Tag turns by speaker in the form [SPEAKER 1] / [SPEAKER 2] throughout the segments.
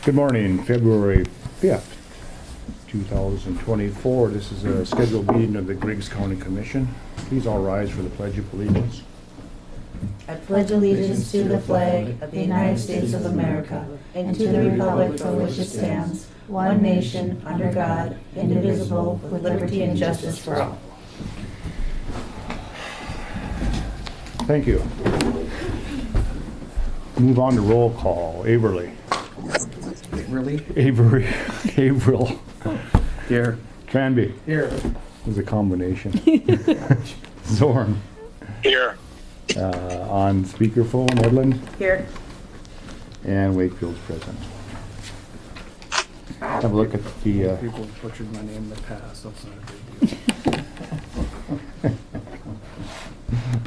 [SPEAKER 1] Good morning, February 5th, 2024. This is a scheduled meeting of the Griggs County Commission. Please all rise for the Pledge of Allegiance.
[SPEAKER 2] I pledge allegiance to the flag of the United States of America and to the republic for which it stands, one nation, under God, indivisible, with liberty and justice for all.
[SPEAKER 1] Thank you. Move on to roll call. Averly.
[SPEAKER 3] Really?
[SPEAKER 1] Averill.
[SPEAKER 3] Here.
[SPEAKER 1] Tranby.
[SPEAKER 3] Here.
[SPEAKER 1] Is a combination. Zorn.
[SPEAKER 4] Here.
[SPEAKER 1] On speakerphone, Edlund.
[SPEAKER 2] Here.
[SPEAKER 1] And Wakefield's present. Have a look at the
[SPEAKER 3] People have butchered my name in the past. That's not a big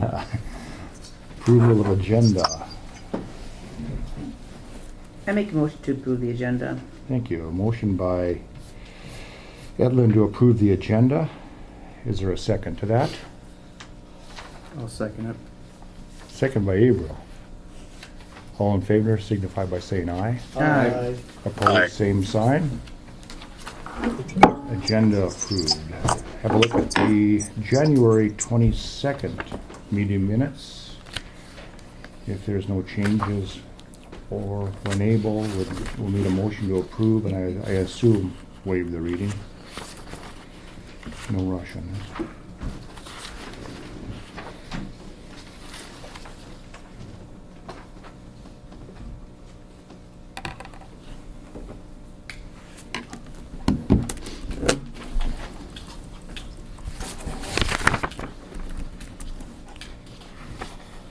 [SPEAKER 3] deal.
[SPEAKER 1] approval of agenda.
[SPEAKER 2] I make a motion to approve the agenda.
[SPEAKER 1] Thank you. A motion by Edlund to approve the agenda. Is there a second to that?
[SPEAKER 3] I'll second it.
[SPEAKER 1] Second by Averill. All in favor signify by saying aye.
[SPEAKER 2] Aye.
[SPEAKER 1] Opposed,
[SPEAKER 4] Aye.
[SPEAKER 1] same sign. Agenda approved. Have a look at the January 22nd meeting minutes. If there's no changes or when able, we'll need a motion to approve, and I assume waive the reading. No rush on this.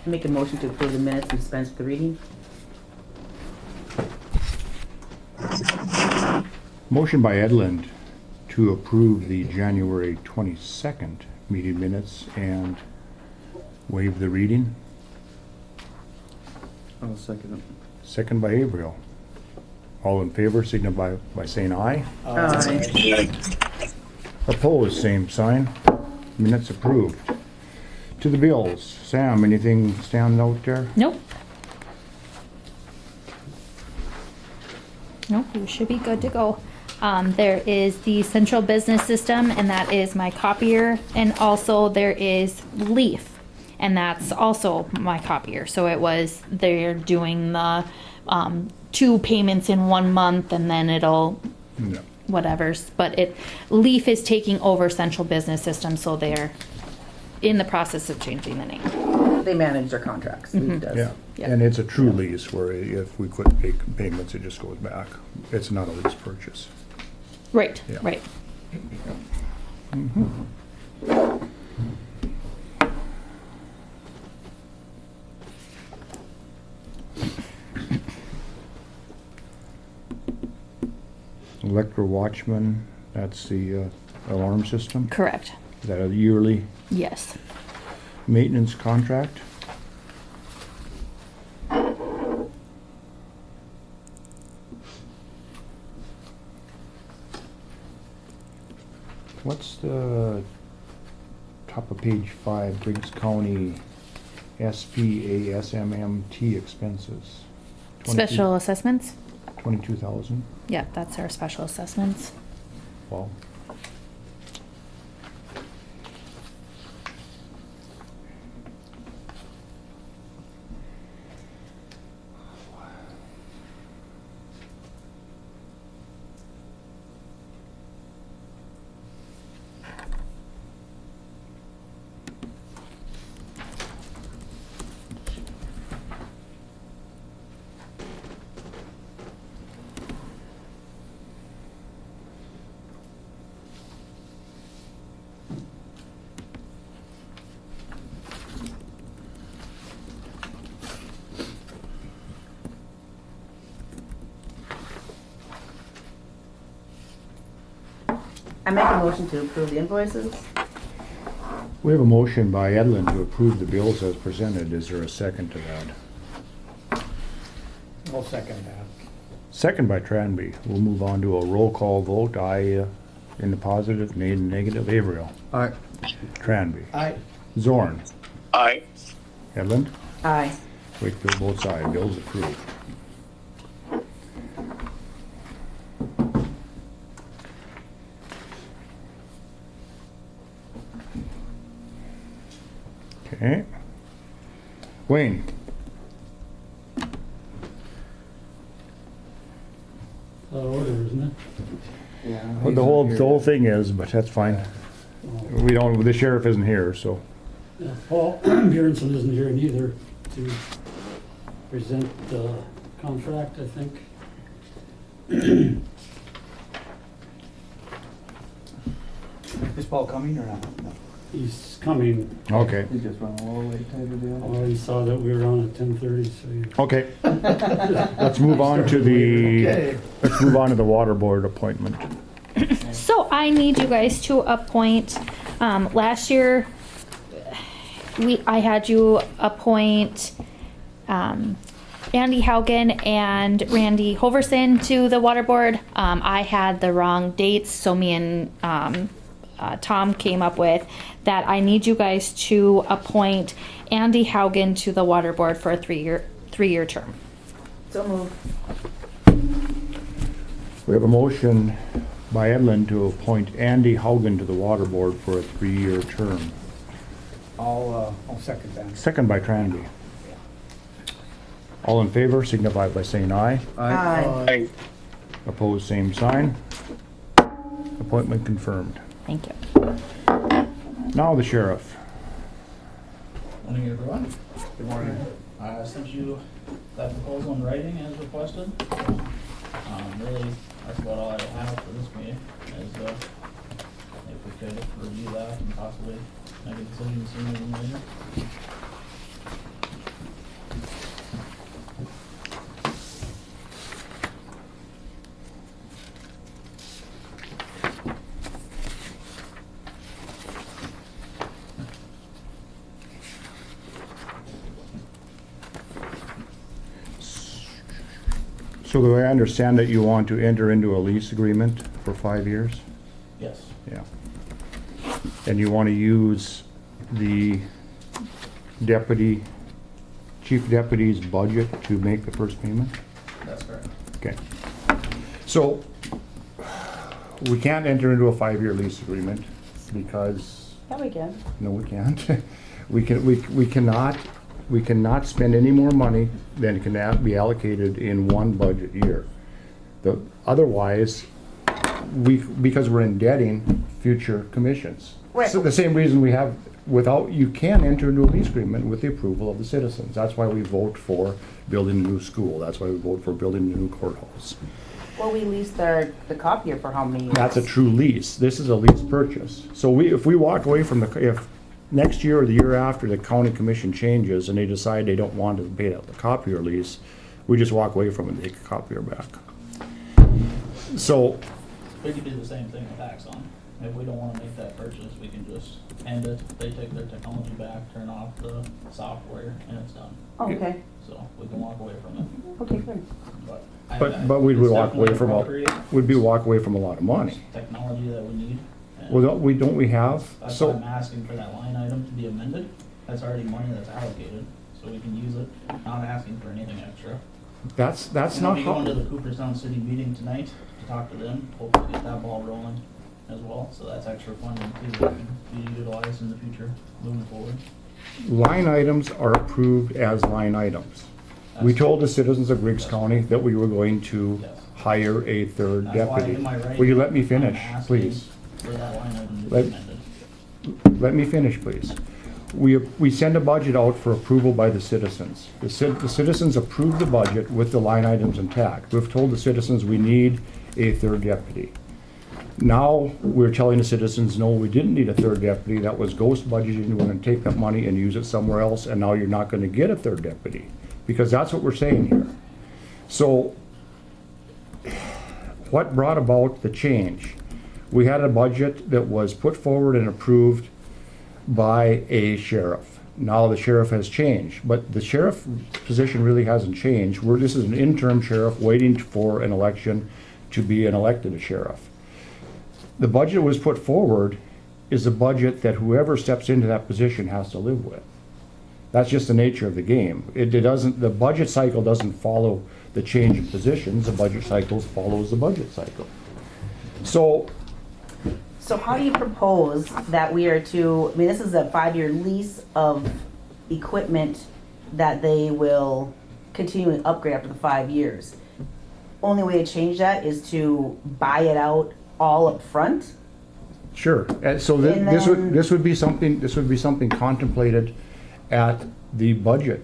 [SPEAKER 2] I make a motion to approve the minutes and dispense with the reading.
[SPEAKER 1] Motion by Edlund to approve the January 22nd meeting minutes and waive the reading.
[SPEAKER 3] I'll second it.
[SPEAKER 1] Second by Averill. All in favor signify by saying aye.
[SPEAKER 2] Aye.
[SPEAKER 1] Opposed, same sign. Minutes approved. To the bills. Sam, anything stand out there?
[SPEAKER 5] Nope. Nope, you should be good to go. There is the central business system, and that is my copier, and also there is Leaf, and that's also my copier. So they're doing the 2 payments in 1 month, and then it'll
[SPEAKER 1] No.
[SPEAKER 5] whatever's. But Leaf is taking over central business system, so they're in the process of changing the name.
[SPEAKER 2] They manage their contracts. Leaf does.
[SPEAKER 1] Yeah,
[SPEAKER 5] Yep.
[SPEAKER 1] and it's a true lease where if we quit payments, it just goes back. It's not a lease purchase.
[SPEAKER 5] Right,
[SPEAKER 1] Yeah.
[SPEAKER 5] right.
[SPEAKER 1] Electro Watchman, that's the alarm system.
[SPEAKER 5] Correct.
[SPEAKER 1] Is that a yearly
[SPEAKER 5] Yes.
[SPEAKER 1] maintenance contract? What's the top of page 5, Griggs County SPASMMT expenses?
[SPEAKER 5] Special assessments?
[SPEAKER 1] 22,000.
[SPEAKER 5] Yeah, that's our special assessments.
[SPEAKER 1] Wow.
[SPEAKER 2] I make a motion to approve the invoices.
[SPEAKER 1] We have a motion by Edlund to approve the bills as presented. Is there a second to that?
[SPEAKER 3] I'll second that.
[SPEAKER 1] Second by Tranby. We'll move on to a roll call vote. Aye in the positive, nay in the negative. Averill.
[SPEAKER 3] Aye.
[SPEAKER 1] Tranby.
[SPEAKER 3] Aye.
[SPEAKER 1] Zorn.
[SPEAKER 4] Aye.
[SPEAKER 1] Edlund.
[SPEAKER 2] Aye.
[SPEAKER 1] Wakefield votes aye. Bills approved. Okay. Wayne?
[SPEAKER 4] Order, isn't it?
[SPEAKER 3] Yeah.
[SPEAKER 1] Well, the whole thing is, but that's fine. We don't, the sheriff isn't here, so.
[SPEAKER 4] Paul Bjornson isn't here neither to present the contract, I think.
[SPEAKER 3] Is Paul coming or not? No.
[SPEAKER 4] He's coming.
[SPEAKER 1] Okay.
[SPEAKER 3] He just run a little late type of deal.
[SPEAKER 4] Oh, he saw that we were on at 10:30, so he...
[SPEAKER 1] Okay. Let's move on to
[SPEAKER 3] Okay.
[SPEAKER 1] let's move on to the water board appointment.
[SPEAKER 5] So I need you guys to appoint, last year, I had you appoint, Andy Haugen and Randy Hoverson to the water board. I had the wrong dates, so me and, Tom came up with that I need you guys to appoint Andy Haugen to the water board for a three-year term.
[SPEAKER 2] So moved.
[SPEAKER 1] We have a motion by Edlin to appoint Andy Haugen to the water board for a 3-year term.
[SPEAKER 3] I'll second that.
[SPEAKER 1] Second by Tranby. All in favor signify by saying aye.
[SPEAKER 2] Aye.
[SPEAKER 1] Opposed, same sign. Appointment confirmed.
[SPEAKER 5] Thank you.
[SPEAKER 1] Now the sheriff.
[SPEAKER 6] Morning, everyone. Good morning. I sent you that proposal in writing as requested. Really, that's about all I have for this meeting, is, if we could review that and possibly make a decision sooner than later.
[SPEAKER 1] So do I understand that you want to enter into a lease agreement for 5 years?
[SPEAKER 6] Yes,
[SPEAKER 1] Yeah. And you want to use the deputy, chief deputy's budget to make the first payment?
[SPEAKER 6] that's correct.
[SPEAKER 1] Okay. So, we can't enter into a 5-year lease agreement because,
[SPEAKER 2] Yeah, we can.
[SPEAKER 1] no, we can't. We cannot spend any more money than can be allocated in one budget year. Otherwise, because we're indebting future commissions.
[SPEAKER 2] Right.
[SPEAKER 1] So the same reason we have, you can enter into a lease agreement with the approval of the citizens. That's why we vote for building a new school. That's why we vote for building a new courthouse.
[SPEAKER 2] Well, we leased the copier for how many years?
[SPEAKER 1] That's a true lease. This is a lease purchase. So if we walk away from if next year or the year after the county commission changes and they decide they don't want to pay the copier lease, we just walk away from it and take the copier back. So,
[SPEAKER 6] We could do the same thing with Axon. If we don't wanna make that purchase, we can just end it, they take their technology back, turn off the software, and it's done.
[SPEAKER 2] Okay,
[SPEAKER 6] So we can walk away from it,
[SPEAKER 2] okay, good.
[SPEAKER 6] but.
[SPEAKER 1] but we'd
[SPEAKER 6] it's
[SPEAKER 1] walk away
[SPEAKER 6] definitely
[SPEAKER 1] from
[SPEAKER 6] appropriate.
[SPEAKER 1] we'd walk away from a lot of money.
[SPEAKER 6] Technology that we need. and
[SPEAKER 1] Well, don't we have?
[SPEAKER 6] That's why I'm
[SPEAKER 1] So,
[SPEAKER 6] asking for that line item to be amended. That's already money that's allocated, so we can use it, not asking for anything extra.
[SPEAKER 1] that's
[SPEAKER 6] And I'll
[SPEAKER 1] not
[SPEAKER 6] be going to
[SPEAKER 1] how,
[SPEAKER 6] the Cooperstown City meeting tonight to talk to them, hopefully get that ball rolling as well. So that's extra funding too, that can be utilized in the future, moving forward.
[SPEAKER 1] line items are approved as line items. We
[SPEAKER 6] That's-
[SPEAKER 1] told the citizens of Griggs County that we were going to
[SPEAKER 6] Yes.
[SPEAKER 1] hire a third
[SPEAKER 6] That's why
[SPEAKER 1] deputy.
[SPEAKER 6] in my writing,
[SPEAKER 1] Will you let me finish,
[SPEAKER 6] I'm asking
[SPEAKER 1] please?
[SPEAKER 6] For that line item to be
[SPEAKER 1] Let-
[SPEAKER 6] amended.
[SPEAKER 1] Let me finish, please. We send a budget out for approval by the citizens. The citizens approve the budget with the line items intact. We've told the citizens we need a third deputy. Now, we're telling the citizens, no, we didn't need a third deputy. That was ghost budgeting. We're gonna take that money and use it somewhere else, and now you're not gonna get a third deputy. Because that's what we're saying here. So, what brought about the change? We had a budget that was put forward and approved by a sheriff. Now the sheriff has changed, but the sheriff position really hasn't changed. This is an interim sheriff waiting for an election to be an elected sheriff. The budget that was put forward is a budget that whoever steps into that position has to live with. That's just the nature of the game. The budget cycle doesn't follow the change in positions, the budget cycle follows the budget cycle. So,
[SPEAKER 2] So how do you propose that we are to, I mean, this is a 5-year lease of equipment that they will continually upgrade after the 5 years. Only way to change that is to buy it out all up front.
[SPEAKER 1] Sure, so
[SPEAKER 2] And
[SPEAKER 1] this
[SPEAKER 2] then-
[SPEAKER 1] this would be something contemplated at the budget,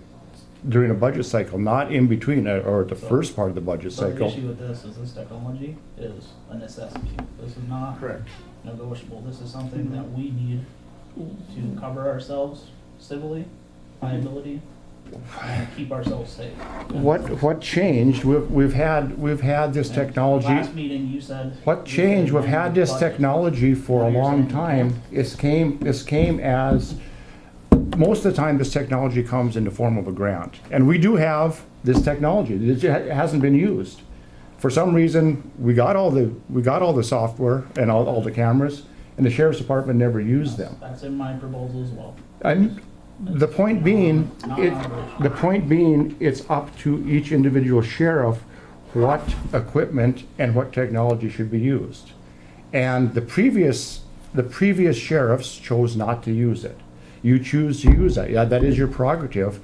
[SPEAKER 1] during a budget cycle, not in between, or at the first part of the budget
[SPEAKER 6] So the
[SPEAKER 1] cycle.
[SPEAKER 6] issue with this is this technology is a necessity. This is not
[SPEAKER 3] Correct.
[SPEAKER 6] negotiable. This is something that we need to cover ourselves civilly, liability, and keep ourselves safe.
[SPEAKER 1] What changed, we've had this technology.
[SPEAKER 6] Last meeting, you said.
[SPEAKER 1] What changed? We've had this
[SPEAKER 6] budget.
[SPEAKER 1] technology for a
[SPEAKER 6] Now you're
[SPEAKER 1] long
[SPEAKER 6] saying you
[SPEAKER 1] time.
[SPEAKER 6] can't.
[SPEAKER 1] This came as, most of the time, this technology comes in the form of a grant. And we do have this technology. It hasn't been used. For some reason, we got all the software and all the cameras, and the sheriff's department never used them.
[SPEAKER 6] That's in my proposal as well.
[SPEAKER 1] And the point being, it's up to each individual sheriff what equipment and what technology should be used. And the previous sheriffs chose not to use it. You choose to use that, yeah, that is your prerogative.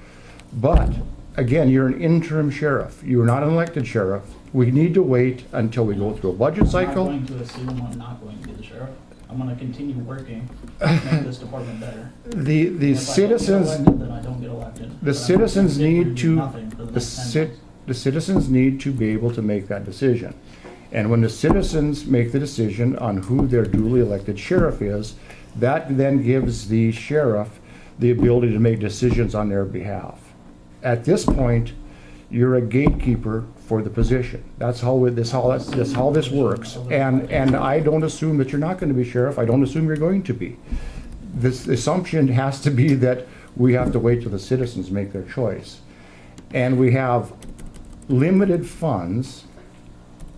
[SPEAKER 1] But, again, you're an interim sheriff. You're not an elected sheriff. We need to wait until we go through a budget
[SPEAKER 6] I'm not
[SPEAKER 1] cycle.
[SPEAKER 6] going to assume I'm not going to be the sheriff. I'm gonna continue working to make this department better.
[SPEAKER 1] The
[SPEAKER 6] If I don't get
[SPEAKER 1] citizens,
[SPEAKER 6] elected, then I don't get elected. But
[SPEAKER 1] the
[SPEAKER 6] I'm
[SPEAKER 1] citizens
[SPEAKER 6] gonna
[SPEAKER 1] need
[SPEAKER 6] do
[SPEAKER 1] to,
[SPEAKER 6] nothing for the next 10 months.
[SPEAKER 1] the citizens need to be able to make that decision. And when the citizens make the decision on who their duly elected sheriff is, that then gives the sheriff the ability to make decisions on their behalf. At this point, you're a gatekeeper for the position. That's how this works. And I don't assume that you're not going to be sheriff. I don't assume you're going to be. This assumption has to be that we have to wait till the citizens make their choice. And we have limited funds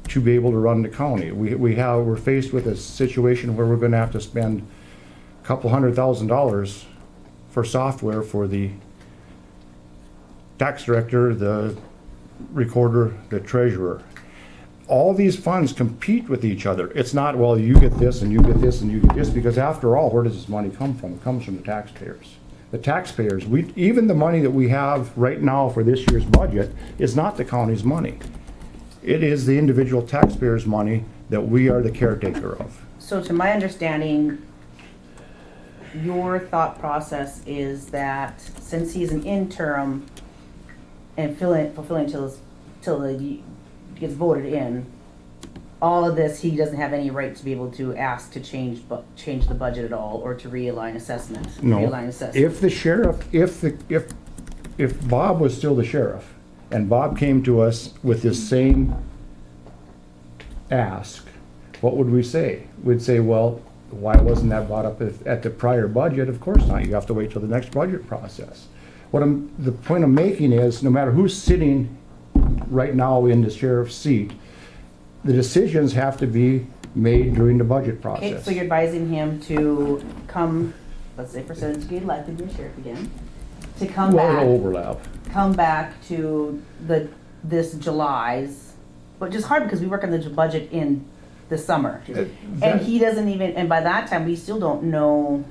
[SPEAKER 1] to be able to run the county. We're faced with a situation where we're going to have to spend a couple $100,000 for software for the tax director, the recorder, the treasurer. All these funds compete with each other. It's not, well, you get this and you get this and you get this, because after all, where does this money come from? It comes from the taxpayers. The taxpayers, even the money that we have right now for this year's budget is not the county's money. It is the individual taxpayers' money that we are the caretaker of.
[SPEAKER 2] So to my understanding, your thought process is that since he's an interim and fulfilling till he gets voted in, all of this, he doesn't have any right to be able to ask to change the budget at all, or to realign assessment.
[SPEAKER 1] No,
[SPEAKER 2] Realign assessment.
[SPEAKER 1] if the sheriff, if Bob was still the sheriff, and Bob came to us with this same ask, what would we say? We'd say, well, why wasn't that brought up at the prior budget? Of course not, you have to wait till the next budget process. The point I'm making is, no matter who's sitting right now in the sheriff's seat, the decisions have to be made during the budget
[SPEAKER 2] Okay,
[SPEAKER 1] process.
[SPEAKER 2] so you're advising him to come, let's say for instance, to get elected to be sheriff again, to come
[SPEAKER 1] Well,
[SPEAKER 2] back.
[SPEAKER 1] it'll overlap.
[SPEAKER 2] Come back to this July's, but just hard because we work on the budget in the summer. And he doesn't even, and by that time, we still don't know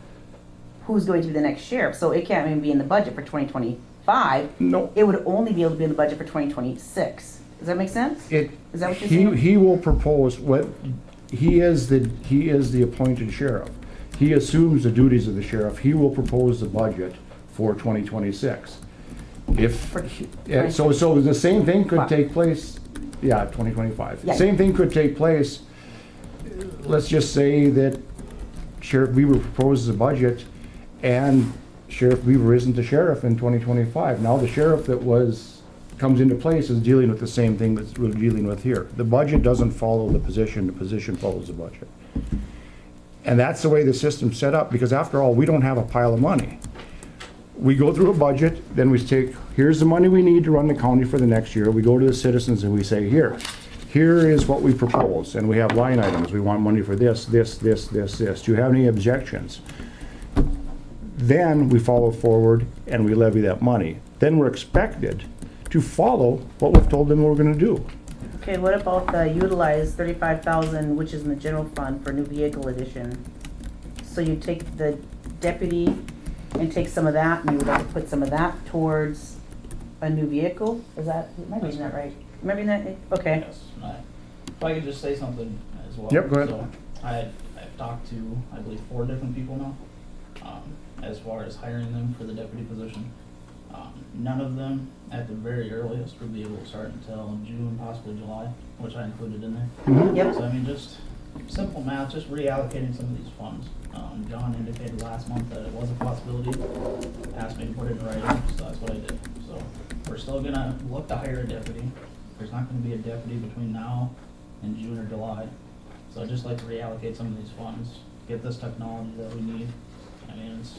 [SPEAKER 2] who's going to be the next sheriff, so it can't even be in the budget for 2025.
[SPEAKER 1] No.
[SPEAKER 2] It would only be able to be in the budget for 2026. Does that make sense? Is that what you're
[SPEAKER 1] He,
[SPEAKER 2] saying?
[SPEAKER 1] he will propose what, he is the appointed sheriff. He assumes the duties of the sheriff. He will propose the budget for 2026. So the same thing could take place, 2025.
[SPEAKER 2] Yeah.
[SPEAKER 1] Same thing could take place, let's just say that Sheriff Weaver proposes a budget and Sheriff Weaver isn't the sheriff in 2025. Now the sheriff that comes into place is dealing with the same thing that we're dealing with here. The budget doesn't follow the position follows the budget. And that's the way the system's set up, because after all, we don't have a pile of money. We go through a budget, then we take, here's the money we need to run the county for the next year. We go to the citizens and we say, here is what we propose. And we have line items. We want money for this, this, this, this, this. Do you have any objections? Then we follow forward and we levy that money. Then we're expected to follow what we've told them we're gonna do.
[SPEAKER 2] Okay, what about the utilize 35,000, which is in the general fund for new vehicle addition? So you take the deputy and take some of that, and you would like to put some of that towards a new vehicle? Is that, am I reading that right? Am I reading that, okay.
[SPEAKER 6] Yes, if I could just say something as well.
[SPEAKER 1] Yep, go ahead.
[SPEAKER 6] So, I've talked to, I believe, 4 different people now, as far as hiring them for the deputy position. None of them, at the very earliest, would be able to start until June, possibly July, which I included in there.
[SPEAKER 2] Yep.
[SPEAKER 6] So I mean, just simple math, just reallocating some of these funds. John indicated last month that it was a possibility, asked me to put it in writing, so that's what I did. So we're still gonna look to hire a deputy. There's not gonna be a deputy between now and June or July. So I'd just like to reallocate some of these funds, get this technology that we need. I mean, it's,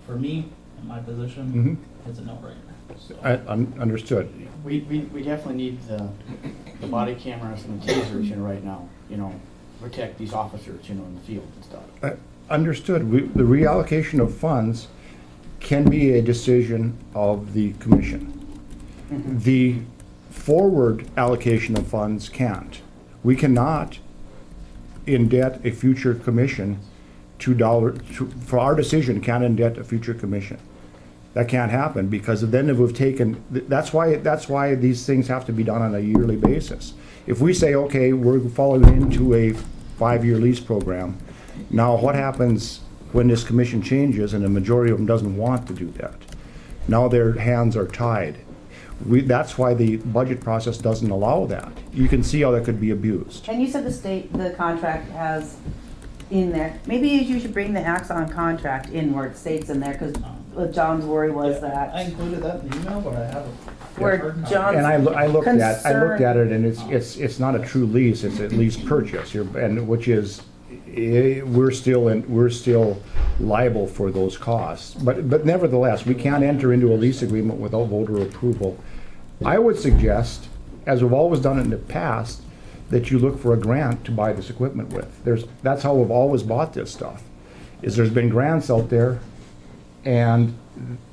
[SPEAKER 6] for me, in my position, it's a no-brainer. So,
[SPEAKER 1] Understood.
[SPEAKER 3] We definitely need the body cameras and the tasers, right now, protect these officers, in the field and stuff.
[SPEAKER 1] Understood. The reallocation of funds can be a decision of the commission. The forward allocation of funds can't. We cannot indebt a future commission for our decision, can't indebt a future commission. That can't happen, because then if we've taken, that's why these things have to be done on a yearly basis. If we say, okay, we're following into a 5-year lease program, now what happens when this commission changes and the majority of them doesn't want to do that? Now their hands are tied. That's why the budget process doesn't allow that. You can see how that could be abused.
[SPEAKER 2] And you said the contract has in there, maybe you should bring the Axon contract in where it states in there, because John's worry was
[SPEAKER 6] I
[SPEAKER 2] that
[SPEAKER 6] included that in the email, but I haven't.
[SPEAKER 2] where John's
[SPEAKER 1] And I looked at it, and
[SPEAKER 2] concern-
[SPEAKER 1] it's not a true lease, it's a lease purchase, and which is, we're still liable for those costs. But nevertheless, we can't enter into a lease agreement without voter approval. I would suggest, as we've always done in the past, that you look for a grant to buy this equipment with. That's how we've always bought this stuff, is there's been grants out there, and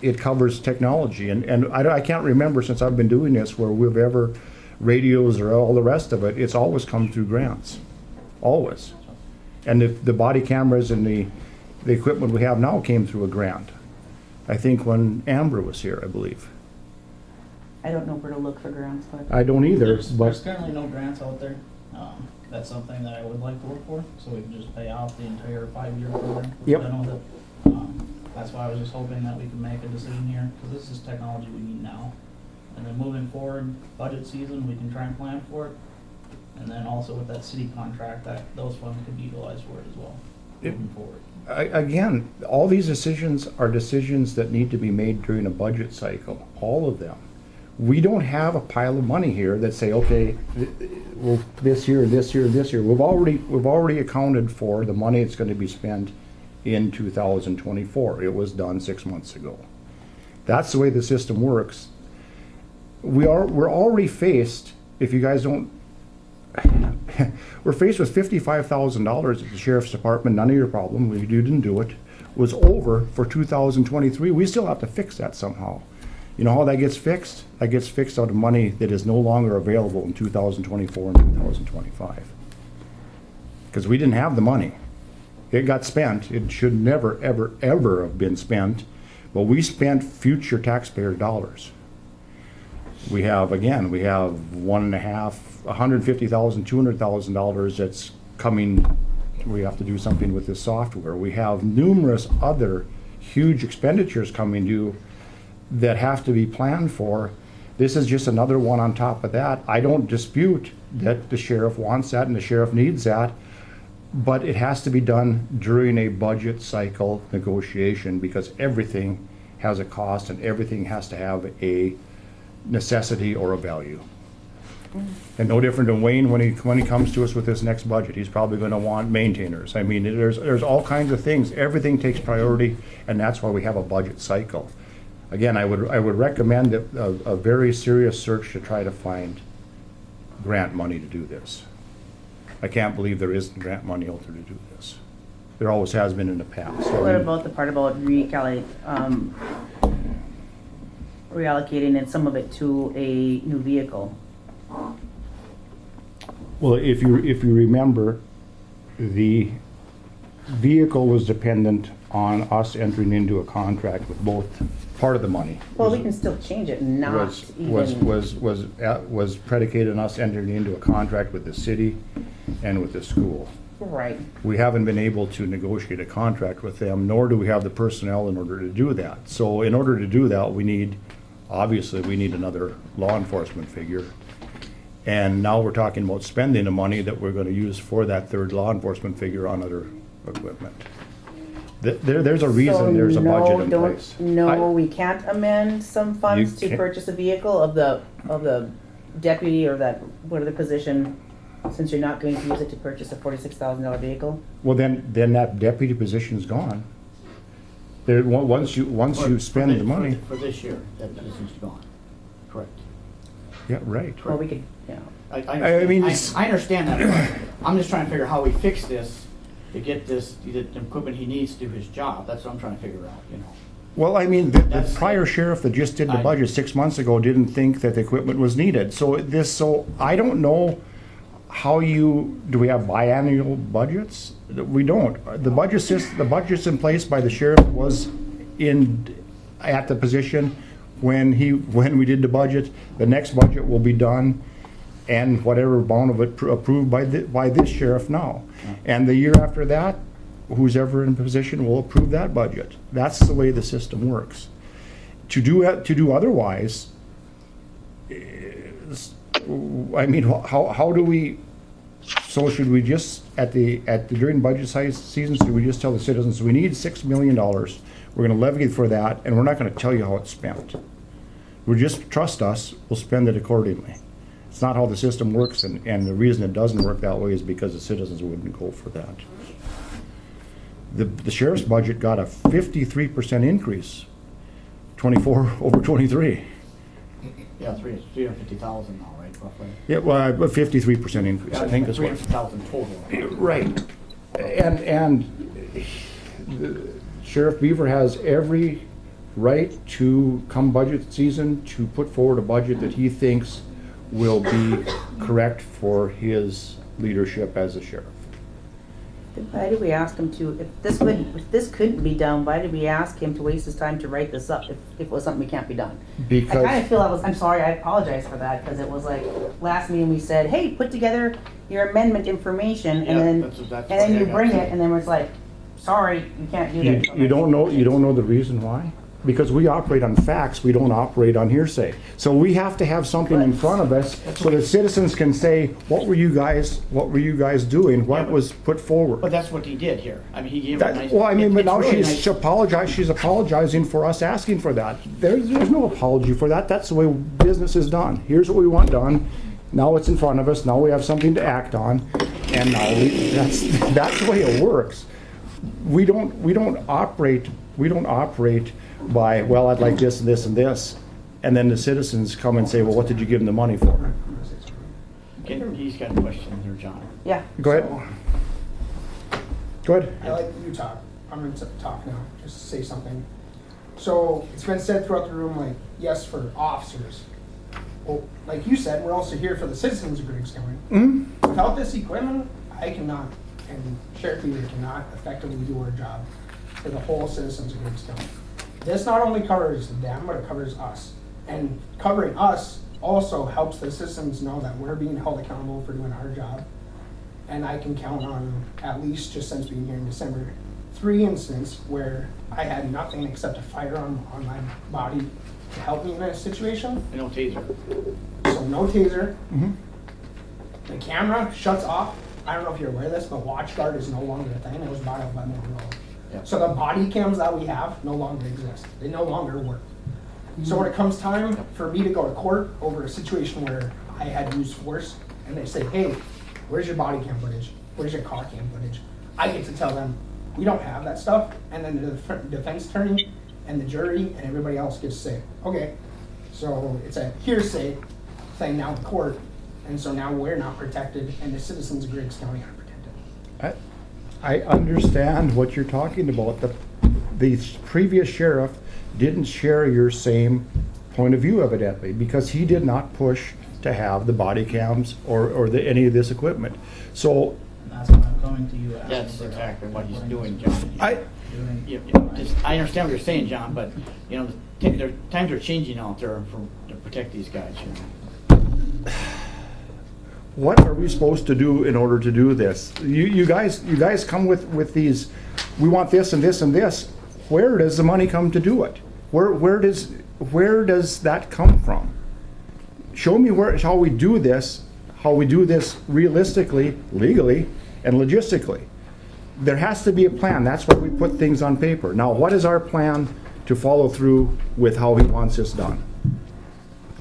[SPEAKER 1] it covers technology. And I can't remember since I've been doing this where we've ever, radios or all the rest of it, it's always come through grants, always. And the body cameras and the equipment we have now came through a grant. I think when Amber was here, I believe.
[SPEAKER 2] I don't know where to look for grants, but
[SPEAKER 1] I don't either,
[SPEAKER 6] There's
[SPEAKER 1] but
[SPEAKER 6] currently no grants out there. That's something that I would like to look for, so we can just pay off the entire 5-year program. We're
[SPEAKER 1] Yep.
[SPEAKER 6] done with it. That's why I was just hoping that we could make a decision here, because this is technology we need now. And then moving forward, budget season, we can try and plan for it. And then also with that city contract, those funds could be utilized for it as well, moving forward.
[SPEAKER 1] again, all these decisions are decisions that need to be made during a budget cycle, all of them. We don't have a pile of money here that say, okay, well, this year, this year, this year. We've already accounted for the money that's going to be spent in 2024. It was done 6 months ago. That's the way the system works. We're already faced, if you guys don't, we're faced with $55,000 at the Sheriff's Department, none of your problem, you didn't do it, was over for 2023. We still have to fix that somehow. You know how that gets fixed? That gets fixed out of money that is no longer available in 2024 and 2025. Because we didn't have the money. It got spent. It should never, ever, ever have been spent. But we spent future taxpayer dollars. We have $150,000, $200,000 that's coming. We have to do something with this software. We have numerous other huge expenditures coming due that have to be planned for. This is just another one on top of that. I don't dispute that the sheriff wants that and the sheriff needs that, but it has to be done during a budget cycle negotiation, because everything has a cost and everything has to have a necessity or a value. And no different than Wayne when he comes to us with this next budget. He's probably going to want maintainers. I mean, there's all kinds of things. Everything takes priority, and that's why we have a budget cycle. Again, I would recommend a very serious search to try to find grant money to do this. I can't believe there isn't grant money out there to do this. There always has been in the past.
[SPEAKER 2] what about the part about reallocating and some of it to a new vehicle?
[SPEAKER 1] Well, if you remember, the vehicle was dependent on us entering into a contract with both, part of the money.
[SPEAKER 2] Well, we can still change it, not
[SPEAKER 1] Was predicated on us entering into a contract with the city and with the school.
[SPEAKER 2] Right.
[SPEAKER 1] We haven't been able to negotiate a contract with them, nor do we have the personnel in order to do that. So in order to do that, obviously, we need another law enforcement figure. And now we're talking about spending the money that we're gonna use for that third law enforcement figure on other equipment. There's a reason there's a budget in place.
[SPEAKER 2] We can't amend some funds
[SPEAKER 1] You
[SPEAKER 2] to
[SPEAKER 1] can't-
[SPEAKER 2] purchase a vehicle of the deputy or that, whatever the position, since you're not going to use it to purchase a $46,000 vehicle?
[SPEAKER 1] Well, then that deputy position's gone. Once you spend the money,
[SPEAKER 3] For this year, that position's gone. Correct.
[SPEAKER 1] yeah, right.
[SPEAKER 2] Or we could, you know.
[SPEAKER 1] I mean, it's-
[SPEAKER 3] I understand that, but I'm just trying to figure out how we fix this to get the equipment he needs to do his job. That's what I'm trying to figure out, you know.
[SPEAKER 1] Well, I mean, the
[SPEAKER 3] That's-
[SPEAKER 1] prior sheriff that just did the budget 6 months ago didn't think that the equipment was needed. So I don't know how do we have biannual budgets? We don't. The budget's in place by the sheriff was at the position when we did the budget. The next budget will be done and whatever amount of it approved by this sheriff now. And the year after that, who's ever in position will approve that budget. That's the way the system works. To do otherwise, I mean, how do we, so should we just, during budget season, should we just tell the citizens, we need $6 million, we're gonna levy for that, and we're not gonna tell you how it's spent. We just trust us, we'll spend it accordingly. It's not how the system works, and the reason it doesn't work that way is because the citizens wouldn't go for that. The sheriff's budget got a 53% increase, 24 over 23.
[SPEAKER 3] Yeah, 350,000 now, right, roughly?
[SPEAKER 1] Yeah, well, a 53% increase, I think is what.
[SPEAKER 3] 350,000 total.
[SPEAKER 1] Right. And Sheriff Beaver has every right to, come budget season, to put forward a budget that he thinks will be correct for his leadership as a sheriff.
[SPEAKER 2] Why did we ask him to, if this couldn't be done, why did we ask him to waste his time to write this up if it was something we can't be done? I kind
[SPEAKER 1] Because,
[SPEAKER 2] of feel I'm sorry, I apologize for that, because it was like, last meeting we said, hey, put together your amendment information,
[SPEAKER 3] Yeah,
[SPEAKER 2] and then,
[SPEAKER 3] that's
[SPEAKER 2] and then you
[SPEAKER 3] what I
[SPEAKER 2] bring
[SPEAKER 3] got.
[SPEAKER 2] it, and then it's like, sorry, you can't do that.
[SPEAKER 1] you don't know the reason why? Because we operate on facts, we don't operate on hearsay. So we have to have something in front of us so that citizens can say, what were you guys doing? What was put forward?
[SPEAKER 3] But that's what he did here. I mean, he gave a nice.
[SPEAKER 1] Well, I mean, but
[SPEAKER 3] it's
[SPEAKER 1] now
[SPEAKER 3] really
[SPEAKER 1] she's
[SPEAKER 3] nice.
[SPEAKER 1] she's apologizing for us asking for that. There's no apology for that. That's the way business is done. Here's what we want done. Now it's in front of us. Now we have something to act on. And now that's the way it works. We don't operate by, well, I'd like this and this and this. And then the citizens come and say, well, what did you give them the money for?
[SPEAKER 3] He's got a question there, John.
[SPEAKER 2] Yeah.
[SPEAKER 1] Go ahead. Go ahead.
[SPEAKER 7] I like you talk. I'm going to talk now, just to say something. So it's been said throughout the room, like, yes, for officers. Well, like you said, we're also here for the citizens of Griggs County.
[SPEAKER 1] Mm-hmm.
[SPEAKER 7] Without this equipment, I cannot, and Sheriff Beaver cannot effectively do our job for the whole citizens of Griggs County. This not only covers them, but it covers us. And covering us also helps the citizens know that we're being held accountable for doing our job. And I can count on, at least just since being here in December, 3 instances where I had nothing except a firearm on my body to help me in a situation.
[SPEAKER 3] No taser.
[SPEAKER 7] So no taser.
[SPEAKER 1] Mhm.
[SPEAKER 7] The camera shuts off. I don't know if you're aware of this, but WatchGuard is no longer a thing. It was bought out by Motorola.
[SPEAKER 3] Yeah.
[SPEAKER 7] So the body cams that we have no longer exist. They no longer work. So when it comes time for me to go to court over a situation where I had used force, and they say, hey, where's your body cam footage? Where's your car cam footage? I get to tell them, we don't have that stuff. And then the defense attorney and the jury and everybody else gets to say, okay, so it's a hearsay thing now in court. And so now we're not protected, and the citizens of Griggs County are protected.
[SPEAKER 1] I understand what you're talking about. The previous sheriff didn't share your same point of view evidently, because he did not push to have the body cams or any of this equipment. So
[SPEAKER 6] And that's why I'm coming to you asking
[SPEAKER 3] That's
[SPEAKER 6] for help.
[SPEAKER 3] exactly what he's
[SPEAKER 6] Putting
[SPEAKER 3] doing,
[SPEAKER 6] this-
[SPEAKER 3] John.
[SPEAKER 1] I,
[SPEAKER 6] doing-
[SPEAKER 3] I understand what you're saying, John, but, you know, times are changing out there to protect these guys, you know.
[SPEAKER 1] what are we supposed to do in order to do this? You guys come with these, we want this and this and this. Where does the money come to do it? Where does that come from? Show me how we do this realistically, legally, and logistically. There has to be a plan. That's why we put things on paper. Now, what is our plan to follow through with how he wants this done?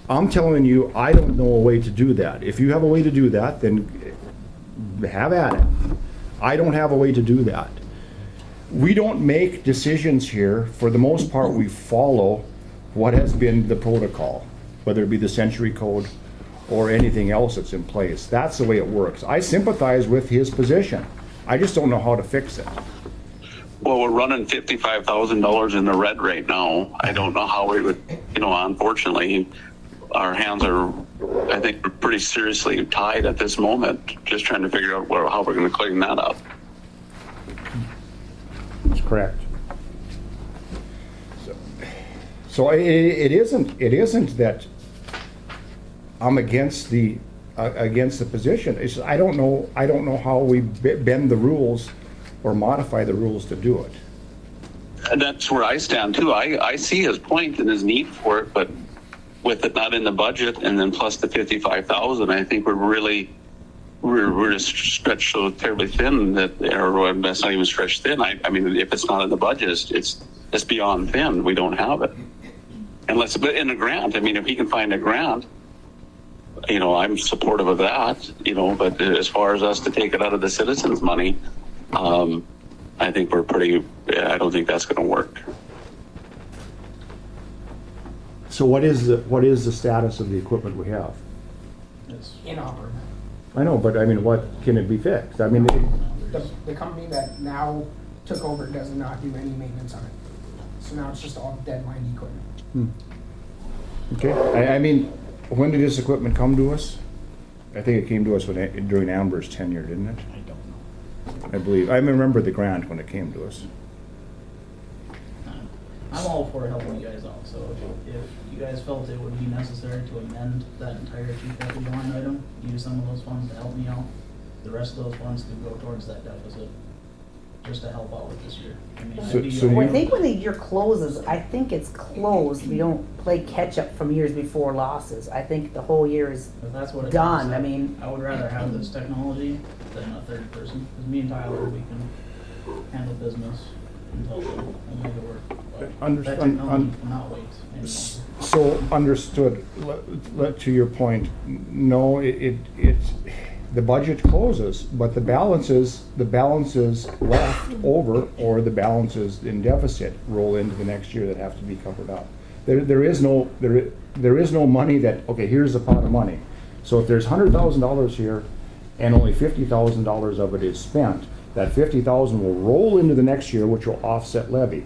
[SPEAKER 1] I'm telling you, I don't know a way to do that. If you have a way to do that, then have at it. I don't have a way to do that. We don't make decisions here. For the most part, we follow what has been the protocol, whether it be the Century Code or anything else that's in place. That's the way it works. I sympathize with his position. I just don't know how to fix it.
[SPEAKER 8] Well, we're running $55,000 in the red right now. I don't know how we would, unfortunately, our hands are, I think, pretty seriously tied at this moment, just trying to figure out how we're going to clean that up.
[SPEAKER 1] That's correct. So it isn't that I'm against the position. It's I don't know how we bend the rules or modify the rules to do it.
[SPEAKER 8] And that's where I stand too. I see his point and his need for it, but with it not in the budget and then plus the 55,000, I think we're just stretched so terribly thin or that's not even stretched thin. I mean, if it's not in the budget, it's beyond thin. We don't have it. But in a grant, I mean, if he can find a grant, I'm supportive of that, but as far as us to take it out of the citizens' money, I think I don't think that's going to work.
[SPEAKER 1] So what is the status of the equipment we have?
[SPEAKER 6] It's-
[SPEAKER 7] Inoperable.
[SPEAKER 1] I know, but I mean, what can it be fixed? I mean,
[SPEAKER 7] The company that now took over does not do any maintenance on it. So now it's just all deadline equipment.
[SPEAKER 1] okay. I mean, when did this equipment come to us? I think it came to us during Amber's tenure, didn't it?
[SPEAKER 3] I don't know.
[SPEAKER 1] I believe. I remember the grant when it came to us.
[SPEAKER 6] I'm all for helping you guys out, so if you guys felt it would be necessary to amend that entire 250 line item, use some of those funds to help me out, the rest of those funds could go towards that deficit, just to help out with this year. I mean,
[SPEAKER 1] So-
[SPEAKER 6] I'd be
[SPEAKER 1] so
[SPEAKER 6] all-
[SPEAKER 2] Well, I
[SPEAKER 1] you-
[SPEAKER 2] think when the year closes, I think it's closed. We don't play catch up from years before losses. I think the whole year is
[SPEAKER 6] if that's what it
[SPEAKER 2] done.
[SPEAKER 6] comes
[SPEAKER 2] I
[SPEAKER 6] to,
[SPEAKER 2] mean,
[SPEAKER 6] I would rather have this technology than a third person, because me and Tyler, we can handle business until we'll make it work. But that technology cannot wait anymore.
[SPEAKER 1] So understood. To your point, no, it's the budget closes, but the balances left over or the balances in deficit roll into the next year that have to be covered up. There is no money that, okay, here's the pot of money. So if there's $100,000 here and only $50,000 of it is spent, that $50,000 will roll into the next year, which will offset levy.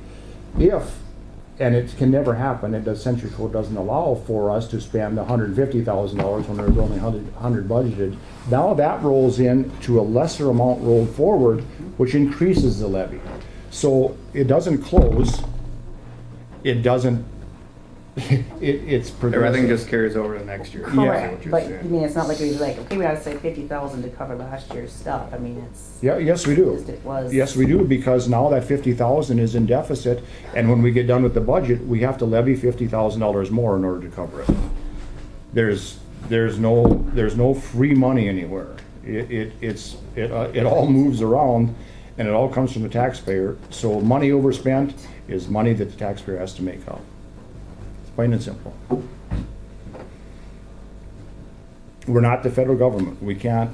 [SPEAKER 1] And it can never happen, the Century Code doesn't allow for us to spend $150,000 when there's only 100 budgeted. Now that rolls in to a lesser amount rolled forward, which increases the levy. So it doesn't close, it doesn't, it's progressive.
[SPEAKER 9] Everything just carries over to next year.
[SPEAKER 2] correct. But I mean, it's not like we're like, okay, we gotta say 50,000 to cover last year's stuff. I mean, it's
[SPEAKER 1] Yeah, yes, we do.
[SPEAKER 2] just it was.
[SPEAKER 1] Yes, we do, because now that 50,000 is in deficit, and when we get done with the budget, we have to levy $50,000 more in order to cover it. There's no free money anywhere. It all moves around, and it all comes from the taxpayer. So money overspent is money that the taxpayer has to make up. It's plain and simple. We're not the federal government. We cannot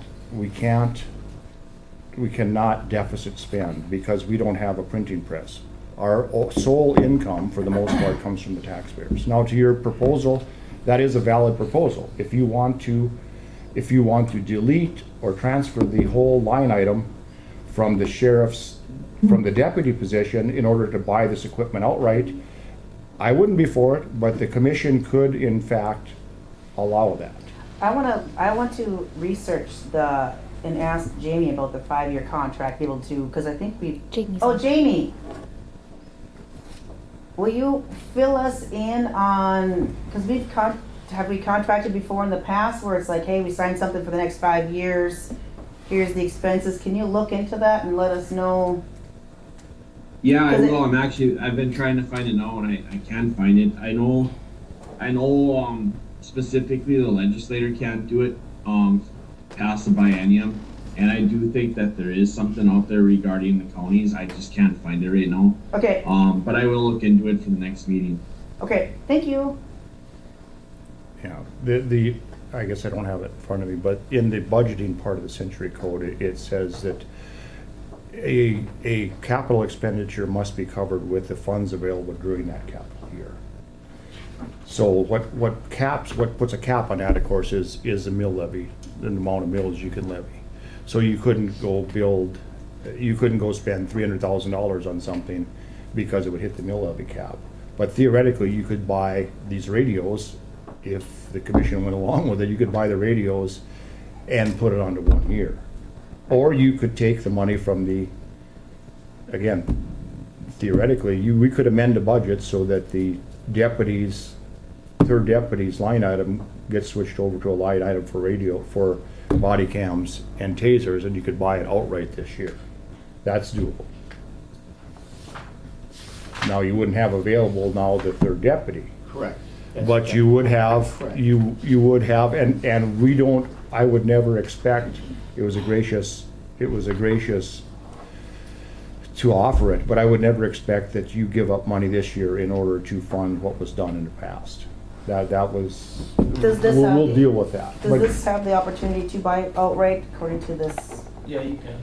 [SPEAKER 1] deficit spend because we don't have a printing press. Our sole income, for the most part, comes from the taxpayers. Now, to your proposal, that is a valid proposal. If you want to delete or transfer the whole line item from the deputy position in order to buy this equipment outright, I wouldn't be for it, but the commission could, in fact, allow that.
[SPEAKER 2] I want to research the and ask Jamie about the 5-year contract, be able to, because I think we,
[SPEAKER 5] Jamie's
[SPEAKER 2] oh,
[SPEAKER 5] on.
[SPEAKER 2] Jamie. Will you fill us in on, because have we contracted before in the past where it's like, hey, we signed something for the next 5 years, here's the expenses, can you look into that and let us know?
[SPEAKER 10] Yeah, I
[SPEAKER 2] Is it-
[SPEAKER 10] will. I've been trying to find it now, and I can't find it. I know, specifically the legislator can't do it, past the biennium. And I do think that there is something out there regarding the counties. I just can't find it right now.
[SPEAKER 2] Okay,
[SPEAKER 10] But I will look into it for the next meeting.
[SPEAKER 2] okay, thank you.
[SPEAKER 1] Yeah, I guess I don't have it in front of me, but in the budgeting part of the Century Code, it says that a capital expenditure must be covered with the funds available during that capital year. So what puts a cap on that, of course, is the mill levy, the amount of mills you can levy. So you couldn't go spend $300,000 on something because it would hit the mill levy cap. But theoretically, you could buy these radios, if the commission went along with it, you could buy the radios and put it onto 1 year. Or you could take the money from again, theoretically, we could amend the budget so that the third deputy's line item gets switched over to a line item for body cams and tasers, and you could buy it outright this year. That's doable. Now, you wouldn't have available now the third deputy,
[SPEAKER 3] Correct.
[SPEAKER 1] but you would have,
[SPEAKER 3] Correct.
[SPEAKER 1] you would have, and we don't, I would never expect, it was a gracious to offer it, but I would never expect that you give up money this year in order to fund what was done in the past. That was,
[SPEAKER 2] Does this have-
[SPEAKER 1] we'll deal with that.
[SPEAKER 2] Does
[SPEAKER 1] But-
[SPEAKER 2] this have the opportunity to buy it outright according to this
[SPEAKER 6] Yeah, you can.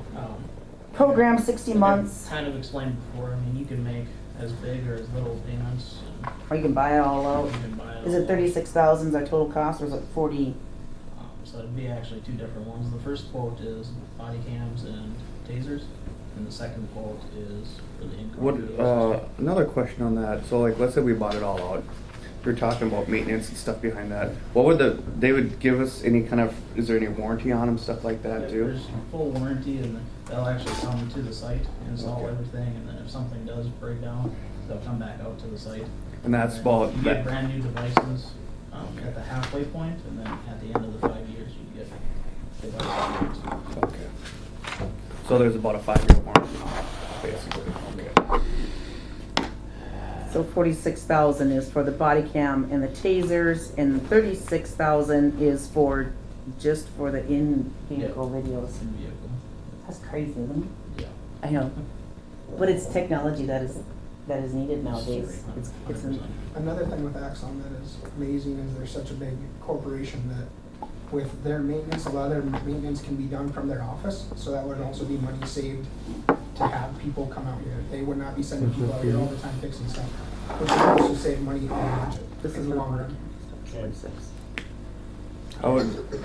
[SPEAKER 2] program, 60 months?
[SPEAKER 6] Kind of explained before, I mean, you can make as big or as little payments, and
[SPEAKER 2] Or you can buy it all out?
[SPEAKER 6] you can buy it.
[SPEAKER 2] Is
[SPEAKER 6] all.
[SPEAKER 2] it 36,000 is our total cost, or is it 40?
[SPEAKER 6] So it'd be actually two different ones. The first quote is body cams and tasers, and the second quote is for the income.
[SPEAKER 9] What, another question on that, so like, let's say we bought it all out. You're talking about maintenance and stuff behind that. What would they would give us any kind of, is there any warranty on them, stuff like that too?
[SPEAKER 6] There's full warranty, and they'll actually come to the site, install
[SPEAKER 9] Okay.
[SPEAKER 6] everything, and then if something does break down, they'll come back out to the site.
[SPEAKER 9] And that's
[SPEAKER 6] then
[SPEAKER 9] about,
[SPEAKER 6] You get
[SPEAKER 9] that,
[SPEAKER 6] brand new devices at the halfway point, and then at the end of the 5 years, you get devices.
[SPEAKER 9] okay. So there's about a 5-year warranty, basically, okay.
[SPEAKER 2] So 46,000 is for the body cam and the tasers, and 36,000 is just for the in-vehicle videos.
[SPEAKER 6] In vehicle.
[SPEAKER 2] That's crazy, isn't it?
[SPEAKER 6] Yeah.
[SPEAKER 2] I know. But it's technology that is needed nowadays. It's
[SPEAKER 6] 100%.
[SPEAKER 7] Another thing with Axon that is amazing is they're such a big corporation that with their maintenance, a lot of their maintenance can be done from their office. So that would also be money saved to have people come out here. They would not be sending people out here all the time fixing stuff, which would also save money on the budget
[SPEAKER 2] This
[SPEAKER 7] in
[SPEAKER 2] is
[SPEAKER 7] the
[SPEAKER 2] for
[SPEAKER 7] long run.
[SPEAKER 2] 46.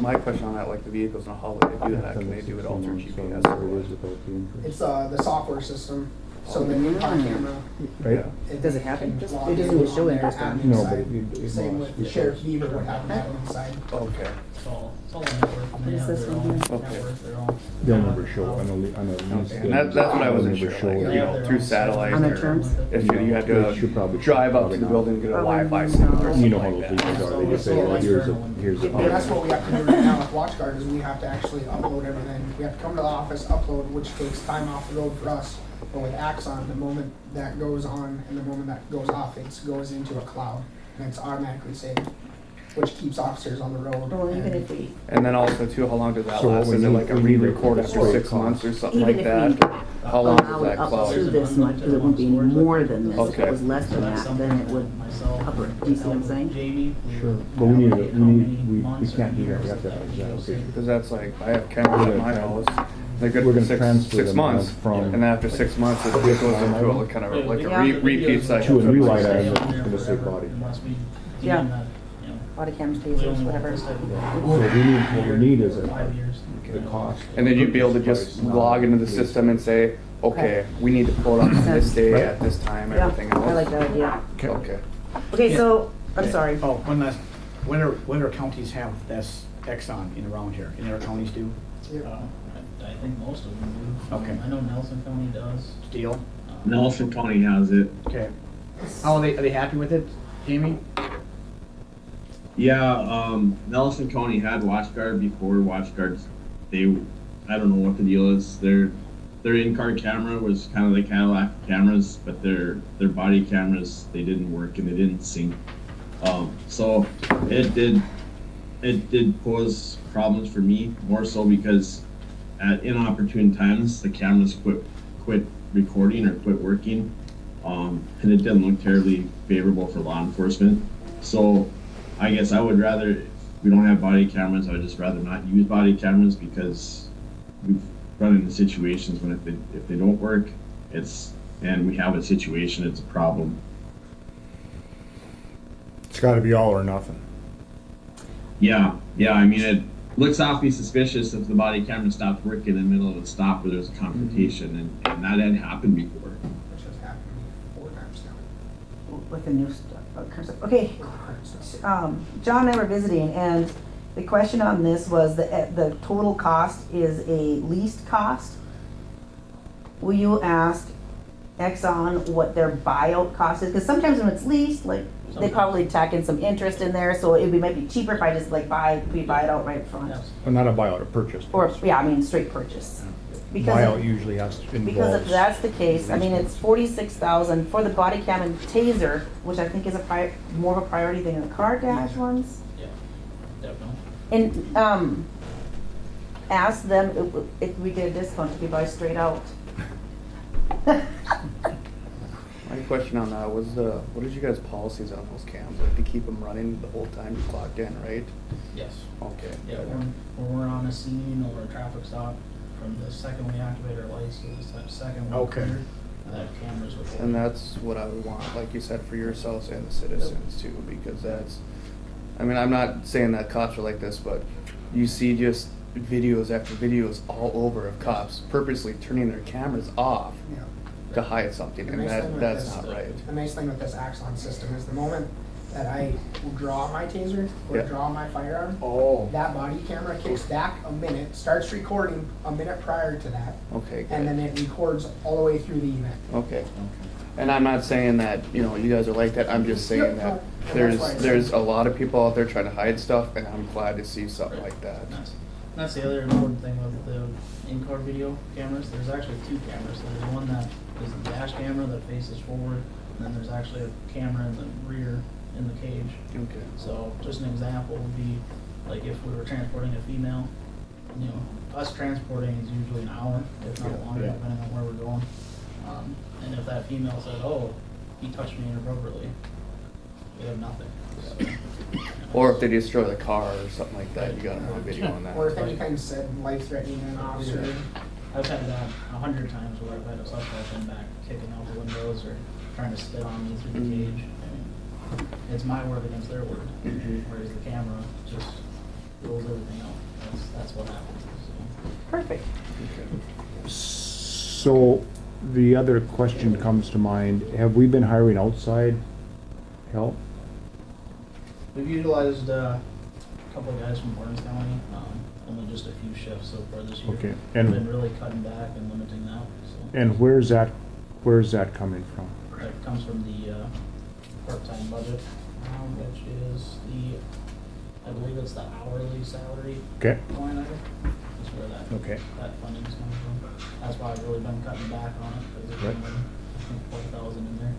[SPEAKER 9] My question on that, like the vehicles and how would they do that? Can they do it all through GPS or what?
[SPEAKER 7] It's the software system. So the new car camera.
[SPEAKER 1] Right?
[SPEAKER 2] Does it happen?
[SPEAKER 7] can
[SPEAKER 2] It
[SPEAKER 7] log
[SPEAKER 2] doesn't
[SPEAKER 7] in
[SPEAKER 2] show
[SPEAKER 7] on their
[SPEAKER 2] interest on it.
[SPEAKER 7] admin
[SPEAKER 1] No, but
[SPEAKER 7] side.
[SPEAKER 1] it
[SPEAKER 7] Same
[SPEAKER 1] must
[SPEAKER 7] with
[SPEAKER 1] be
[SPEAKER 7] Sheriff Beaver would have that inside.
[SPEAKER 9] Okay.
[SPEAKER 6] It's all a network, and they
[SPEAKER 2] What is
[SPEAKER 6] have
[SPEAKER 2] this
[SPEAKER 6] their
[SPEAKER 2] one
[SPEAKER 6] own
[SPEAKER 2] here?
[SPEAKER 9] Okay.
[SPEAKER 6] network, their own.
[SPEAKER 1] They'll never show on a lease.
[SPEAKER 9] Okay, and that's what I wasn't
[SPEAKER 1] They'll
[SPEAKER 9] sure,
[SPEAKER 1] never show
[SPEAKER 9] like,
[SPEAKER 1] it.
[SPEAKER 9] you know, through satellite
[SPEAKER 2] On the
[SPEAKER 9] or
[SPEAKER 2] terms?
[SPEAKER 9] if you had
[SPEAKER 1] They should probably-
[SPEAKER 9] to drive up to the
[SPEAKER 1] probably
[SPEAKER 9] building and get a
[SPEAKER 2] Probably
[SPEAKER 9] Wi-Fi
[SPEAKER 2] not.
[SPEAKER 9] signal or
[SPEAKER 1] You
[SPEAKER 9] something
[SPEAKER 1] know how
[SPEAKER 9] like
[SPEAKER 1] those
[SPEAKER 9] that.
[SPEAKER 1] leases are, they just say, well, here's
[SPEAKER 7] And that's what we have to do right now with WatchGuard is we have to actually upload everything. We have to come to the office, upload, which takes time off the road for us. But with Axon, the moment that goes on and the moment that goes off, it goes into a cloud and it's automatically saved, which keeps officers on the road.
[SPEAKER 2] Well, even
[SPEAKER 7] and-
[SPEAKER 2] if we,
[SPEAKER 9] And then also too, how long does that
[SPEAKER 1] So what
[SPEAKER 9] last?
[SPEAKER 1] we
[SPEAKER 9] Is it
[SPEAKER 1] need-
[SPEAKER 9] like a
[SPEAKER 1] we need to
[SPEAKER 9] re-record after
[SPEAKER 1] straight
[SPEAKER 9] 6 months or something
[SPEAKER 2] even
[SPEAKER 9] like
[SPEAKER 2] if
[SPEAKER 9] that?
[SPEAKER 2] we
[SPEAKER 9] How long does
[SPEAKER 2] allow it
[SPEAKER 9] that
[SPEAKER 2] up
[SPEAKER 9] cloud?
[SPEAKER 2] to this much, because it wouldn't be more than this. If it was less than
[SPEAKER 6] That's
[SPEAKER 2] that,
[SPEAKER 6] something
[SPEAKER 2] then it would
[SPEAKER 6] myself,
[SPEAKER 2] cover it. Do you see what I'm saying?
[SPEAKER 6] Jamie.
[SPEAKER 1] Sure, but we need,
[SPEAKER 6] allocate how many
[SPEAKER 1] we
[SPEAKER 6] months
[SPEAKER 1] can't
[SPEAKER 6] or
[SPEAKER 1] do that, we
[SPEAKER 6] years
[SPEAKER 1] have to have
[SPEAKER 6] that
[SPEAKER 1] exact
[SPEAKER 6] those
[SPEAKER 1] location.
[SPEAKER 9] Because that's like, I have cameras at my house, they're good
[SPEAKER 1] We're
[SPEAKER 9] for
[SPEAKER 1] gonna
[SPEAKER 9] six
[SPEAKER 1] transfer them
[SPEAKER 9] months.
[SPEAKER 1] from-
[SPEAKER 9] And then after 6 months, it goes into a kind of like a
[SPEAKER 2] Yeah.
[SPEAKER 9] repeat cycle.
[SPEAKER 1] To a new light
[SPEAKER 6] Stay
[SPEAKER 1] item,
[SPEAKER 6] on there
[SPEAKER 1] it's gonna say
[SPEAKER 6] forever
[SPEAKER 1] body.
[SPEAKER 6] Unless we
[SPEAKER 2] Yeah.
[SPEAKER 6] deem that, you know,
[SPEAKER 2] Body cams,
[SPEAKER 6] we
[SPEAKER 2] tasers,
[SPEAKER 6] only want
[SPEAKER 2] whatever.
[SPEAKER 6] this type of.
[SPEAKER 1] So what we need is
[SPEAKER 6] 5 years.
[SPEAKER 1] the cost.
[SPEAKER 9] And then you'd be able to just log into the system and say, okay, we need to pull it up on this day at this time,
[SPEAKER 2] Yeah,
[SPEAKER 9] everything else.
[SPEAKER 2] I like that idea.
[SPEAKER 9] Okay.
[SPEAKER 2] Okay, so, I'm sorry.
[SPEAKER 3] Oh, one last, when are counties have this Exxon in around here? In their counties do?
[SPEAKER 7] Yeah.
[SPEAKER 6] I think most of them do.
[SPEAKER 3] Okay.
[SPEAKER 6] I know Nelson County does.
[SPEAKER 3] Steel?
[SPEAKER 10] Nelson County has it.
[SPEAKER 3] Okay. How are they happy with it, Jamie?
[SPEAKER 10] Yeah, Nelson County had WatchGuard before. WatchGuard, I don't know what the deal is. Their in-car camera was kind of the Cadillac cameras, but their body cameras, they didn't work and they didn't sync. So it did pose problems for me, more so because at inopportune times the cameras quit recording or quit working, and it didn't look terribly favorable for law enforcement. So I guess I would rather, if we don't have body cameras, I would just rather not use body cameras, because we've run into situations when if they don't work, and we have a situation, it's a problem.
[SPEAKER 1] It's gotta be all or nothing.
[SPEAKER 10] Yeah, I mean, it looks awfully suspicious if the body camera stopped working in the middle of a stop where there's a confrontation, and that had happened before.
[SPEAKER 7] Which has happened 4 times now.
[SPEAKER 2] With the new stuff. Okay, John and I were visiting, and the question on this was the total cost is a leased cost. Will you ask Exxon what their buyout cost is? Because sometimes when it's leased, like, they probably tack in some interest in there, so might be cheaper if I just like buy it outright front.
[SPEAKER 6] Yes.
[SPEAKER 1] Well, not a buyout, a purchase.
[SPEAKER 2] Or, yeah, I mean, straight purchase.
[SPEAKER 1] Buyout usually has to involve.
[SPEAKER 2] Because if that's the case, I mean, it's 46,000 for the body cam and taser, which I think is more of a priority than the car dash ones.
[SPEAKER 6] Yeah, definitely.
[SPEAKER 2] And, ask them if we get a discount if we buy straight out.
[SPEAKER 9] My question on that was what is you guys' policies on those cams? Like to keep them running the whole time you're clocked in, right?
[SPEAKER 6] Yes.
[SPEAKER 9] Okay.
[SPEAKER 6] Yeah, when we're on a scene or a traffic stop, from the second we activate our lights to the second we're
[SPEAKER 3] Okay.
[SPEAKER 6] cleared, that camera's recording.
[SPEAKER 9] And that's what I would want, like you said, for yourselves and the citizens too, because I mean, I'm not saying that cops are like this, but you see just videos after videos all over of cops purposely turning their cameras off
[SPEAKER 7] Yeah.
[SPEAKER 9] to hide something,
[SPEAKER 7] The
[SPEAKER 9] and
[SPEAKER 7] nice thing with
[SPEAKER 9] that's
[SPEAKER 7] this-
[SPEAKER 9] not right.
[SPEAKER 7] The nice thing with this Axon system is the moment that I draw my taser or
[SPEAKER 9] Yeah.
[SPEAKER 7] draw my firearm,
[SPEAKER 3] Oh.
[SPEAKER 7] that body camera kicks back a minute, starts recording a minute prior to that,
[SPEAKER 9] Okay,
[SPEAKER 7] and
[SPEAKER 9] good.
[SPEAKER 7] then it records all the way through the event.
[SPEAKER 9] Okay. And I'm not saying that, you know, you guys are like that, I'm just saying
[SPEAKER 7] Yep,
[SPEAKER 9] that
[SPEAKER 7] no, and that's why I said-
[SPEAKER 9] there's a lot of people out there trying to hide stuff, and I'm glad to see something like that.
[SPEAKER 6] That's the other important thing with the in-car video cameras. There's actually 2 cameras. There's one that is the dash camera that faces forward, and then there's actually a camera in the rear in the cage.
[SPEAKER 9] Okay.
[SPEAKER 6] So just an example would be, like if we were transporting a female, you know, us transporting is usually an hour, if not
[SPEAKER 9] Yeah,
[SPEAKER 6] longer,
[SPEAKER 9] yeah.
[SPEAKER 6] depending on where we're going. And if that female said, oh, he touched me inappropriately, we have nothing. So,
[SPEAKER 9] Or if they destroy the car or something like that, you gotta have a video on that.
[SPEAKER 7] Or if any kind of said life-threatening an officer.
[SPEAKER 6] I've had that 100 times where I've had a suspect in back kicking out the windows or trying to spit on me through the cage. I mean, it's my word against their word, whereas the camera just rules everything out. That's what happens. So.
[SPEAKER 2] Perfect.
[SPEAKER 1] So, the other question comes to mind, have we been hiring outside help?
[SPEAKER 6] We've utilized a couple of guys from Burns County, only just a few shifts so far this year.
[SPEAKER 1] Okay,
[SPEAKER 6] We've
[SPEAKER 1] and-
[SPEAKER 6] been really cutting back and limiting that. So.
[SPEAKER 1] And where's that coming from?
[SPEAKER 6] That comes from the part-time budget, which is I believe it's the hourly salary
[SPEAKER 1] Okay,
[SPEAKER 6] line item. That's where
[SPEAKER 1] okay.
[SPEAKER 6] that funding's coming from. That's why I've really been cutting back on it, because there's
[SPEAKER 1] Right.
[SPEAKER 6] only, I think, 12,000 in there.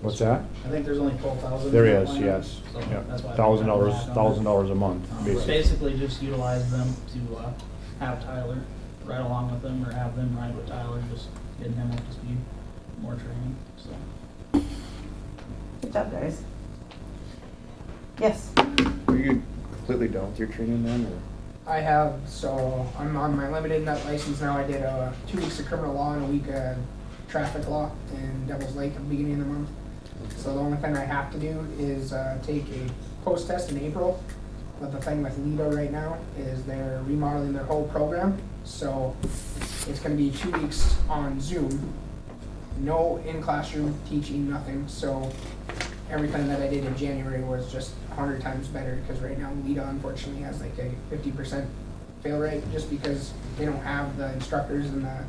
[SPEAKER 1] What's that?
[SPEAKER 6] I think there's only 12,000.
[SPEAKER 1] There
[SPEAKER 6] in that
[SPEAKER 1] is,
[SPEAKER 6] line
[SPEAKER 1] yes.
[SPEAKER 6] item, so
[SPEAKER 1] Yeah,
[SPEAKER 6] that's why I've been cutting
[SPEAKER 1] $1,000,
[SPEAKER 6] back on it.
[SPEAKER 1] $1,000 a month, basically.
[SPEAKER 6] Basically just utilize them to have Tyler ride along with them, or have them ride with Tyler, just getting him up to speed, more training, so.
[SPEAKER 2] Good job, guys. Yes.
[SPEAKER 9] Are you completely done with your training then, or?
[SPEAKER 7] I have, so I'm on my limited nut license now. I did 2 weeks of criminal law and a week of traffic law in Devil's Lake at the beginning of the month. So the only thing I have to do is take a post test in April. But the thing with Lido right now is they're remodeling their whole program. So it's going to be 2 weeks on Zoom, no in-classroom teaching, nothing. So everything that I did in January was just 100 times better, because right now Lita unfortunately has like a 50% fail rate just because they don't have the instructors and the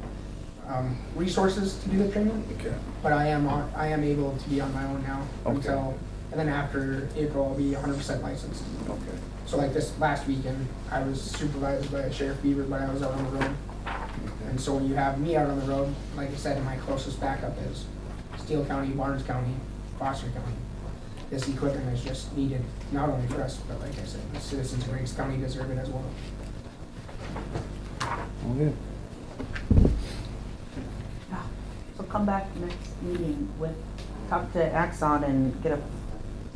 [SPEAKER 7] resources to do the training.
[SPEAKER 9] Okay.
[SPEAKER 7] But I am able to be on my own now
[SPEAKER 9] Okay.
[SPEAKER 7] until, and then after April, I'll be 100% licensed.
[SPEAKER 9] Okay.
[SPEAKER 7] So like this last weekend, I was supervised by Sheriff Beaver, but I was out on the road. And so when you have me out on the road, like I said, my closest backup is Steele County, Barnes County, Foster County. This equipment is just needed, not only for us, but like I said, the citizens of Riggs County deserve it as well.
[SPEAKER 1] Okay.
[SPEAKER 2] So come back next meeting with, talk to Axon and get a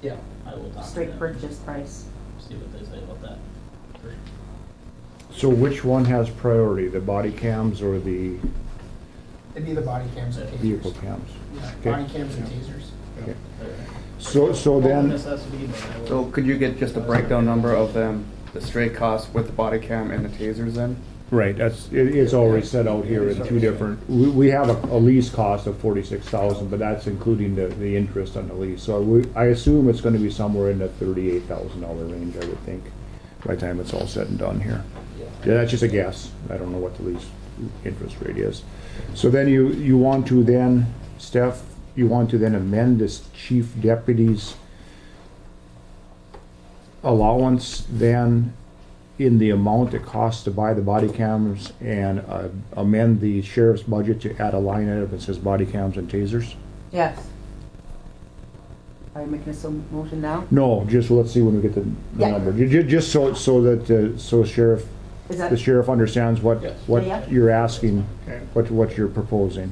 [SPEAKER 6] Yeah, I will talk to
[SPEAKER 2] straight
[SPEAKER 6] them,
[SPEAKER 2] purchase price.
[SPEAKER 6] see what they say about that. Great.
[SPEAKER 1] So which one has priority, the body cams or the
[SPEAKER 7] It'd be the body cams and tasers.
[SPEAKER 1] vehicle cams?
[SPEAKER 7] Yeah,
[SPEAKER 1] Okay.
[SPEAKER 7] body cams and tasers.
[SPEAKER 1] Okay.
[SPEAKER 6] There.
[SPEAKER 1] So
[SPEAKER 6] Full
[SPEAKER 1] then,
[SPEAKER 6] necessity, but I will-
[SPEAKER 9] So could you get just a breakdown number of them, the straight cost with the body cam and the tasers then?
[SPEAKER 1] right, it's already set out here in two different, we have a lease cost of 46,000, but that's including the interest on the lease. So I assume it's gonna be somewhere in the $38,000 range, I would think, by the time it's all said and done here. Yeah, that's just a guess. I don't know what the lease interest rate is. So then you want to then, Steph, you want to then amend this chief deputy's allowance then in the amount it costs to buy the body cams and amend the sheriff's budget to add a line item that says body cams and tasers?
[SPEAKER 2] Yes. Are you making a motion now?
[SPEAKER 1] No, just let's see when we get the
[SPEAKER 2] Yeah.
[SPEAKER 1] number. Just so that, so sheriff,
[SPEAKER 2] Is that?
[SPEAKER 1] the sheriff understands
[SPEAKER 6] Yes.
[SPEAKER 2] Yeah.
[SPEAKER 1] what you're asking,
[SPEAKER 9] Okay.
[SPEAKER 1] what you're proposing.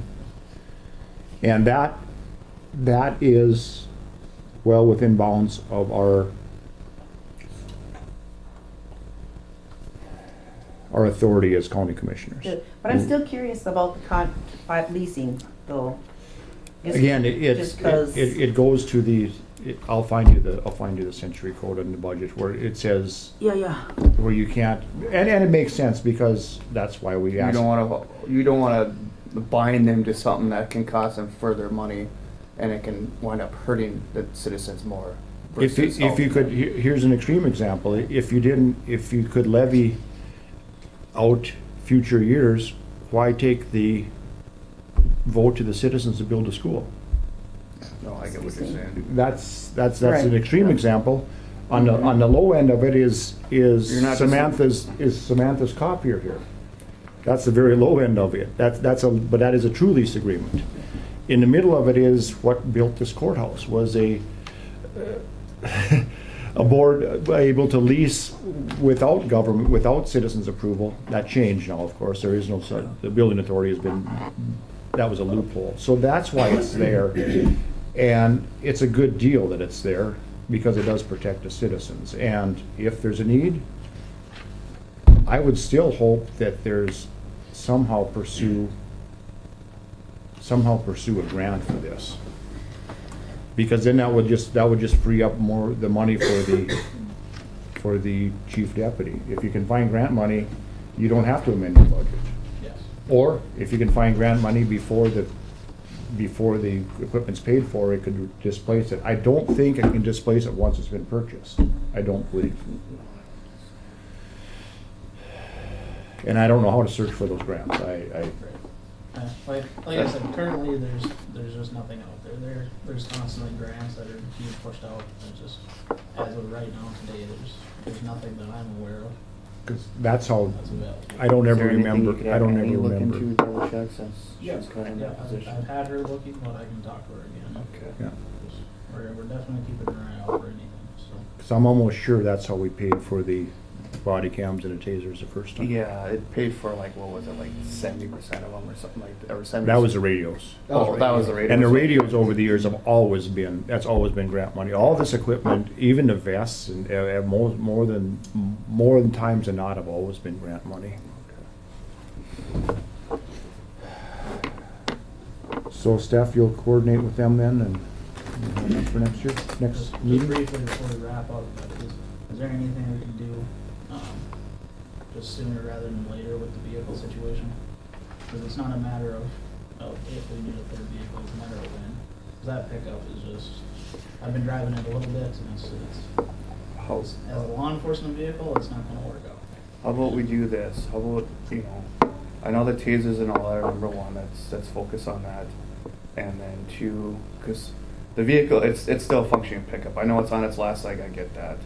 [SPEAKER 1] And that is well within bounds of our authority as county commissioners.
[SPEAKER 2] Good. But I'm still curious about the leasing, though. Just-
[SPEAKER 1] Again,
[SPEAKER 2] just 'cause-
[SPEAKER 1] it goes to the, I'll find you the century code in the budget where it says,
[SPEAKER 2] Yeah.
[SPEAKER 1] where you can't, and it makes sense because that's why we
[SPEAKER 9] You
[SPEAKER 1] ask.
[SPEAKER 9] don't wanna bind them to something that can cost them further money and it can wind up hurting the citizens more.
[SPEAKER 1] If
[SPEAKER 9] versus
[SPEAKER 1] you could,
[SPEAKER 9] helping them.
[SPEAKER 1] here's an extreme example, if you could levy out future years, why take the vote to the citizens to build a school?
[SPEAKER 9] No, I get what you're saying.
[SPEAKER 1] That's
[SPEAKER 2] Right.
[SPEAKER 1] an extreme example. On the low end of it is
[SPEAKER 9] You're not just-
[SPEAKER 1] Samantha's copier here. That's the very low end of it. But that is a true lease agreement. In the middle of it is what built this courthouse, was a board able to lease without government, without citizens' approval. That changed now, of course. There is no, the building authority has been, that was a loophole. So that's why it's there. And it's a good deal that it's there because it does protect the citizens. And if there's a need, I would still hope that there's somehow pursue a grant for this. Because then that would just free up more, the money for the chief deputy. If you can find grant money, you don't have to amend your budget.
[SPEAKER 6] Yes.
[SPEAKER 1] Or if you can find grant money before the equipment's paid for, it could displace it. I don't think it can displace it once it's been purchased. I don't believe. And I don't know how to search for those grants.
[SPEAKER 6] Like I said, currently there's just nothing out there. There's constantly grants that are being pushed out. There's just, as of right now today, there's nothing that I'm aware of
[SPEAKER 1] Because that's how,
[SPEAKER 6] that's available.
[SPEAKER 1] I don't
[SPEAKER 9] Is
[SPEAKER 1] ever
[SPEAKER 9] there anything
[SPEAKER 1] remember,
[SPEAKER 9] you could
[SPEAKER 1] I
[SPEAKER 9] have
[SPEAKER 1] don't
[SPEAKER 9] Annie
[SPEAKER 1] ever
[SPEAKER 9] look
[SPEAKER 1] remember.
[SPEAKER 9] into, double check, since
[SPEAKER 6] Yeah,
[SPEAKER 9] she's kind of in that
[SPEAKER 6] I've
[SPEAKER 9] position?
[SPEAKER 6] had her looking, but I can talk to her again.
[SPEAKER 9] Okay.
[SPEAKER 1] Yeah.
[SPEAKER 6] We're definitely keeping an eye out for anything, so.
[SPEAKER 1] Because I'm almost sure that's how we paid for the body cams and the tasers the first time.
[SPEAKER 9] Yeah, it paid for like, what was it, like 70% of them or something like that, or 70%?
[SPEAKER 1] That was the radios.
[SPEAKER 9] Oh, that was the radio.
[SPEAKER 1] And the radios over the years have always been, that's always been grant money. All this equipment, even the vests, and more than times than not, have always been grant money. So Steph, you'll coordinate with them then and for next year, next
[SPEAKER 6] Just
[SPEAKER 1] meeting?
[SPEAKER 6] briefly before we wrap up, is there anything we can do, just sooner rather than later with the vehicle situation? Because it's not a matter of if we need a third vehicle, it's a matter of when. 'Cause that pickup is just, I've been driving it a little bit, and it's as a law enforcement vehicle, it's not gonna work out.
[SPEAKER 9] how about we do this? How about, I know the tasers and all that are number one, let's focus on that. And then two, because the vehicle, it's still a functioning pickup. I know it's on its last leg, I get that.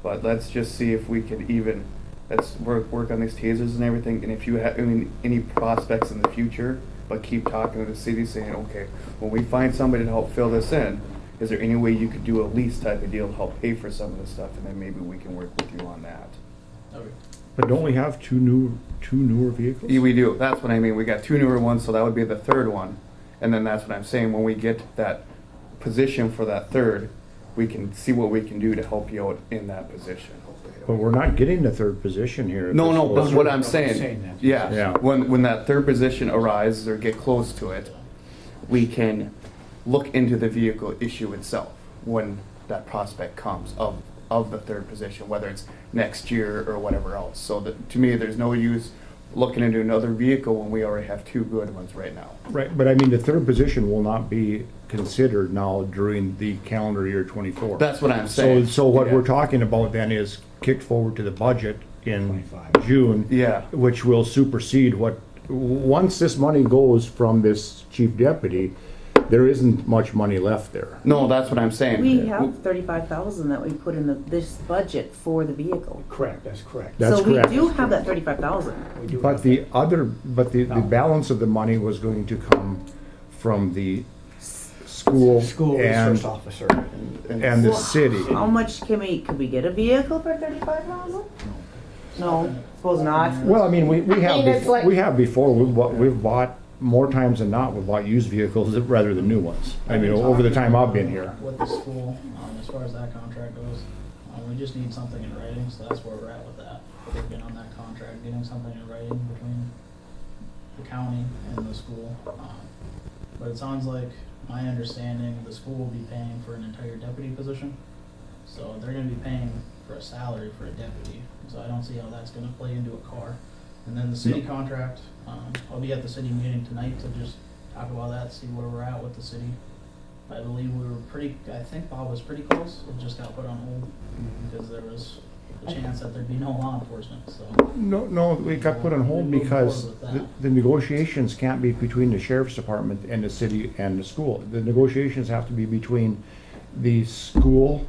[SPEAKER 9] But let's just see if we can let's work on these tasers and everything. And if you have any prospects in the future, but keep talking to the city saying, okay, when we find somebody to help fill this in, is there any way you could do a lease type of deal to help pay for some of this stuff, and then maybe we can work with you on that.
[SPEAKER 6] Okay.
[SPEAKER 1] But don't we have two newer vehicles?
[SPEAKER 9] Yeah, we do. That's what I mean. We got two newer ones, so that would be the third one. And then that's what I'm saying. When we get that position for that third, we can see what we can do to help you out in that position.
[SPEAKER 1] But we're not getting the third position here.
[SPEAKER 9] No, but what I'm
[SPEAKER 3] saying
[SPEAKER 9] saying,
[SPEAKER 3] that.
[SPEAKER 1] Yeah.
[SPEAKER 9] when that third position arises or get close to it, we can look into the vehicle issue itself when that prospect comes of the third position, whether it's next year or whatever else. So that, to me, there's no use looking into another vehicle when we already have two good ones right now.
[SPEAKER 1] Right, but I mean, the third position will not be considered now during the calendar year 24.
[SPEAKER 9] That's what I'm saying.
[SPEAKER 1] So what
[SPEAKER 9] Yeah.
[SPEAKER 1] we're talking about then is kicked forward to the budget in
[SPEAKER 3] 25.
[SPEAKER 1] June.
[SPEAKER 9] Yeah.
[SPEAKER 1] Which will supersede once this money goes from this chief deputy, there isn't much money left there.
[SPEAKER 9] No, that's what I'm saying.
[SPEAKER 2] We have 35,000 that we put in this budget for the vehicle.
[SPEAKER 3] Correct, that's correct.
[SPEAKER 1] That's
[SPEAKER 2] So we
[SPEAKER 1] correct.
[SPEAKER 2] do have that 35,000.
[SPEAKER 3] We do
[SPEAKER 1] But
[SPEAKER 3] have
[SPEAKER 1] the
[SPEAKER 3] that.
[SPEAKER 1] the balance of the money was going to come from the school
[SPEAKER 3] School
[SPEAKER 1] and
[SPEAKER 3] resource officer.
[SPEAKER 1] the
[SPEAKER 2] Well,
[SPEAKER 1] city.
[SPEAKER 2] How much could we get a vehicle for 35,000? No, suppose not.
[SPEAKER 1] Well, I mean, we
[SPEAKER 2] I mean, it's like-
[SPEAKER 1] have before, we've bought more times than not, we've bought used vehicles rather than new ones. I mean, over the time I've been here.
[SPEAKER 6] With the school, as far as that contract goes, we just need something in writing, so that's where we're at with that. Working on that contract, getting something in writing between the county and the school. But it sounds like, my understanding, the school will be paying for an entire deputy position. So they're gonna be paying for a salary for a deputy, so I don't see how that's gonna play into a car. And then the city contract, I'll be at the city meeting tonight to just talk about that, see where we're at with the city. I believe I think Bob was pretty close, it just got put on hold because there was a chance that there'd be no law enforcement, so.
[SPEAKER 1] No, we got put on hold
[SPEAKER 6] We'll move
[SPEAKER 1] because
[SPEAKER 6] forward with that.
[SPEAKER 1] the negotiations can't be between the sheriff's department and the city and the school. The negotiations have to be between the school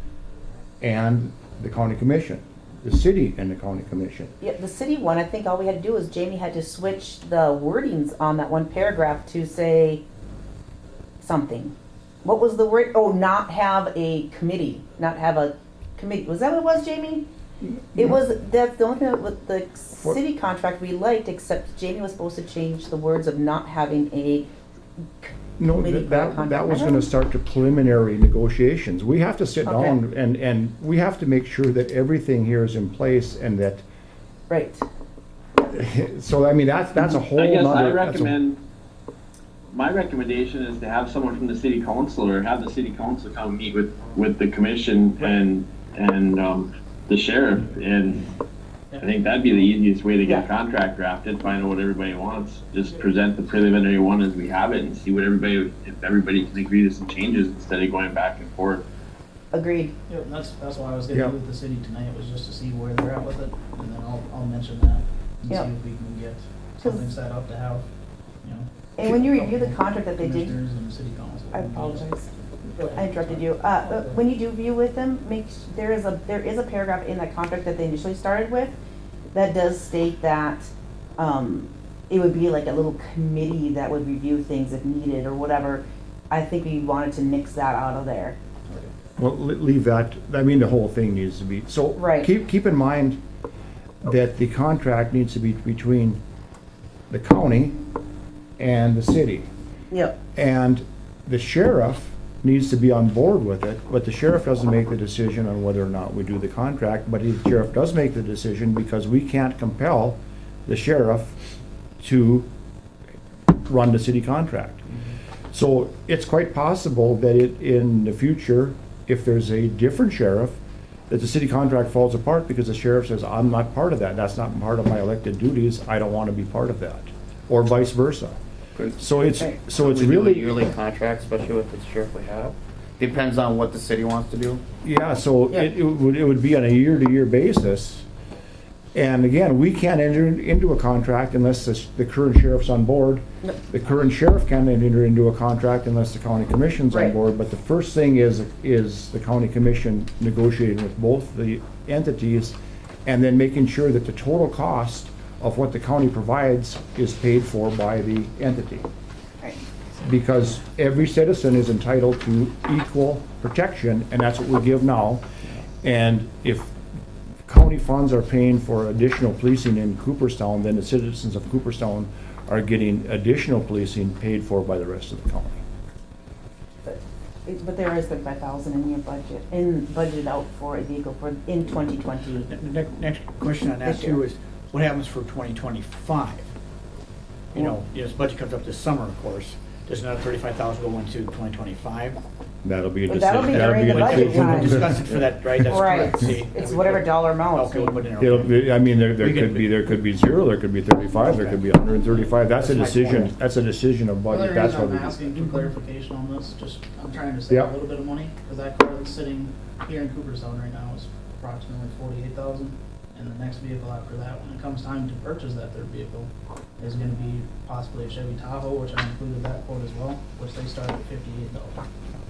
[SPEAKER 1] and the county commission, the city and the county commission.
[SPEAKER 2] Yeah, the city one, I think all we had to do was Jamie had to switch the wordings on that one paragraph to say something. What was the word? Oh, not have a committee, not have a committee. Was that what it was, Jamie? It was, that's the only thing with the city contract we liked, except Jamie was supposed to change the words of not having a
[SPEAKER 1] No,
[SPEAKER 2] committee for
[SPEAKER 1] that
[SPEAKER 2] contract.
[SPEAKER 1] was gonna start the preliminary negotiations. We have to sit
[SPEAKER 2] Okay.
[SPEAKER 1] down and we have to make sure that everything here is in place and that,
[SPEAKER 2] Right.
[SPEAKER 1] so I mean, that's a whole
[SPEAKER 10] I guess
[SPEAKER 1] nother.
[SPEAKER 10] I recommend, my recommendation is to have someone from the city council or have the city council come meet with the commission and the sheriff. And I think that'd be the easiest way to get a
[SPEAKER 2] Yeah.
[SPEAKER 10] contract drafted, find out what everybody wants. Just present the preliminary one as we have it and see what if everybody can agree to some changes instead of going back and forth.
[SPEAKER 2] Agreed.
[SPEAKER 6] Yeah, and that's why I was gonna
[SPEAKER 1] Yeah.
[SPEAKER 6] do with the city tonight, was just to see where they're at with it, and then I'll mention that and see
[SPEAKER 2] Yeah.
[SPEAKER 6] if we can get something set up to have,
[SPEAKER 2] And when you review the contract that they did,
[SPEAKER 6] commissioners and city council.
[SPEAKER 2] I apologize. I interrupted you. When you do view with them, there is a paragraph in that contract that they initially started with that does state that it would be like a little committee that would review things if needed or whatever. I think we wanted to nix that out of there.
[SPEAKER 1] Well, leave that, I mean, the whole thing needs to be, so.
[SPEAKER 2] Right.
[SPEAKER 1] Keep in mind that the contract needs to be between the county and the city.
[SPEAKER 2] Yep.
[SPEAKER 1] And the sheriff needs to be on board with it, but the sheriff doesn't make the decision on whether or not we do the contract, but the sheriff does make the decision because we can't compel the sheriff to run the city contract. So it's quite possible that in the future, if there's a different sheriff, that the city contract falls apart because the sheriff says, I'm not part of that, that's not part of my elected duties, I don't want to be part of that, or vice versa. So it's
[SPEAKER 9] We do a
[SPEAKER 1] really,
[SPEAKER 9] yearly contract, especially with the sheriff we have. Depends on what the city wants to do.
[SPEAKER 1] yeah, so
[SPEAKER 2] Yeah.
[SPEAKER 1] it would be on a year-to-year basis. And again, we can't enter into a contract unless the current sheriff's on board. The current sheriff can't enter into a contract unless the county commission's on
[SPEAKER 2] Right.
[SPEAKER 1] board. But the first thing is the county commission negotiating with both the entities and then making sure that the total cost of what the county provides is paid for by the entity.
[SPEAKER 2] Right.
[SPEAKER 1] Because every citizen is entitled to equal protection, and that's what we give now. And if county funds are paying for additional policing in Cooperstown, then the citizens of Cooperstown are getting additional policing paid for by the rest of the county.
[SPEAKER 2] But there is 35,000 in your budget, budgeted out for a vehicle in 2020.
[SPEAKER 3] The next question on that
[SPEAKER 2] This year.
[SPEAKER 3] too is, what happens for 2025? You know, this budget comes up this summer, of course. Does another 35,000 go into 2025?
[SPEAKER 1] That'll be a
[SPEAKER 2] But
[SPEAKER 1] decision.
[SPEAKER 2] that'll be during the budget
[SPEAKER 3] We'll
[SPEAKER 2] time.
[SPEAKER 3] discuss it for that, right? That's
[SPEAKER 2] Right,
[SPEAKER 3] correct. See,
[SPEAKER 2] it's whatever dollar amount.
[SPEAKER 3] Okay, we'll put it in.
[SPEAKER 1] It'll
[SPEAKER 3] Okay.
[SPEAKER 1] be, I mean, there
[SPEAKER 3] We can-
[SPEAKER 1] could be 0, there could be 35, there could be 135. That's a decision, that's a decision of
[SPEAKER 6] The
[SPEAKER 1] budget.
[SPEAKER 6] other
[SPEAKER 1] That's
[SPEAKER 6] reason
[SPEAKER 1] what
[SPEAKER 6] I'm
[SPEAKER 1] we.
[SPEAKER 6] asking for clarification on this, just, I'm trying to save
[SPEAKER 1] Yep.
[SPEAKER 6] a little bit of money, because that car that's sitting here in Cooperstown right now is approximately 48,000. And the next vehicle after that, when it comes time to purchase that third vehicle, is gonna be possibly a Chevy Tahoe, which I included that quote as well, which they start at $58.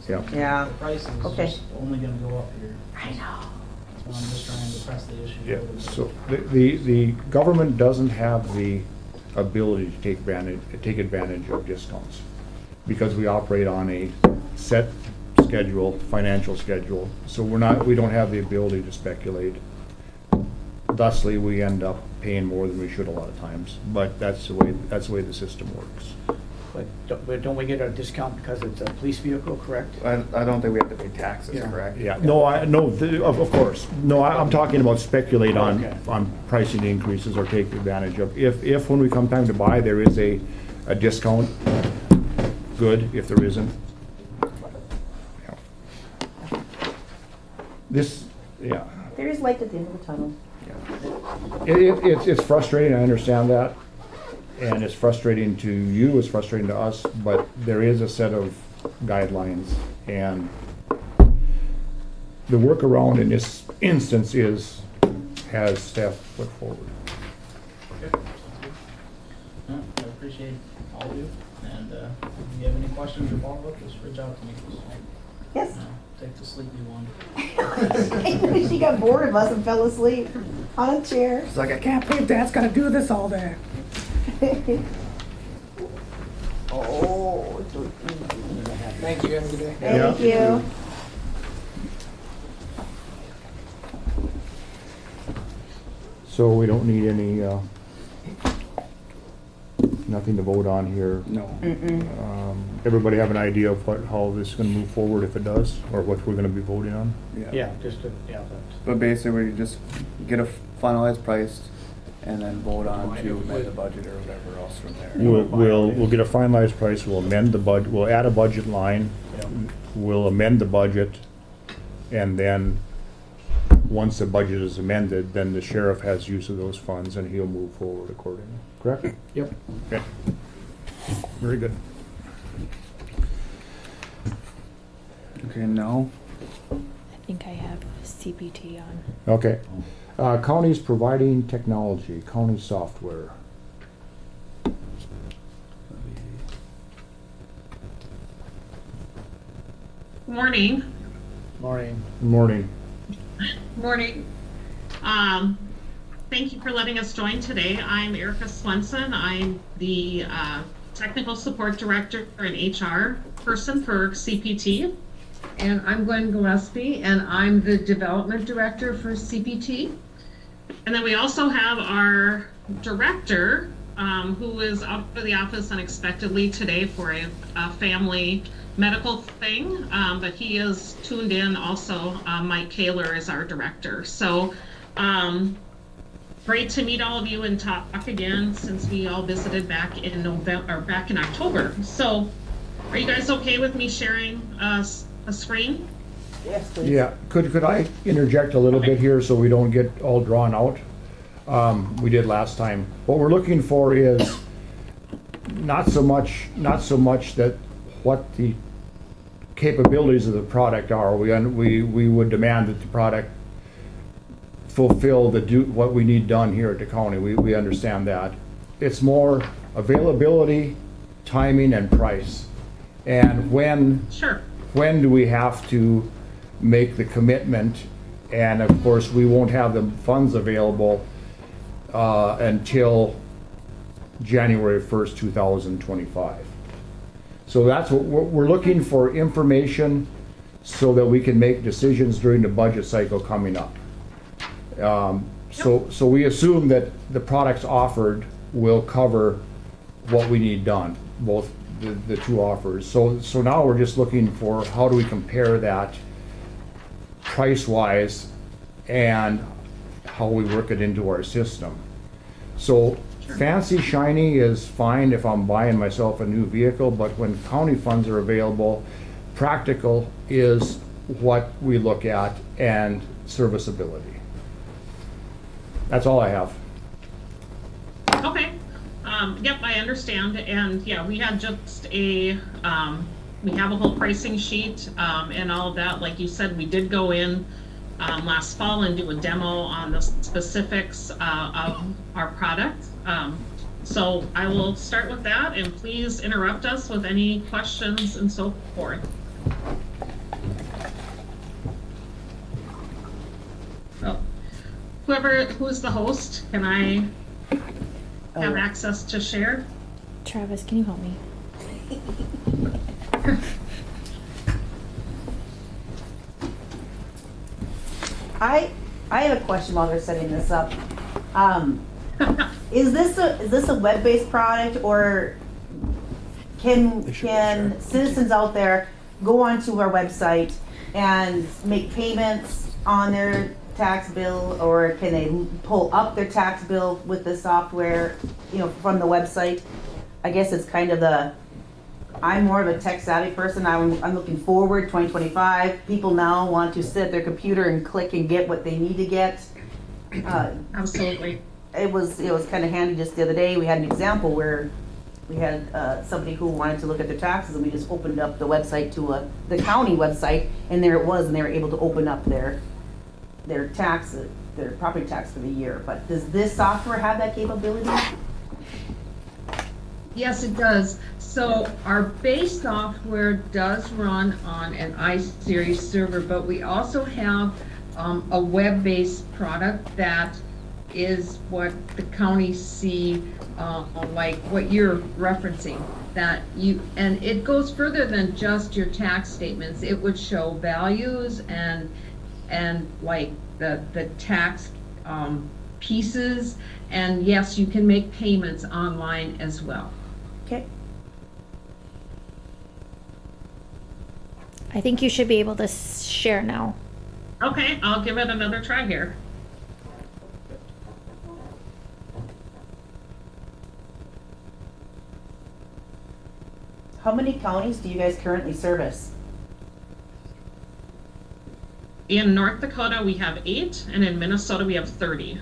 [SPEAKER 1] Yeah.
[SPEAKER 2] Yeah.
[SPEAKER 6] The price is
[SPEAKER 2] Okay.
[SPEAKER 6] just only gonna go up here.
[SPEAKER 2] I know.
[SPEAKER 6] So I'm just trying to press the issue a
[SPEAKER 1] Yeah,
[SPEAKER 6] little bit.
[SPEAKER 1] so the government doesn't have the ability to take advantage of discounts because we operate on a set schedule, financial schedule. So we don't have the ability to speculate. Thusly, we end up paying more than we should a lot of times, but that's the way the system works.
[SPEAKER 3] But don't we get a discount because it's a police vehicle, correct?
[SPEAKER 9] I don't think we have to pay taxes,
[SPEAKER 3] Yeah.
[SPEAKER 9] correct?
[SPEAKER 1] Yeah, of course. No, I'm talking about speculate on,
[SPEAKER 3] Okay.
[SPEAKER 1] on pricing increases or take advantage of. If when we come time to buy, there is a discount, good. If there isn't. Yeah. This, yeah.
[SPEAKER 2] There is light at the end of the tunnel.
[SPEAKER 1] It's frustrating, I understand that. And it's frustrating to you, it's frustrating to us, but there is a set of guidelines. And the workaround in this instance has staff put forward.
[SPEAKER 6] Okay, sounds good. No, I appreciate all of you, and if you have any questions or follow-up, just reach out to me.
[SPEAKER 2] Yes.
[SPEAKER 6] Take the sleepy one.
[SPEAKER 2] She got bored of us and fell asleep on a chair.
[SPEAKER 7] It's like, I can't believe Dad's gotta do this all day.
[SPEAKER 2] Oh,
[SPEAKER 7] Thank you, have a good day.
[SPEAKER 2] thank you.
[SPEAKER 1] So we don't need any, nothing to vote on here.
[SPEAKER 9] No.
[SPEAKER 1] Everybody have an idea of how this is gonna move forward if it does, or what we're gonna be voting on?
[SPEAKER 3] Yeah, just, yeah, that's.
[SPEAKER 9] But basically, we just get a finalized price and then vote on to amend the budget or whatever else from there.
[SPEAKER 1] We'll get a finalized price, we'll amend the we'll add a budget line, we'll amend the budget, and then, once the budget is amended, then the sheriff has use of those funds and he'll move forward accordingly, correct?
[SPEAKER 3] Yep.
[SPEAKER 1] Okay. Very good.
[SPEAKER 9] Okay, no.
[SPEAKER 5] I think I have CPT on.
[SPEAKER 1] Okay. Counties providing technology, county software.
[SPEAKER 11] Morning.
[SPEAKER 3] Morning.
[SPEAKER 1] Morning.
[SPEAKER 11] Morning. Thank you for letting us join today. I'm Erica Swenson. I'm the Technical Support Director and HR person for CPT.
[SPEAKER 12] And I'm Gwen Gillespie, and I'm the Development Director for CPT.
[SPEAKER 11] And then we also have our director, who is out of the office unexpectedly today for a family medical thing, but he is tuned in also. Mike Kaler is our director. So great to meet all of you and talk again since we all visited back in November, or back in October. So are you guys okay with me sharing a screen?
[SPEAKER 2] Yes, please.
[SPEAKER 1] Yeah, could I interject a little bit here so we don't get all drawn out? We did last time. What we're looking for is not so much that what the capabilities of the product are. We would demand that the product fulfill what we need done here at the county. We understand that. It's more availability, timing, and price. And
[SPEAKER 11] Sure.
[SPEAKER 1] when do we have to make the commitment? And of course, we won't have the funds available until January 1st, 2025. So that's what we're looking for, information so that we can make decisions during the budget cycle coming up. So we assume that the products offered will cover what we need done, both the two offers. So now we're just looking for how do we compare that price-wise and how we work it into our system. So fancy shiny is fine if I'm buying myself a new vehicle, but when county funds are available, practical is what we look at, and serviceability. That's all I have.
[SPEAKER 11] Okay. Yep, I understand. And yeah, we had just we have a whole pricing sheet and all of that. Like you said, we did go in last fall and do a demo on the specifics of our product. So I will start with that, and please interrupt us with any questions and so forth. So, who's the host? Can I have access to share?
[SPEAKER 5] Travis, can you help me?
[SPEAKER 2] I have a question while they're setting this up. Is this a web-based product, or can citizens out there go onto our website and make payments on their tax bill, or can they pull up their tax bill with the software, from the website? I guess it's kind of I'm more of a tech savvy person. I'm looking forward, 2025. People now want to sit at their computer and click and get what they need to get.
[SPEAKER 11] Absolutely.
[SPEAKER 2] It was kind of handy. Just the other day, we had an example where we had somebody who wanted to look at their taxes, and we just opened up the website to the county website, and there it was, and they were able to open up their tax, their property tax for the year. But does this software have that capability?
[SPEAKER 12] Yes, it does. So our base software does run on an iSeries server, but we also have a web-based product that is what the county see, like what you're referencing, and it goes further than just your tax statements. It would show values and like the tax pieces, and yes, you can make payments online as well.
[SPEAKER 2] Okay.
[SPEAKER 5] I think you should be able to share now.
[SPEAKER 11] Okay, I'll give it another try here.
[SPEAKER 2] How many counties do you guys currently service?
[SPEAKER 11] In North Dakota, we have 8, and in Minnesota, we have 30.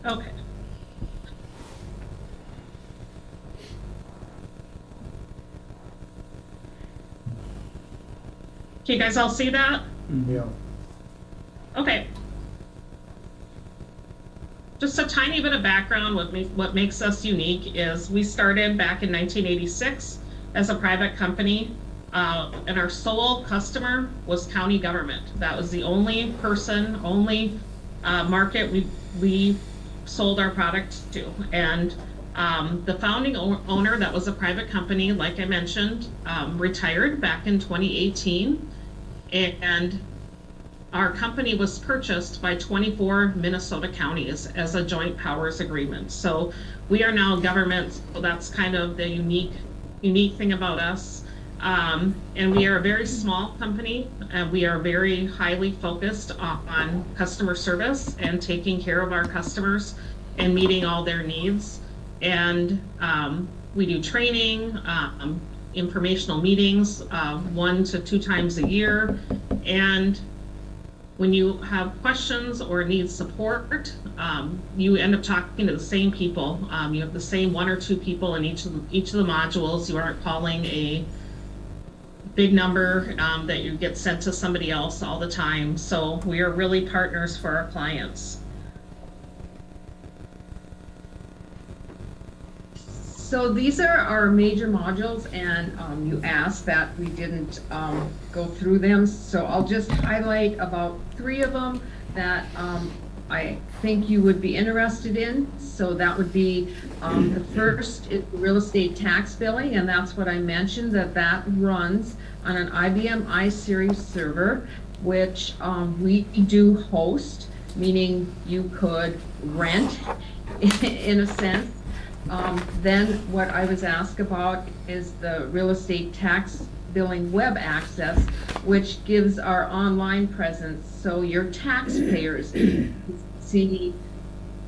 [SPEAKER 11] Okay. Can you guys all see that?
[SPEAKER 3] Yeah.
[SPEAKER 11] Okay. Just a tiny bit of background. What makes us unique is we started back in 1986 as a private company, and our sole customer was county government. That was the only person, only market we sold our product to. And the founding owner, that was a private company, like I mentioned, retired back in 2018, and our company was purchased by 24 Minnesota counties as a joint powers agreement. So we are now government, so that's kind of the unique thing about us. And we are a very small company, and we are very highly focused on customer service and taking care of our customers and meeting all their needs. And we do training, informational meetings 1 to 2 times a year. And when you have questions or need support, you end up talking to the same people. You have the same 1 or 2 people in each of the modules. You aren't calling big number that you get sent to somebody else all the time. So we are really partners for our clients.
[SPEAKER 12] So these are our major modules, and you asked that we didn't go through them. So I'll just highlight about 3 of them that I think you would be interested in. So that would be the first is real estate tax billing, and that's what I mentioned, that runs on an IBM iSeries server, which we do host, meaning you could rent in a sense. Then what I was asked about is the real estate tax billing web access, which gives our online presence, so your taxpayers see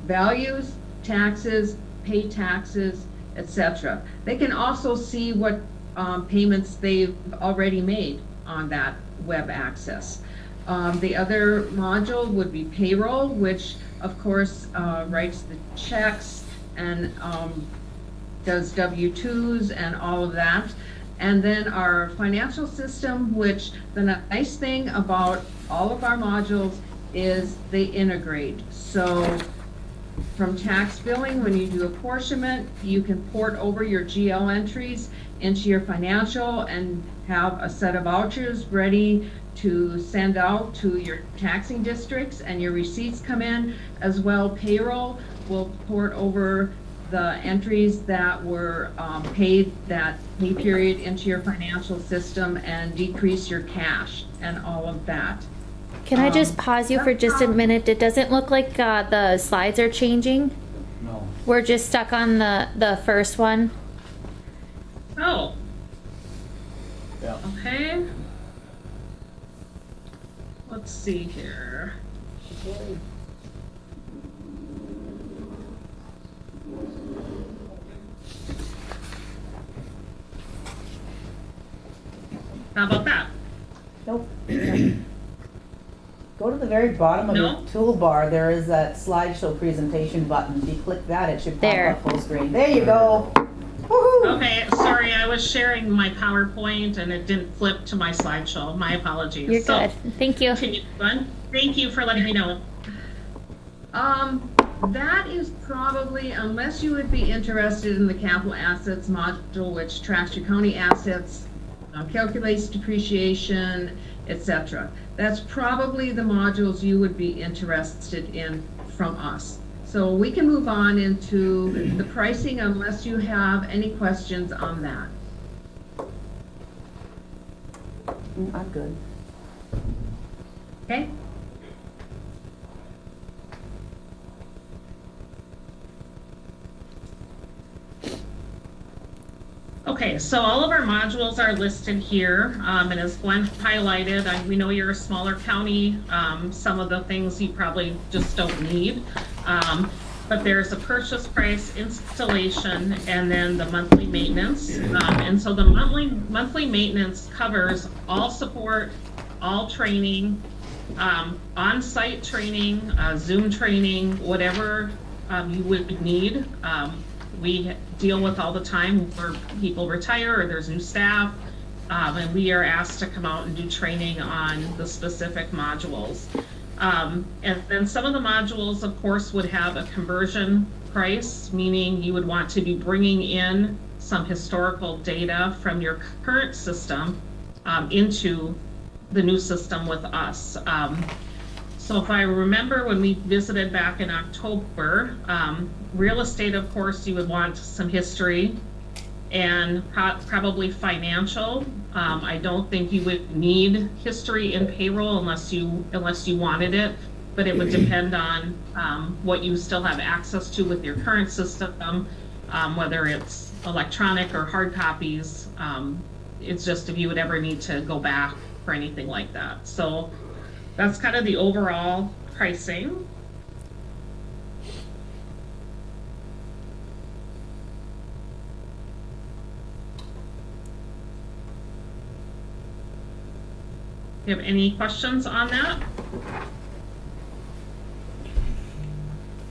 [SPEAKER 12] values, taxes, pay taxes, etc. They can also see what payments they've already made on that web access. The other module would be payroll, which of course writes the checks and does W-2s and all of that. And then our financial system, which the nice thing about all of our modules is they integrate. So from tax billing, when you do apportionment, you can port over your GL entries into your financial and have a set of vouchers ready to send out to your taxing districts, and your receipts come in. As well, payroll will port over the entries that were paid that pay period into your financial system and decrease your cash and all of that.
[SPEAKER 5] Can I just pause you for just a minute? It doesn't look like the slides are changing.
[SPEAKER 3] No.
[SPEAKER 5] We're just stuck on the first one.
[SPEAKER 11] Oh,
[SPEAKER 3] Yeah.
[SPEAKER 11] okay. Let's see here. How about that?
[SPEAKER 2] Nope. Go to the very bottom of
[SPEAKER 11] No?
[SPEAKER 2] your toolbar. There is that slideshow presentation button. If you click that, it should pop
[SPEAKER 5] There.
[SPEAKER 2] up full screen. There you go. Woohoo!
[SPEAKER 11] Okay, sorry, I was sharing my PowerPoint and it didn't flip to my slideshow. My apologies.
[SPEAKER 5] You're
[SPEAKER 11] So,
[SPEAKER 5] good. Thank you.
[SPEAKER 11] continue on. Thank you for letting me know.
[SPEAKER 12] That is probably, unless you would be interested in the capital assets module, which tracks your county assets, calculates depreciation, etc. That's probably the modules you would be interested in from us. So we can move on into the pricing unless you have any questions on that.
[SPEAKER 2] I'm good.
[SPEAKER 12] Okay?
[SPEAKER 11] Okay, so all of our modules are listed here, and as Glenn highlighted, we know you're a smaller county. Some of the things you probably just don't need. But there's a purchase price, installation, and then the monthly maintenance. And so the monthly maintenance covers all support, all training, on-site training, Zoom training, whatever you would need. We deal with all the time where people retire or there's new staff, and we are asked to come out and do training on the specific modules. And then some of the modules, of course, would have a conversion price, meaning you would want to be bringing in some historical data from your current system into the new system with us. So if I remember when we visited back in October, real estate, of course, you would want some history and probably financial. I don't think you would need history in payroll unless you wanted it, but it would depend on what you still have access to with your current system, whether it's electronic or hard copies. It's just if you would ever need to go back for anything like that. So that's kind of the overall pricing. Do you have any questions on that?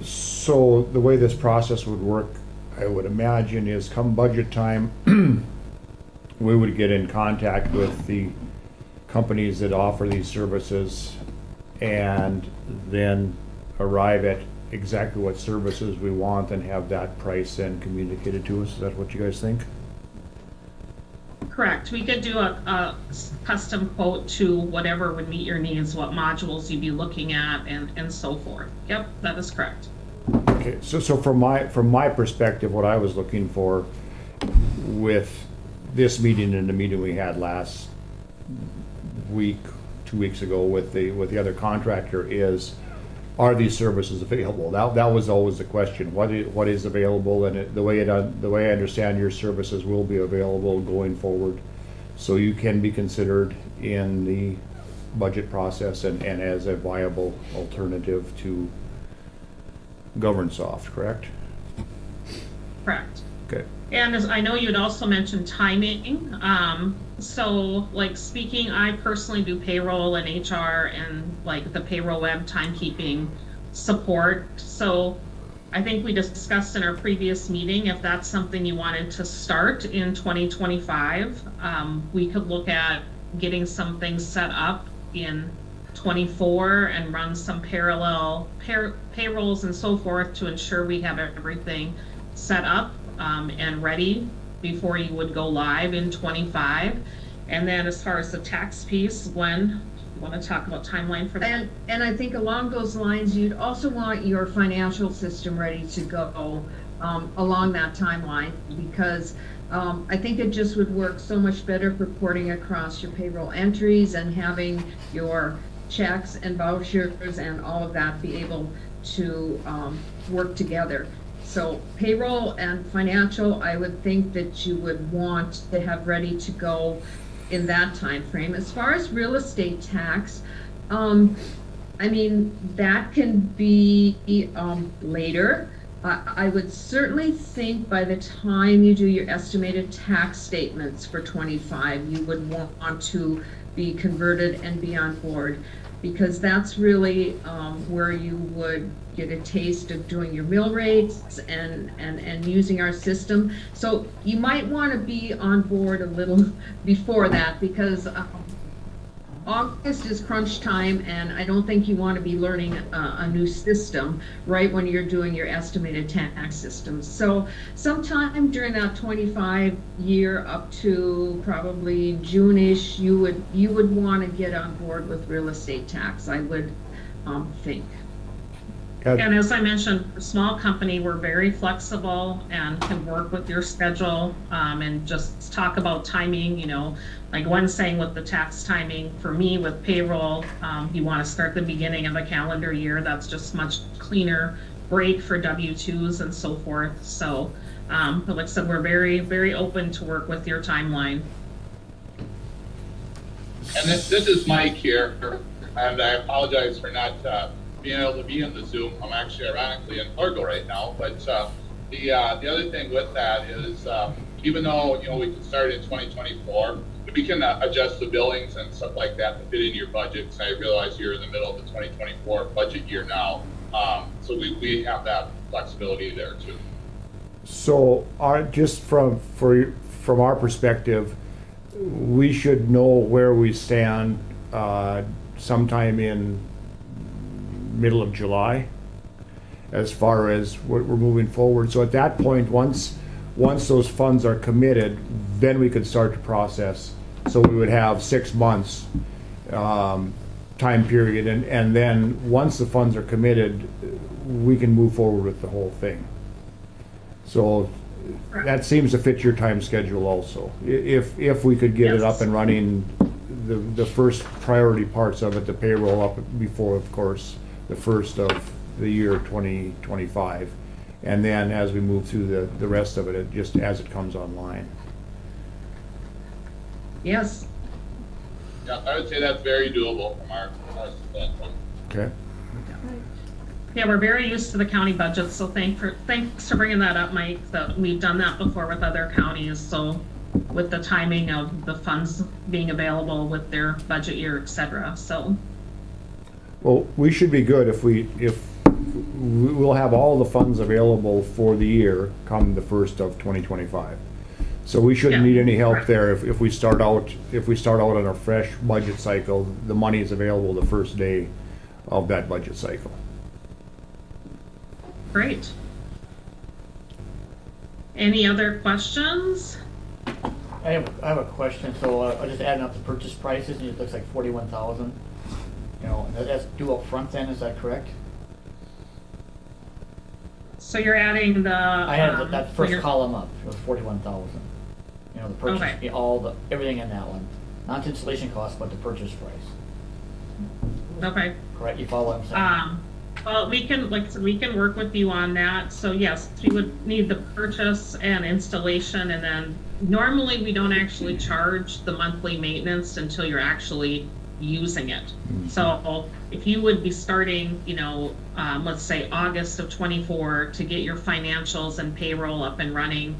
[SPEAKER 1] So the way this process would work, I would imagine, is come budget time, we would get in contact with the companies that offer these services and then arrive at exactly what services we want and have that price then communicated to us. Is that what you guys think?
[SPEAKER 11] Correct. We could do a custom quote to whatever would meet your needs, what modules you'd be looking at, and so forth. Yep, that is correct.
[SPEAKER 1] Okay, so from my perspective, what I was looking for with this meeting and the meeting we had last week, 2 weeks ago with the other contractor is, are these services available? That was always the question. What is available? And the way I understand your services will be available going forward, so you can be considered in the budget process and as a viable alternative to GovernSoft, correct?
[SPEAKER 11] Correct.
[SPEAKER 1] Okay.
[SPEAKER 11] And as I know you'd also mentioned timing. So like speaking, I personally do payroll and HR and like the payroll web timekeeping support. So I think we discussed in our previous meeting, if that's something you wanted to start in 2025, we could look at getting some things set up in 24 and run some parallel payrolls and so forth to ensure we have everything set up and ready before you would go live in 25. And then as far as the tax piece, when you want to talk about timeline for that?
[SPEAKER 12] And I think along those lines, you'd also want your financial system ready to go along that timeline, because I think it just would work so much better reporting across your payroll entries and having your checks and vouchers and all of that be able to work together. So payroll and financial, I would think that you would want to have ready to go in that time frame. As far as real estate tax, I mean, that can be later. I would certainly think by the time you do your estimated tax statements for 25, you would want to be converted and be on board, because that's really where you would get a taste of doing your mill rates and using our system. So you might want to be on board a little before that, because August is crunch time, and I don't think you want to be learning a new system right when you're doing your estimated tax systems. So sometime during that 25 year up to probably June-ish, you would want to get on board with real estate tax, I would think.
[SPEAKER 11] And as I mentioned, for a small company, we're very flexible and can work with your schedule and just talk about timing, you know, like Gwen's saying with the tax timing. For me with payroll, you want to start the beginning of the calendar year. That's just much cleaner break for W-2s and so forth. So, but like I said, we're very, very open to work with your timeline.
[SPEAKER 13] And this is Mike here, and I apologize for not being able to be in the Zoom. I'm actually ironically in Fargo right now, but the other thing with that is even though, you know, we can start in 2024, we can adjust the billings and stuff like that to fit into your budget. Because I realize you're in the middle of the 2024 budget year now, so we have that flexibility there too.
[SPEAKER 1] So just from our perspective, we should know where we stand sometime in middle of July as far as what we're moving forward. So at that point, once those funds are committed, then we could start the process. So we would have 6 months time period, and then once the funds are committed, we can move forward with the whole thing. So that seems to fit your time schedule also. If we could get it up and running, the first priority parts of it, the payroll up before, of course, the first of the year 2025, and then as we move through the rest of it just as it comes online.
[SPEAKER 12] Yes.
[SPEAKER 13] Yeah, I would say that's very doable from our standpoint.
[SPEAKER 1] Okay.
[SPEAKER 11] Yeah, we're very used to the county budget, so thanks for bringing that up, Mike. That we've done that before with other counties. So with the timing of the funds being available with their budget year, et cetera. So.
[SPEAKER 1] Well, we should be good if we'll have all the funds available for the year come the first of 2025. So we shouldn't
[SPEAKER 11] Yeah.
[SPEAKER 1] need any help there if we start out on a fresh budget cycle, the money is available the first day of that budget cycle.
[SPEAKER 11] Great. Any other questions?
[SPEAKER 3] I have a question, so I'm just adding up the purchase prices, and it looks like 41,000. You know, and that's due up front then, is that correct?
[SPEAKER 11] So you're adding the.
[SPEAKER 3] I had that first
[SPEAKER 11] your-
[SPEAKER 3] column up, it was 41,000. You know, the purchase,
[SPEAKER 11] Okay.
[SPEAKER 3] everything in that one. Not the installation cost, but the purchase price.
[SPEAKER 11] Okay.
[SPEAKER 3] Correct, you follow what I'm saying?
[SPEAKER 11] Well, we can, like I said, we can work with you on that. So yes, we would need the purchase and installation, and then normally we don't actually charge the monthly maintenance until you're actually using it. So if you would be starting, you know, let's say August of 24 to get your financials and payroll up and running,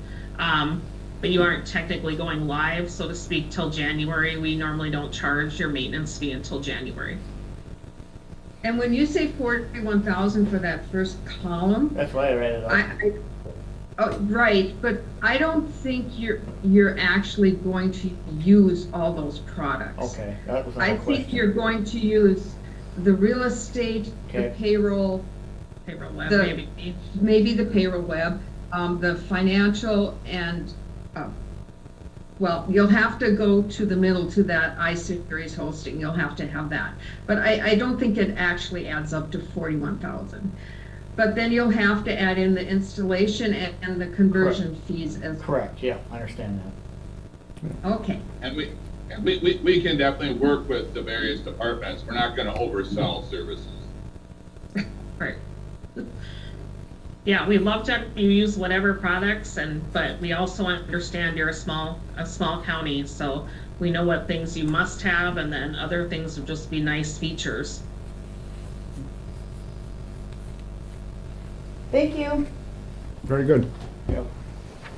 [SPEAKER 11] but you aren't technically going live, so to speak, till January, we normally don't charge your maintenance fee until January.
[SPEAKER 12] And when you say 41,000 for that first column,
[SPEAKER 3] That's why I read it up.
[SPEAKER 12] oh, right, but I don't think you're actually going to use all those products.
[SPEAKER 3] Okay, that was my
[SPEAKER 12] I
[SPEAKER 3] question.
[SPEAKER 12] think you're going to use the real estate, the
[SPEAKER 3] Okay.
[SPEAKER 12] payroll,
[SPEAKER 11] Payroll web,
[SPEAKER 12] The- maybe the payroll web, the financial, and, well, you'll have to go to the middle to that iSeries hosting. You'll have to have that. But I don't think it actually adds up to 41,000. But then you'll have to add in the installation and the conversion fees as well.
[SPEAKER 3] Correct, yeah, I understand that.
[SPEAKER 12] Okay.
[SPEAKER 13] And we can definitely work with the various departments. We're not gonna oversell services.
[SPEAKER 11] Right. Yeah, we love to you use whatever products, but we also understand you're a small county, so we know what things you must have, and then other things would just be nice features.
[SPEAKER 2] Thank you.
[SPEAKER 1] Very good.
[SPEAKER 3] Yep.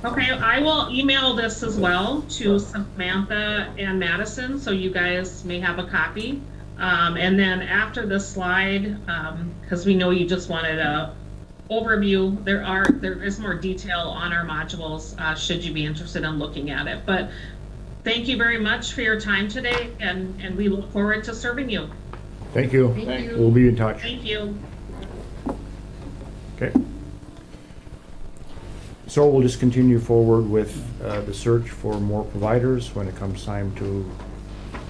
[SPEAKER 11] Okay, I will email this as well to Samantha and Madison, so you guys may have a copy. And then after the slide, because we know you just wanted a overview, there is more detail on our modules, should you be interested in looking at it. But thank you very much for your time today, and we look forward to serving you.
[SPEAKER 1] Thank you.
[SPEAKER 12] Thank you.
[SPEAKER 1] We'll be in touch.
[SPEAKER 11] Thank you.
[SPEAKER 1] Okay. So we'll just continue forward with the search for more providers. When it comes time to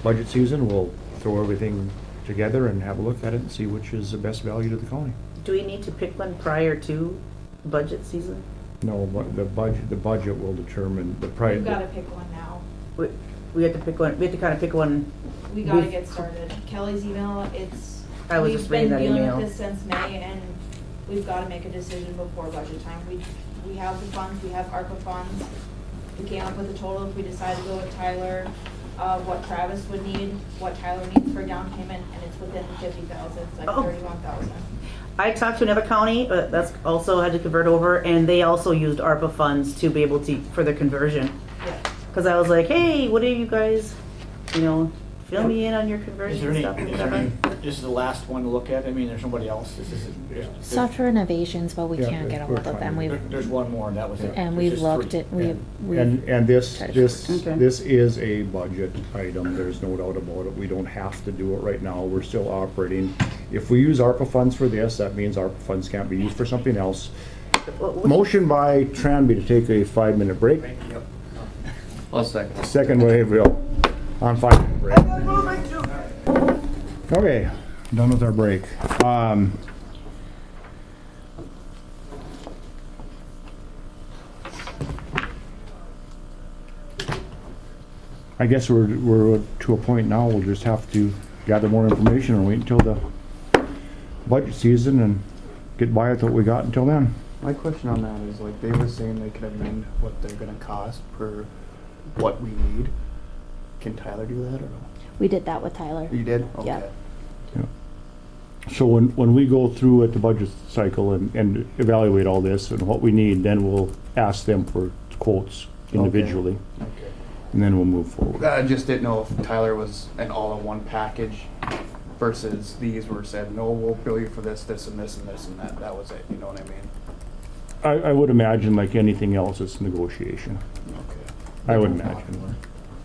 [SPEAKER 1] budget season, we'll throw everything together and have a look at it and see which is the best value to the county.
[SPEAKER 2] Do we need to pick one prior to budget season?
[SPEAKER 1] No, but the budget will determine the price.
[SPEAKER 14] We've gotta pick one now.
[SPEAKER 2] We have to pick one, we have to kind of pick one.
[SPEAKER 14] We gotta get started. Kelly's email,
[SPEAKER 2] I was just reading that
[SPEAKER 14] We've been dealing
[SPEAKER 2] email.
[SPEAKER 14] with this since May, and we've gotta make a decision before budget time. We have the funds, we have ARPA funds. We came up with a total if we decide to go with Tyler, what Travis would need, what Tyler needs for down payment, and it's within the 50,000, it's like
[SPEAKER 2] Oh.
[SPEAKER 14] 31,000.
[SPEAKER 2] I talked to another county, but that's also had to convert over, and they also used ARPA funds to be able to, for the conversion.
[SPEAKER 14] Yeah.
[SPEAKER 2] Cause I was like, hey, what are you guys, fill me in on your
[SPEAKER 3] Is
[SPEAKER 2] conversion
[SPEAKER 3] there any,
[SPEAKER 2] stuff.
[SPEAKER 3] is there any, this is the last one to look at? I mean, there's nobody else? This is.
[SPEAKER 5] Software Innovations, but we
[SPEAKER 1] Yeah,
[SPEAKER 5] can't get a
[SPEAKER 1] we're
[SPEAKER 5] hold of them.
[SPEAKER 1] fine.
[SPEAKER 3] There's one more, and that was it.
[SPEAKER 5] And
[SPEAKER 3] There's
[SPEAKER 5] we've
[SPEAKER 3] just
[SPEAKER 5] looked
[SPEAKER 3] three.
[SPEAKER 5] at, we've
[SPEAKER 1] And this
[SPEAKER 5] tried to short
[SPEAKER 2] Okay.
[SPEAKER 1] this is a budget item, there's no doubt about it. We don't have to do it right now, we're still operating. If we use ARPA funds for this, that means ARPA funds can't be used for something else. Motion by Tranby to take a 5-minute break.
[SPEAKER 3] Yep.
[SPEAKER 9] I'll second.
[SPEAKER 1] Second by Avil on 5-minute break. Okay, done with our break. I guess we're to a point now, we'll just have to gather more information and wait until the budget season and get by with what we got until then.
[SPEAKER 9] My question on that is, like, they were saying they could amend what they're gonna cost per what we need. Can Tyler do that or no?
[SPEAKER 5] we did that with Tyler.
[SPEAKER 9] You did?
[SPEAKER 5] Yeah.
[SPEAKER 9] Okay.
[SPEAKER 1] So when we go through at the budget cycle and evaluate all this and what we need, then we'll ask them for quotes individually,
[SPEAKER 9] Okay.
[SPEAKER 1] and then we'll move forward.
[SPEAKER 9] I just didn't know if Tyler was an all-in-one package versus these were said, no, we'll bill you for this, this, and this, and this, and that. That was it, you know what I mean?
[SPEAKER 1] I would imagine like anything else, it's negotiation.
[SPEAKER 9] Okay.
[SPEAKER 1] I would imagine.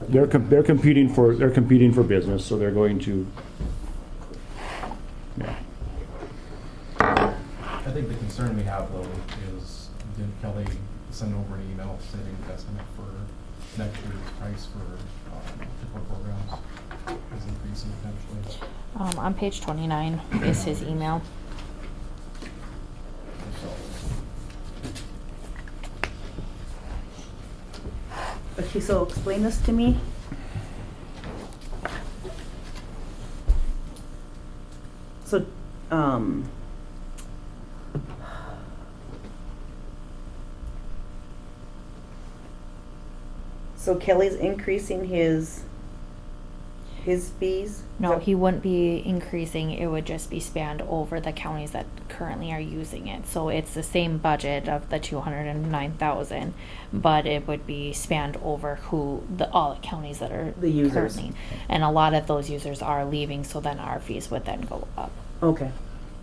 [SPEAKER 1] They're competing for business, so they're going to, yeah.
[SPEAKER 15] I think the concern we have though is, did Kelly send over an email stating the estimate for next year's price for different programs is increasing potentially?
[SPEAKER 5] On page 29 is his email.
[SPEAKER 2] Okay, so explain this to me. So, so Kelly's increasing his fees?
[SPEAKER 5] No, he wouldn't be increasing, it would just be spanned over the counties that currently are using it. So it's the same budget of the 209,000, but it would be spanned over all the counties that are
[SPEAKER 2] The users.
[SPEAKER 5] currently. And a lot of those users are leaving, so then our fees would then go up.
[SPEAKER 2] Okay.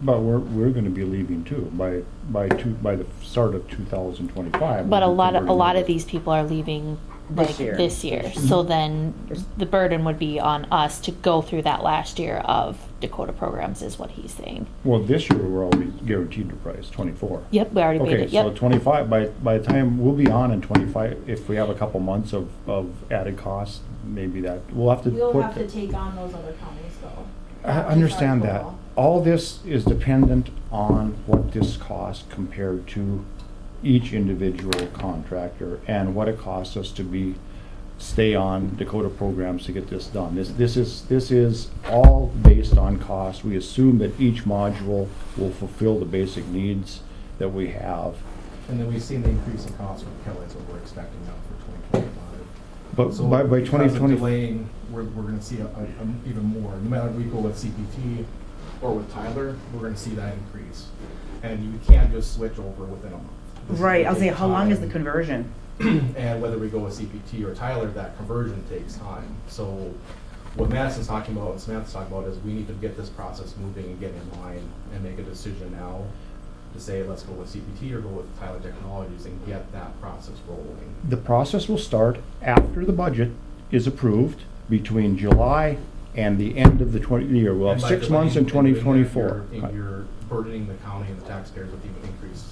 [SPEAKER 1] But we're gonna be leaving too, by the start of 2025.
[SPEAKER 5] But a
[SPEAKER 1] we'll be
[SPEAKER 5] lot
[SPEAKER 1] converting
[SPEAKER 5] of these people are leaving
[SPEAKER 2] This year.
[SPEAKER 5] this year. So then the burden would be on us to go through that last year of Dakota programs is what he's saying.
[SPEAKER 1] Well, this year we're already guaranteed the price, 24.
[SPEAKER 5] Yep, we already paid
[SPEAKER 1] Okay,
[SPEAKER 5] it,
[SPEAKER 1] so
[SPEAKER 5] yep.
[SPEAKER 1] 25, by the time we'll be on in 25, if we have a couple months of added costs, maybe that, we'll have to
[SPEAKER 14] We'll
[SPEAKER 1] put.
[SPEAKER 14] have to take on those other counties though.
[SPEAKER 1] I understand that. All this is dependent on what this costs compared to each individual contractor and what it costs us to stay on Dakota programs to get this done. This is all based on cost. We assume that each module will fulfill the basic needs that we have.
[SPEAKER 15] And then we've seen the increase in costs with Kelly's, what we're expecting now for 2025.
[SPEAKER 1] But
[SPEAKER 15] So
[SPEAKER 1] by
[SPEAKER 15] because of
[SPEAKER 1] 2020
[SPEAKER 15] delaying, we're gonna see a even more. No matter if we go with CPT or with Tyler, we're gonna see that increase. And you can't just switch over within a month. This is
[SPEAKER 2] Right,
[SPEAKER 15] gonna
[SPEAKER 2] I'll say,
[SPEAKER 15] take
[SPEAKER 2] how long is the
[SPEAKER 15] time.
[SPEAKER 2] conversion?
[SPEAKER 15] And whether we go with CPT or Tyler, that conversion takes time. So what Madison's talking about and Samantha's talking about is we need to get this process moving and get in line and make a decision now to say, let's go with CPT or go with Tyler Technologies and get that process rolling.
[SPEAKER 1] The process will start after the budget is approved between July and the end of the year. We'll have
[SPEAKER 15] And by
[SPEAKER 1] 6 months in
[SPEAKER 15] delaying doing that,
[SPEAKER 1] 2024.
[SPEAKER 15] You're burdening the county and the taxpayers with even increased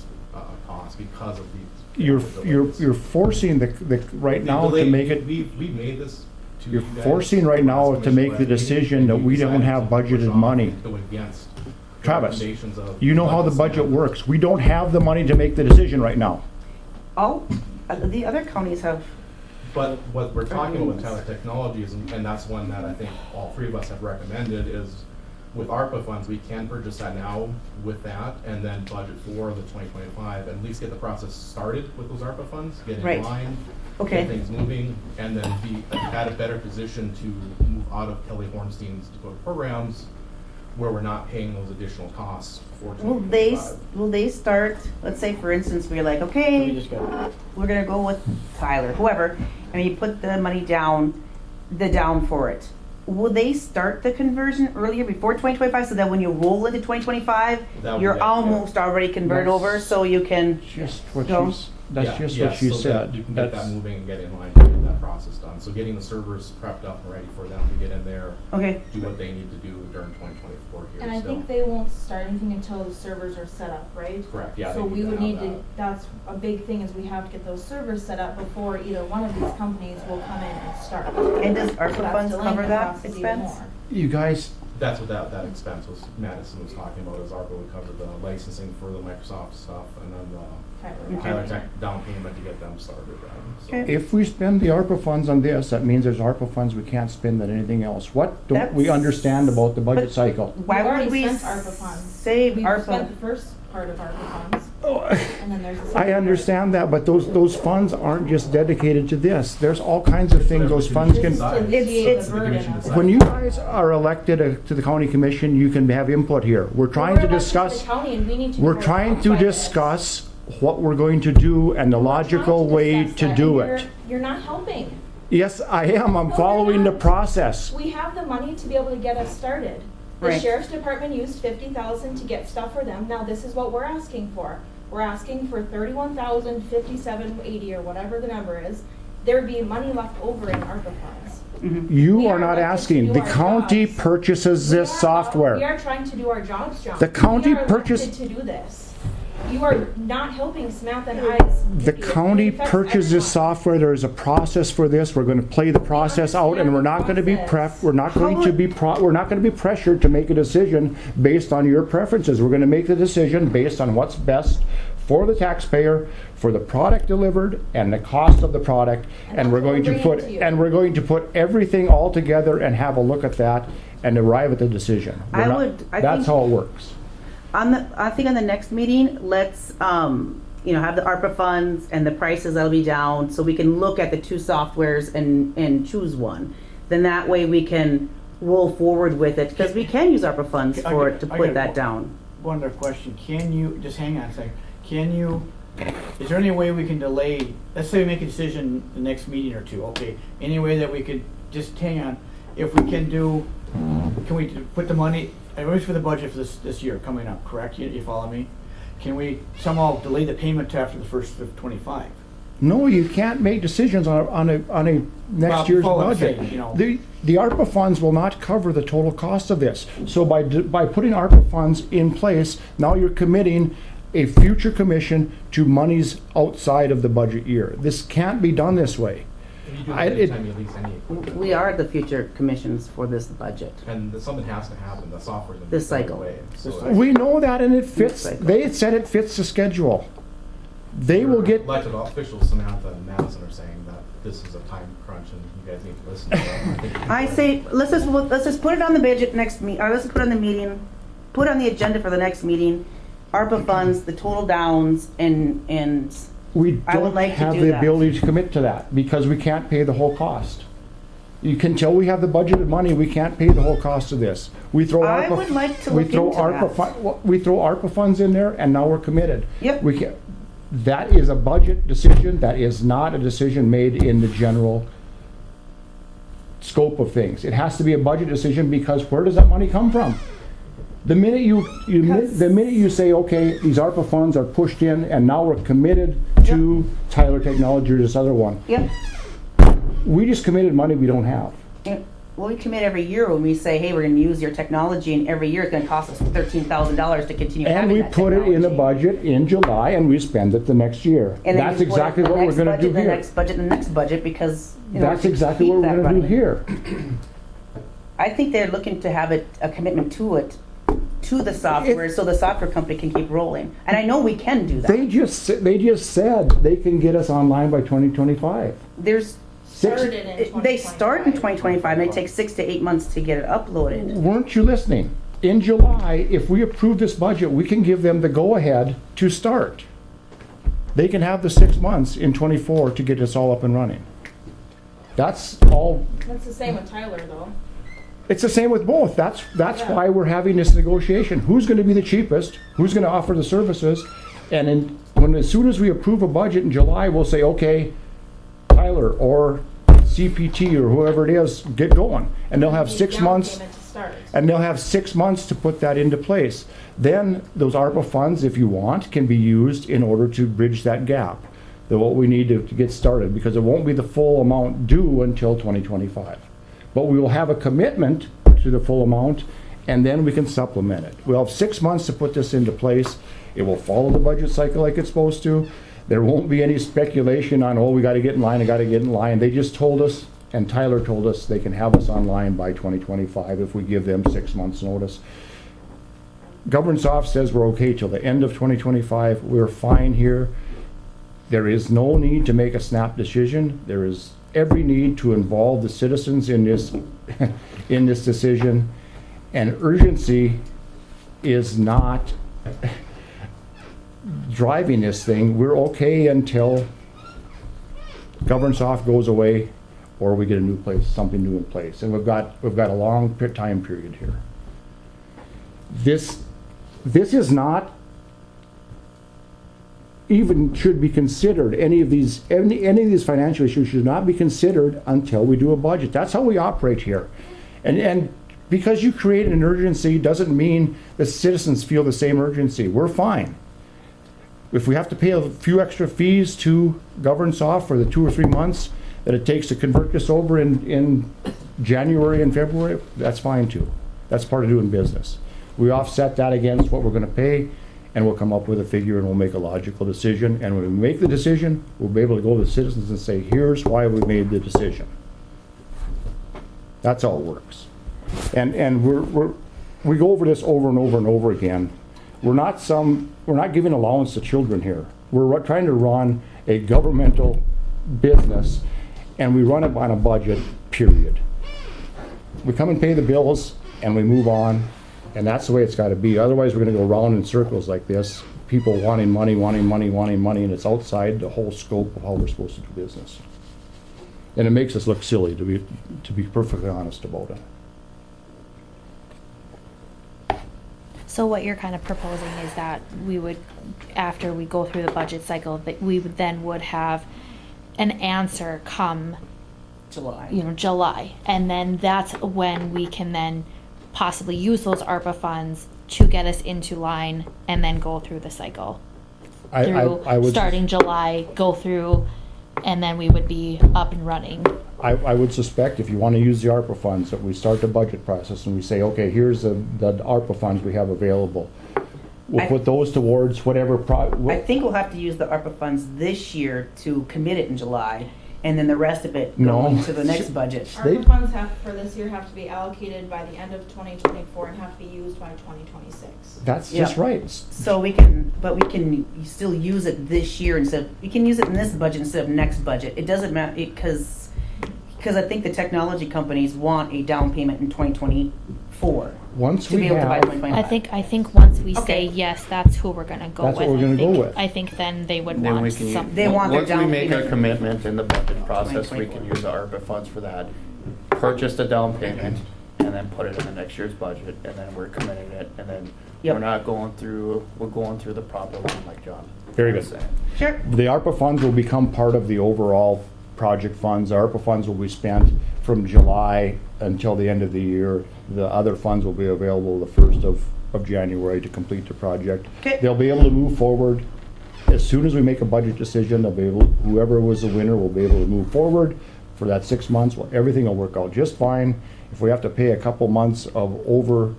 [SPEAKER 15] costs because of these.
[SPEAKER 1] You're forcing right now to make it.
[SPEAKER 15] We've made this to
[SPEAKER 1] You're
[SPEAKER 15] you guys.
[SPEAKER 1] forcing right now to make the decision that we don't have budgeted money.
[SPEAKER 15] Go against the
[SPEAKER 1] Travis,
[SPEAKER 15] recommendations of
[SPEAKER 1] you know how the budget works. We don't have the money to make the decision right now.
[SPEAKER 2] The other counties have.
[SPEAKER 15] But what we're talking about with Tyler Technologies, and that's one that I think all three of us have recommended, is with ARPA funds, we can purchase that now with that, and then budget for the 2025, and at least get the process started with those ARPA funds, get in
[SPEAKER 2] Right.
[SPEAKER 15] line,
[SPEAKER 2] Okay.
[SPEAKER 15] get things moving, and then be at a better position to move out of Kelly Hornstein's Dakota programs, where we're not paying those additional costs for 2025.
[SPEAKER 2] Will they start, let's say for instance, we're like, okay, we're gonna go with Tyler, whoever, and you put the money down for it. Will they start the conversion earlier before 2025 so that when you roll into 2025,
[SPEAKER 15] That would
[SPEAKER 2] you're
[SPEAKER 15] be-
[SPEAKER 2] almost already converted over so you can
[SPEAKER 1] Just what
[SPEAKER 2] go?
[SPEAKER 1] that's just what you
[SPEAKER 15] so that
[SPEAKER 1] said.
[SPEAKER 15] you can get
[SPEAKER 1] That's-
[SPEAKER 15] that moving and get in line to get that process done. So getting the servers prepped up and ready for them to get in there,
[SPEAKER 2] Okay.
[SPEAKER 15] do what they need to do during 2024 here.
[SPEAKER 14] And I
[SPEAKER 15] still.
[SPEAKER 14] think they won't start anything until the servers are set up, right?
[SPEAKER 15] Correct, yeah,
[SPEAKER 14] So
[SPEAKER 15] they
[SPEAKER 14] we
[SPEAKER 15] need to
[SPEAKER 14] would
[SPEAKER 15] have
[SPEAKER 14] need to,
[SPEAKER 15] that.
[SPEAKER 14] that's a big thing is we have to get those servers set up before either one of these companies will come in and start.
[SPEAKER 2] And does ARPA
[SPEAKER 14] So that's
[SPEAKER 2] funds
[SPEAKER 14] delaying
[SPEAKER 2] cover
[SPEAKER 14] the
[SPEAKER 2] that
[SPEAKER 14] process even
[SPEAKER 2] expense?
[SPEAKER 14] more.
[SPEAKER 1] You guys,
[SPEAKER 15] That's what that expense was, Madison was talking about, is ARPA would cover the licensing for the Microsoft stuff and then the Tyler Tech down payment to get them started. So.
[SPEAKER 1] if we spend the ARPA funds on this, that means there's ARPA funds we can't spend on anything else. What don't we understand about the budget cycle?
[SPEAKER 2] Why
[SPEAKER 14] We've
[SPEAKER 2] would
[SPEAKER 14] already
[SPEAKER 2] we
[SPEAKER 14] spent ARPA funds.
[SPEAKER 2] save
[SPEAKER 14] We've
[SPEAKER 2] ARPA?
[SPEAKER 14] spent the first part of ARPA funds. And then there's the
[SPEAKER 1] I
[SPEAKER 14] second
[SPEAKER 1] understand that, but those funds aren't just dedicated to this. There's all kinds of things those funds can.
[SPEAKER 14] It's the burden of it.
[SPEAKER 1] When you guys are elected to the county commission, you can have input here. We're trying to
[SPEAKER 14] We're elected
[SPEAKER 1] discuss,
[SPEAKER 14] the county and we need to be
[SPEAKER 1] we're
[SPEAKER 14] more
[SPEAKER 1] trying to
[SPEAKER 14] qualified.
[SPEAKER 1] discuss what we're going to do and the logical way
[SPEAKER 14] Discuss
[SPEAKER 1] to
[SPEAKER 14] that,
[SPEAKER 1] do
[SPEAKER 14] and
[SPEAKER 1] it.
[SPEAKER 14] You're not helping.
[SPEAKER 1] Yes, I am. I'm following the process.
[SPEAKER 14] We have the money to be able to get us started. The
[SPEAKER 2] Right.
[SPEAKER 14] sheriff's department used 50,000 to get stuff for them. Now this is what we're asking for. We're asking for 31,057.80 or whatever the number is, there'd be money left over in ARPA funds.
[SPEAKER 1] You
[SPEAKER 14] We
[SPEAKER 1] are
[SPEAKER 14] are
[SPEAKER 1] not
[SPEAKER 14] elected to
[SPEAKER 1] asking.
[SPEAKER 14] do
[SPEAKER 1] The
[SPEAKER 14] our
[SPEAKER 1] county
[SPEAKER 14] jobs.
[SPEAKER 1] purchases this
[SPEAKER 14] We
[SPEAKER 1] software.
[SPEAKER 14] are trying to do our jobs, John.
[SPEAKER 1] The county
[SPEAKER 14] We are
[SPEAKER 1] purchase-
[SPEAKER 14] elected to do this. You are not helping Samantha and I's.
[SPEAKER 1] The county
[SPEAKER 14] It affects
[SPEAKER 1] purchases
[SPEAKER 14] everyone.
[SPEAKER 1] software. There is a process for this. We're going to play the process out, and we're not going to be we're not going to be we're not going to be pressured to make a decision based on your preferences. We're going to make the decision based on what's best for the taxpayer, for the product delivered, and the cost of the product. And we're going to put everything all together and have a look at that and arrive at the decision. That's how it works.
[SPEAKER 2] I think on the next meeting, let's, have the ARPA funds and the prices that'll be down, so we can look at the two softwares and choose one. Then that way we can roll forward with it, because we can use ARPA funds for it to put that down.
[SPEAKER 3] One other question, can you, just hang on a second, is there any way we can delay, let's say we make a decision the next meeting or two, okay, any way that we could, just hang on, if we can we put the money, I wish for the budget for this year coming up, correct? You follow me? Can we somehow delay the payment to after the first of 25?
[SPEAKER 1] No, you can't make decisions on a next year's
[SPEAKER 3] follow what I'm
[SPEAKER 1] budget.
[SPEAKER 3] saying, you know.
[SPEAKER 1] The ARPA funds will not cover the total cost of this. So by putting ARPA funds in place, now you're committing a future commission to monies outside of the budget year. This can't be done this way.
[SPEAKER 15] You do it anytime you lease any equipment.
[SPEAKER 2] We are the future commissions for this budget.
[SPEAKER 15] And something has to happen, the software's gonna
[SPEAKER 2] This
[SPEAKER 15] be thrown
[SPEAKER 2] cycle.
[SPEAKER 15] away. So
[SPEAKER 1] We know that, and it fits.
[SPEAKER 2] cycle.
[SPEAKER 1] They said it fits the schedule. They will get.
[SPEAKER 15] Elected officials, Samantha and Madison, are saying that this is a time crunch and you guys need to listen to them.
[SPEAKER 2] I say, let's just put it on the budget next or let's put it on the meeting, put it on the agenda for the next meeting, ARPA funds, the total downs, and
[SPEAKER 1] We
[SPEAKER 2] I would
[SPEAKER 1] don't
[SPEAKER 2] like to
[SPEAKER 1] have
[SPEAKER 2] do
[SPEAKER 1] the
[SPEAKER 2] that.
[SPEAKER 1] ability to commit to that because we can't pay the whole cost. Until we have the budgeted money, we can't pay the whole cost of this. We throw
[SPEAKER 2] I
[SPEAKER 1] ARPA,
[SPEAKER 2] would like to
[SPEAKER 1] we
[SPEAKER 2] look
[SPEAKER 1] throw
[SPEAKER 2] into
[SPEAKER 1] ARPA,
[SPEAKER 2] that.
[SPEAKER 1] we throw ARPA funds in there, and now we're committed.
[SPEAKER 2] Yep.
[SPEAKER 1] We can. That is a budget decision. That is not a decision made in the general scope of things. It has to be a budget decision because where does that money come from? The minute you say, okay, these ARPA funds are pushed in and now we're committed to Tyler Technology or this other one,
[SPEAKER 2] Yep.
[SPEAKER 1] we just committed money we don't have.
[SPEAKER 2] Well, we commit every year when we say, hey, we're going to use your technology, and every year it's going to cost us $13,000 to continue
[SPEAKER 1] And
[SPEAKER 2] having
[SPEAKER 1] we
[SPEAKER 2] that
[SPEAKER 1] put it in the
[SPEAKER 2] technology.
[SPEAKER 1] budget in July and we spend it the next year.
[SPEAKER 2] And then
[SPEAKER 1] That's
[SPEAKER 2] you put it
[SPEAKER 1] exactly
[SPEAKER 2] in the
[SPEAKER 1] what we're
[SPEAKER 2] next
[SPEAKER 1] going to
[SPEAKER 2] budget,
[SPEAKER 1] do
[SPEAKER 2] the
[SPEAKER 1] here.
[SPEAKER 2] next budget, the next budget, because
[SPEAKER 1] That's exactly what we're going to do here.
[SPEAKER 2] I think they're looking to have a commitment to it, to the software, so the software company can keep rolling. And I know we can do that.
[SPEAKER 1] They just said they can get us online by 2025.
[SPEAKER 2] They start in 2025, and they take 6 to 8 months to get it uploaded.
[SPEAKER 1] Weren't you listening? In July, if we approve this budget, we can give them the go-ahead to start. They can have the 6 months in 24 to get us all up and running. That's all.
[SPEAKER 14] That's the same with Tyler, though.
[SPEAKER 1] It's the same with both. That's
[SPEAKER 14] Yeah.
[SPEAKER 1] why we're having this negotiation. Who's going to be the cheapest? Who's going to offer the services? And as soon as we approve a budget in July, we'll say, okay, Tyler or CPT or whoever it is, get going. And they'll have 6 months. And they'll have 6 months to put that into place. Then those ARPA funds, if you want, can be used in order to bridge that gap. What we need to get started, because it won't be the full amount due until 2025. But we will have a commitment to the full amount, and then we can supplement it. We'll have 6 months to put this into place. It will follow the budget cycle like it's supposed to. There won't be any speculation on, oh, we got to get in line, I got to get in line. They just told us, and Tyler told us, they can have us online by 2025 if we give them 6 months' notice. GovernSoft says we're okay till the end of 2025. We're fine here. There is no need to make a snap decision. There is every need to involve the citizens in this in this decision, and urgency is not driving this thing. We're okay until GovernSoft goes away or we get a new place, something new in place, and we've got a long time period here. This is not even should be considered. Any of these financial issues should not be considered until we do a budget. That's how we operate here. And because you create an urgency doesn't mean the citizens feel the same urgency. We're fine. If we have to pay a few extra fees to GovernSoft for the 2 or 3 months, that it takes to convert this over in January and February, that's fine too. That's part of doing business. We offset that against what we're gonna pay, and we'll come up with a figure and we'll make a logical decision. And when we make the decision, we'll be able to go to the citizens and say, here's why we made the decision. That's how it works. And we go over this over and over and over again. We're not giving allowance to children here. We're trying to run a governmental business, and we run it on a budget, period. We come and pay the bills, and we move on, and that's the way it's gotta be. Otherwise, we're gonna go round in circles like this, people wanting money, and it's outside the whole scope of how we're supposed to do business. And it makes us look silly, to be perfectly honest about it.
[SPEAKER 5] So what you're kind of proposing is that we would, after we go through the budget cycle, that we would then would have an answer come July. And then that's when we can then possibly use those ARPA funds to get us into line and then go through the cycle.
[SPEAKER 1] I would
[SPEAKER 5] Starting July, go through, and then we would be up and running.
[SPEAKER 1] I would suspect if you want to use the ARPA funds, that we start the budget process and we say, okay, here's the ARPA funds we have available. We'll put those towards whatever
[SPEAKER 2] I think we'll have to use the ARPA funds this year to commit it in July, and then the rest of it going to the next budget.
[SPEAKER 14] ARPA funds for this year have to be allocated by the end of 2024 and have to be used by 2026.
[SPEAKER 1] That's just right.
[SPEAKER 2] So we can still use it this year we can use it in this budget instead of next budget. It doesn't matter, because I think the technology companies want a down payment in 2024.
[SPEAKER 1] Once
[SPEAKER 2] to be able to buy 2025.
[SPEAKER 5] I think once we say yes, that's who we're gonna go with.
[SPEAKER 1] That's what we're gonna go with.
[SPEAKER 5] I think then they would
[SPEAKER 16] Then
[SPEAKER 5] want
[SPEAKER 16] we can
[SPEAKER 5] something.
[SPEAKER 2] They want their down
[SPEAKER 16] Once we make our
[SPEAKER 2] payment.
[SPEAKER 16] commitment in the budget process, we can use the ARPA funds for that. Purchase the down payment and then put it in the next year's budget, and then we're committing it, and then we're going through the proper line like John.
[SPEAKER 1] Very good.
[SPEAKER 16] was saying.
[SPEAKER 2] Sure.
[SPEAKER 1] The ARPA funds will become part of the overall project funds. The ARPA funds will be spent from July until the end of the year. The other funds will be available the 1st of January to complete the project.
[SPEAKER 2] Okay.
[SPEAKER 1] They'll be able to move forward. As soon as we make a budget decision, whoever was the winner will be able to move forward for that 6 months. Well, everything will work out just fine. If we have to pay a couple months of over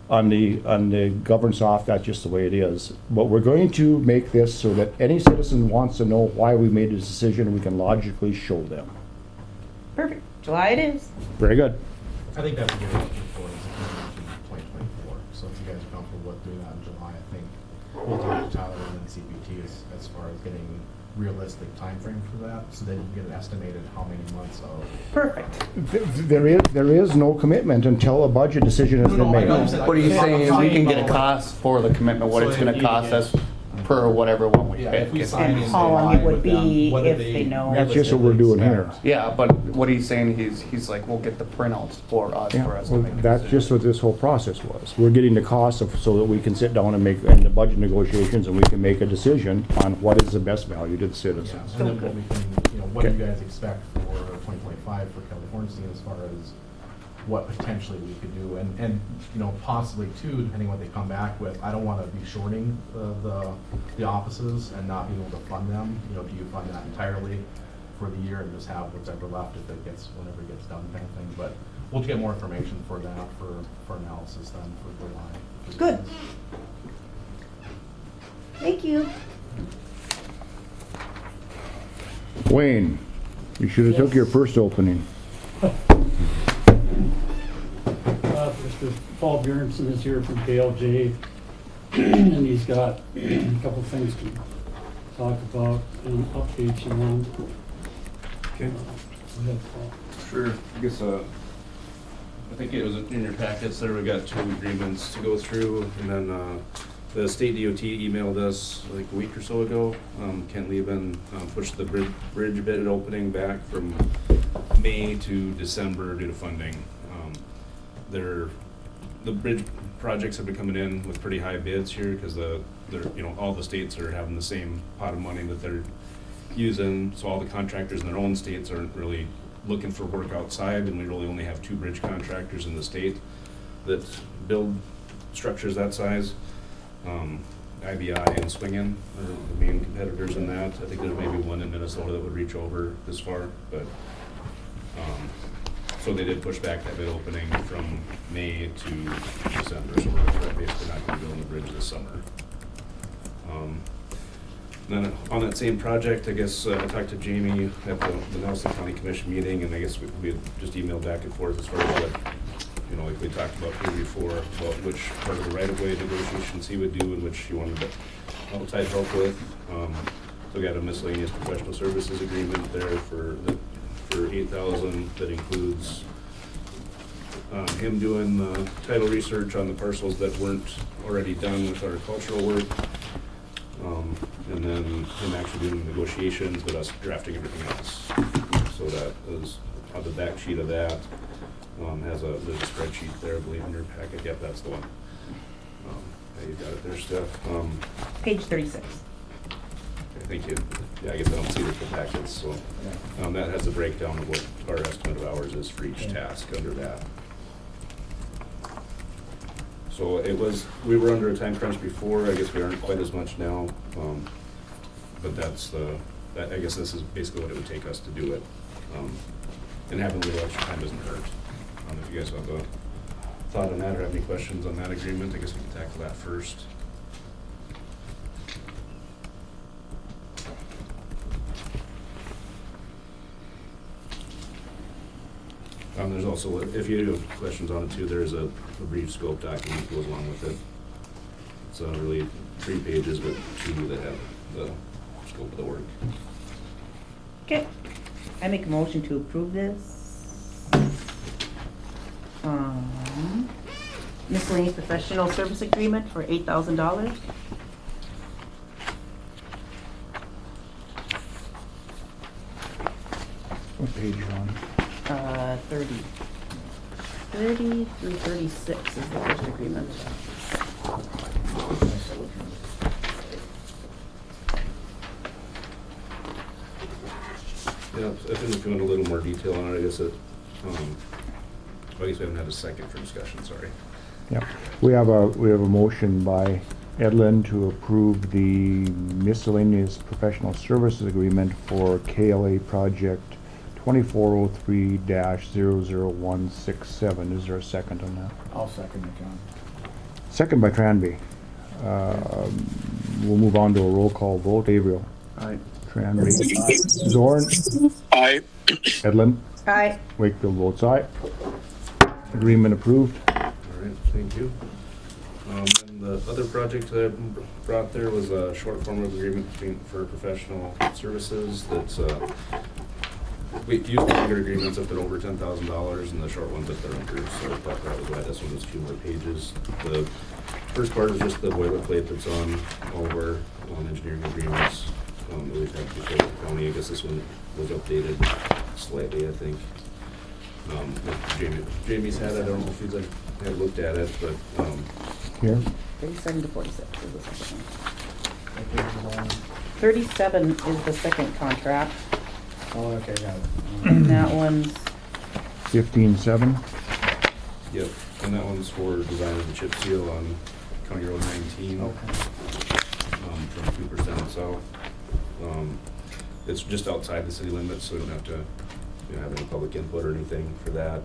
[SPEAKER 1] on the governance off, that's just the way it is. But we're going to make this so that any citizen wants to know why we made this decision, we can logically show them.
[SPEAKER 2] Perfect. July it is.
[SPEAKER 1] Very good.
[SPEAKER 15] I think that's what you're looking for, is a convention in 2024. So if you guys are comfortable with doing that in July, I think we'll talk to Tyler and then CPT as far as getting realistic time frame for that, so that you get an estimated how many months of.
[SPEAKER 2] Perfect.
[SPEAKER 1] There is no commitment until a budget decision has been made.
[SPEAKER 16] What are you saying? We can get a cost for the commitment, what it's gonna cost us per whatever one we
[SPEAKER 15] Yeah,
[SPEAKER 16] pick.
[SPEAKER 15] if we sign
[SPEAKER 2] And
[SPEAKER 15] in
[SPEAKER 2] how long
[SPEAKER 15] July
[SPEAKER 2] it would
[SPEAKER 15] with them,
[SPEAKER 2] be
[SPEAKER 15] whether
[SPEAKER 2] if they know.
[SPEAKER 1] That's just what we're doing here.
[SPEAKER 16] Yeah, but what he's saying, he's like, we'll get the printouts for us,
[SPEAKER 1] Yeah,
[SPEAKER 16] for us to
[SPEAKER 1] well,
[SPEAKER 16] make a
[SPEAKER 1] that's
[SPEAKER 16] decision.
[SPEAKER 1] just what this whole process was. We're getting the costs so that we can sit down and make the budget negotiations, and we can make a decision on what is the best value to the
[SPEAKER 15] Yeah,
[SPEAKER 1] citizens.
[SPEAKER 15] and then what we can, what do you guys expect for 2025 for California scene as far as what potentially we could do, and possibly too, depending on what they come back with. I don't want to be shorting the offices and not being able to fund them. Do you fund that entirely for the year and just have what's ever left if it gets, whenever it gets done, kind of thing. But we'll get more information for that for analysis then for July.
[SPEAKER 2] Good. Thank you.
[SPEAKER 1] Wayne, you should have took your first opening.
[SPEAKER 4] Mr. Paul Bjornson is here from KLJ, and he's got a couple things to talk about and updates you on.
[SPEAKER 17] Okay.
[SPEAKER 4] Go ahead, Paul.
[SPEAKER 17] Sure. I guess, I think it was in your packets there, we got 2 agreements to go through, and then, the state DOT emailed us like a week or so ago. Kent Lieben pushed the bridge bid opening back from May to December due to funding. The bridge projects have been coming in with pretty high bids here because all the states are having the same pot of money that they're using, so all the contractors in their own states aren't really looking for work outside, and we really only have 2 bridge contractors in the state that build structures that size. IBI and Swingen are the main competitors in that. I think there's maybe one in Minnesota that would reach over this far, but, so they did push back that bid opening from May to December, so we're basically not gonna build the bridge this summer. Then on that same project, I guess I talked to Jamie at the Nelson County Commission meeting, and I guess we had just emailed back and forth as far as what, you know, like we talked about here before, about which part of the right-of-way negotiations he would do and which he wanted outside help with. So we got a miscellaneous professional services agreement there for $8,000 that includes him doing the title research on the parcels that weren't already done with our cultural work. And then him actually doing negotiations, but us drafting everything else. So that is on the back sheet of that. There's a spreadsheet there, I believe, in your packet. Yep, that's the one. Yeah, you got it there, Steph.
[SPEAKER 2] Page 36.
[SPEAKER 17] Okay, thank you. Yeah, I guess I don't see the full packets, so. That has a breakdown of what our estimate of hours is for each task under that. So we were under a time crunch before. I guess we aren't quite as much now. But I guess this is basically what it would take us to do it. And having a little extra time doesn't hurt. If you guys have a thought on that or have any questions on that agreement, I guess we can tackle that first. There's also, if you have questions on it too, there's a brief scope document that goes along with it. It's really 3 pages, but 2 that have the scope of the work.
[SPEAKER 2] Okay, I make a motion to approve this. Miscellaneous professional service agreement for $8,000.
[SPEAKER 1] What page are you on?
[SPEAKER 2] 30. 30 through 36 is the first agreement.
[SPEAKER 17] Yeah, I think if you want a little more detail on it, I guess I guess we haven't had a second for discussion, sorry.
[SPEAKER 1] Yep. We have a motion by Edlin to approve the miscellaneous professional services agreement for KLA project 2403-00167. Is there a second on that?
[SPEAKER 3] I'll second it, John.
[SPEAKER 1] Second by Tranby. We'll move on to a roll call vote. Averill.
[SPEAKER 16] Aye.
[SPEAKER 1] Tranby. Zorn.
[SPEAKER 8] Aye.
[SPEAKER 1] Edlin.
[SPEAKER 2] Aye.
[SPEAKER 1] Wakefield votes aye. Agreement approved.
[SPEAKER 17] All right, thank you. And the other project that I brought there was a short form of agreement for professional services that's we use longer agreements if they're over $10,000 and the short ones if they're under. So I thought that was why this one was a few more pages. The first part is just the boilerplate that's on all of our engineering agreements that we've had before the county. I guess this one was updated slightly, I think. Jamie's had it. I don't know if he's had looked at it, but
[SPEAKER 1] here
[SPEAKER 2] 37 to 46 is the second one. 37 is the second contract.
[SPEAKER 3] Oh, okay, got it.
[SPEAKER 2] And that one's
[SPEAKER 1] 15-7.
[SPEAKER 17] Yep, and that one's for design of the chip seal on County Road 19.
[SPEAKER 3] Okay.
[SPEAKER 17] From 2% south. It's just outside the city limits, so we don't have to have any public input or anything for that.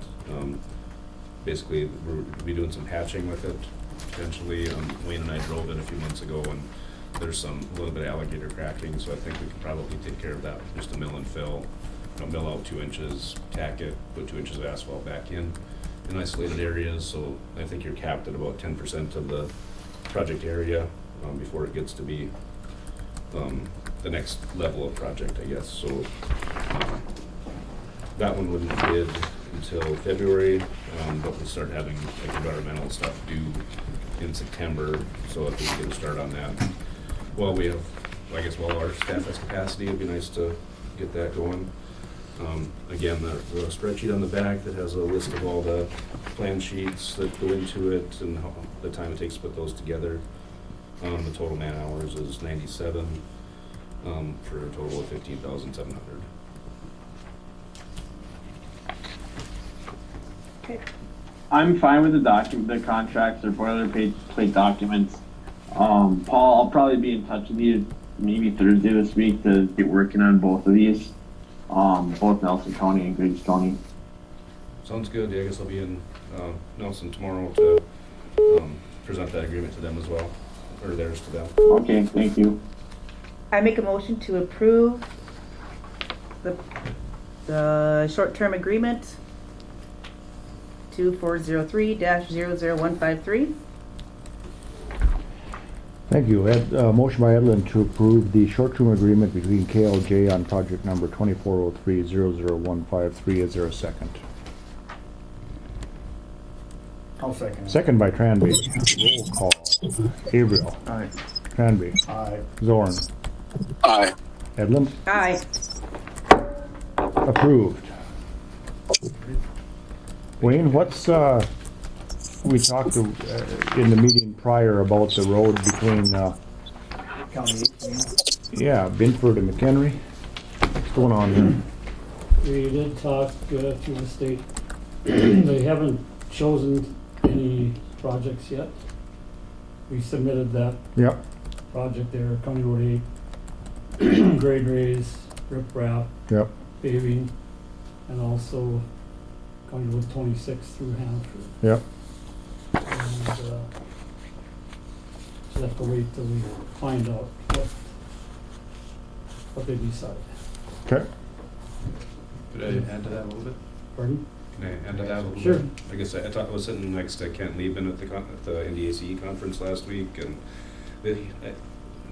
[SPEAKER 17] Basically, we're going to be doing some patching with it, potentially. Wayne and I drove it a few months ago, and there's a little bit of alligator cracking, so I think we could probably take care of that with just a mill and fill. Mill out 2 inches, tack it, put 2 inches of asphalt back in isolated areas, so I think you're capped at about 10% of the project area before it gets to be the next level of project, I guess. So that one wouldn't bid until February, but we'll start having like environmental stuff due in September, so if we can get a start on that. Well, we have, I guess, while our staff has capacity, it'd be nice to get that going. Again, the spreadsheet on the back that has a list of all the plan sheets that go into it and the time it takes to put those together. The total man hours is 97 for a total of 15,700.
[SPEAKER 2] okay.
[SPEAKER 10] I'm fine with the contracts or boilerplate documents. Paul, I'll probably be in touch with you maybe Thursday this week to get working on both of these, both Nelson County and Griggs County.
[SPEAKER 17] Sounds good. Yeah, I guess I'll be in Nelson tomorrow to present that agreement to them as well, or theirs to them.
[SPEAKER 10] Okay, thank you.
[SPEAKER 2] I make a motion to approve the short-term agreement 2403-00153.
[SPEAKER 1] Thank you. Motion by Edlin to approve the short-term agreement between KLJ on project number 2403-00153. Is there a second?
[SPEAKER 3] I'll second it.
[SPEAKER 1] Second by Tranby. Roll call. Gabriel.
[SPEAKER 3] Aye.
[SPEAKER 1] Tranby.
[SPEAKER 3] Aye.
[SPEAKER 1] Zorn.
[SPEAKER 8] Aye.
[SPEAKER 1] Edlin.
[SPEAKER 2] Aye.
[SPEAKER 1] Approved. Wayne, what's, we talked in the meeting prior about the road between,
[SPEAKER 3] County 18.
[SPEAKER 1] yeah, Binford and McHenry. What's going on there?
[SPEAKER 4] We did talk to the state. They haven't chosen any projects yet. We submitted that
[SPEAKER 1] Yep.
[SPEAKER 4] project there, County Road 8, grade raise, riprap,
[SPEAKER 1] Yep.
[SPEAKER 4] paving, and also County Road 26 through Hanford.
[SPEAKER 1] Yep.
[SPEAKER 4] And just have to wait till we find out what they decide.
[SPEAKER 1] Okay.
[SPEAKER 17] Could I add to that a little bit?
[SPEAKER 4] Pardon?
[SPEAKER 17] Can I add to that a little
[SPEAKER 4] Sure.
[SPEAKER 17] bit? I guess I was sitting next to Kent Lieben at the NDACE conference last week, and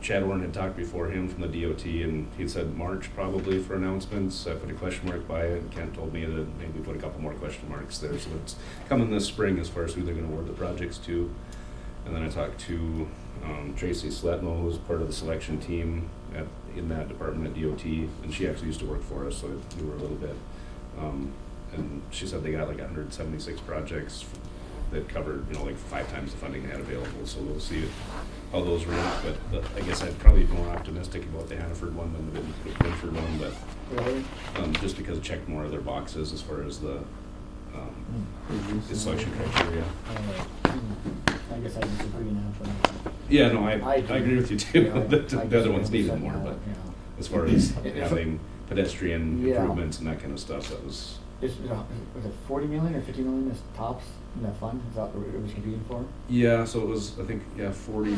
[SPEAKER 17] Chad Warren had talked before him from the DOT, and he'd said March probably for announcements. I put a question mark by it, and Kent told me to maybe put a couple more question marks there. So it's coming this spring as far as who they're going to award the projects to. And then I talked to Tracy Sletmo, who's part of the selection team in that department at DOT, and she actually used to work for us, so I knew her a little bit. And she said they got like 176 projects that covered, like 5 times the funding they had available. So we'll see how those rank. But I guess I'd probably be more optimistic about the Hannaford one than the Binford one. But just because it checked more of their boxes as far as the selection criteria.
[SPEAKER 3] I guess I disagree now.
[SPEAKER 17] Yeah, no, I agree with you too. The other ones needed more, but as far as having pedestrian improvements and that kind of stuff, that was.
[SPEAKER 3] Was it 40 million or 50 million is tops in that fund? Is that what it was competing for?
[SPEAKER 17] Yeah, so it was, I think, 40.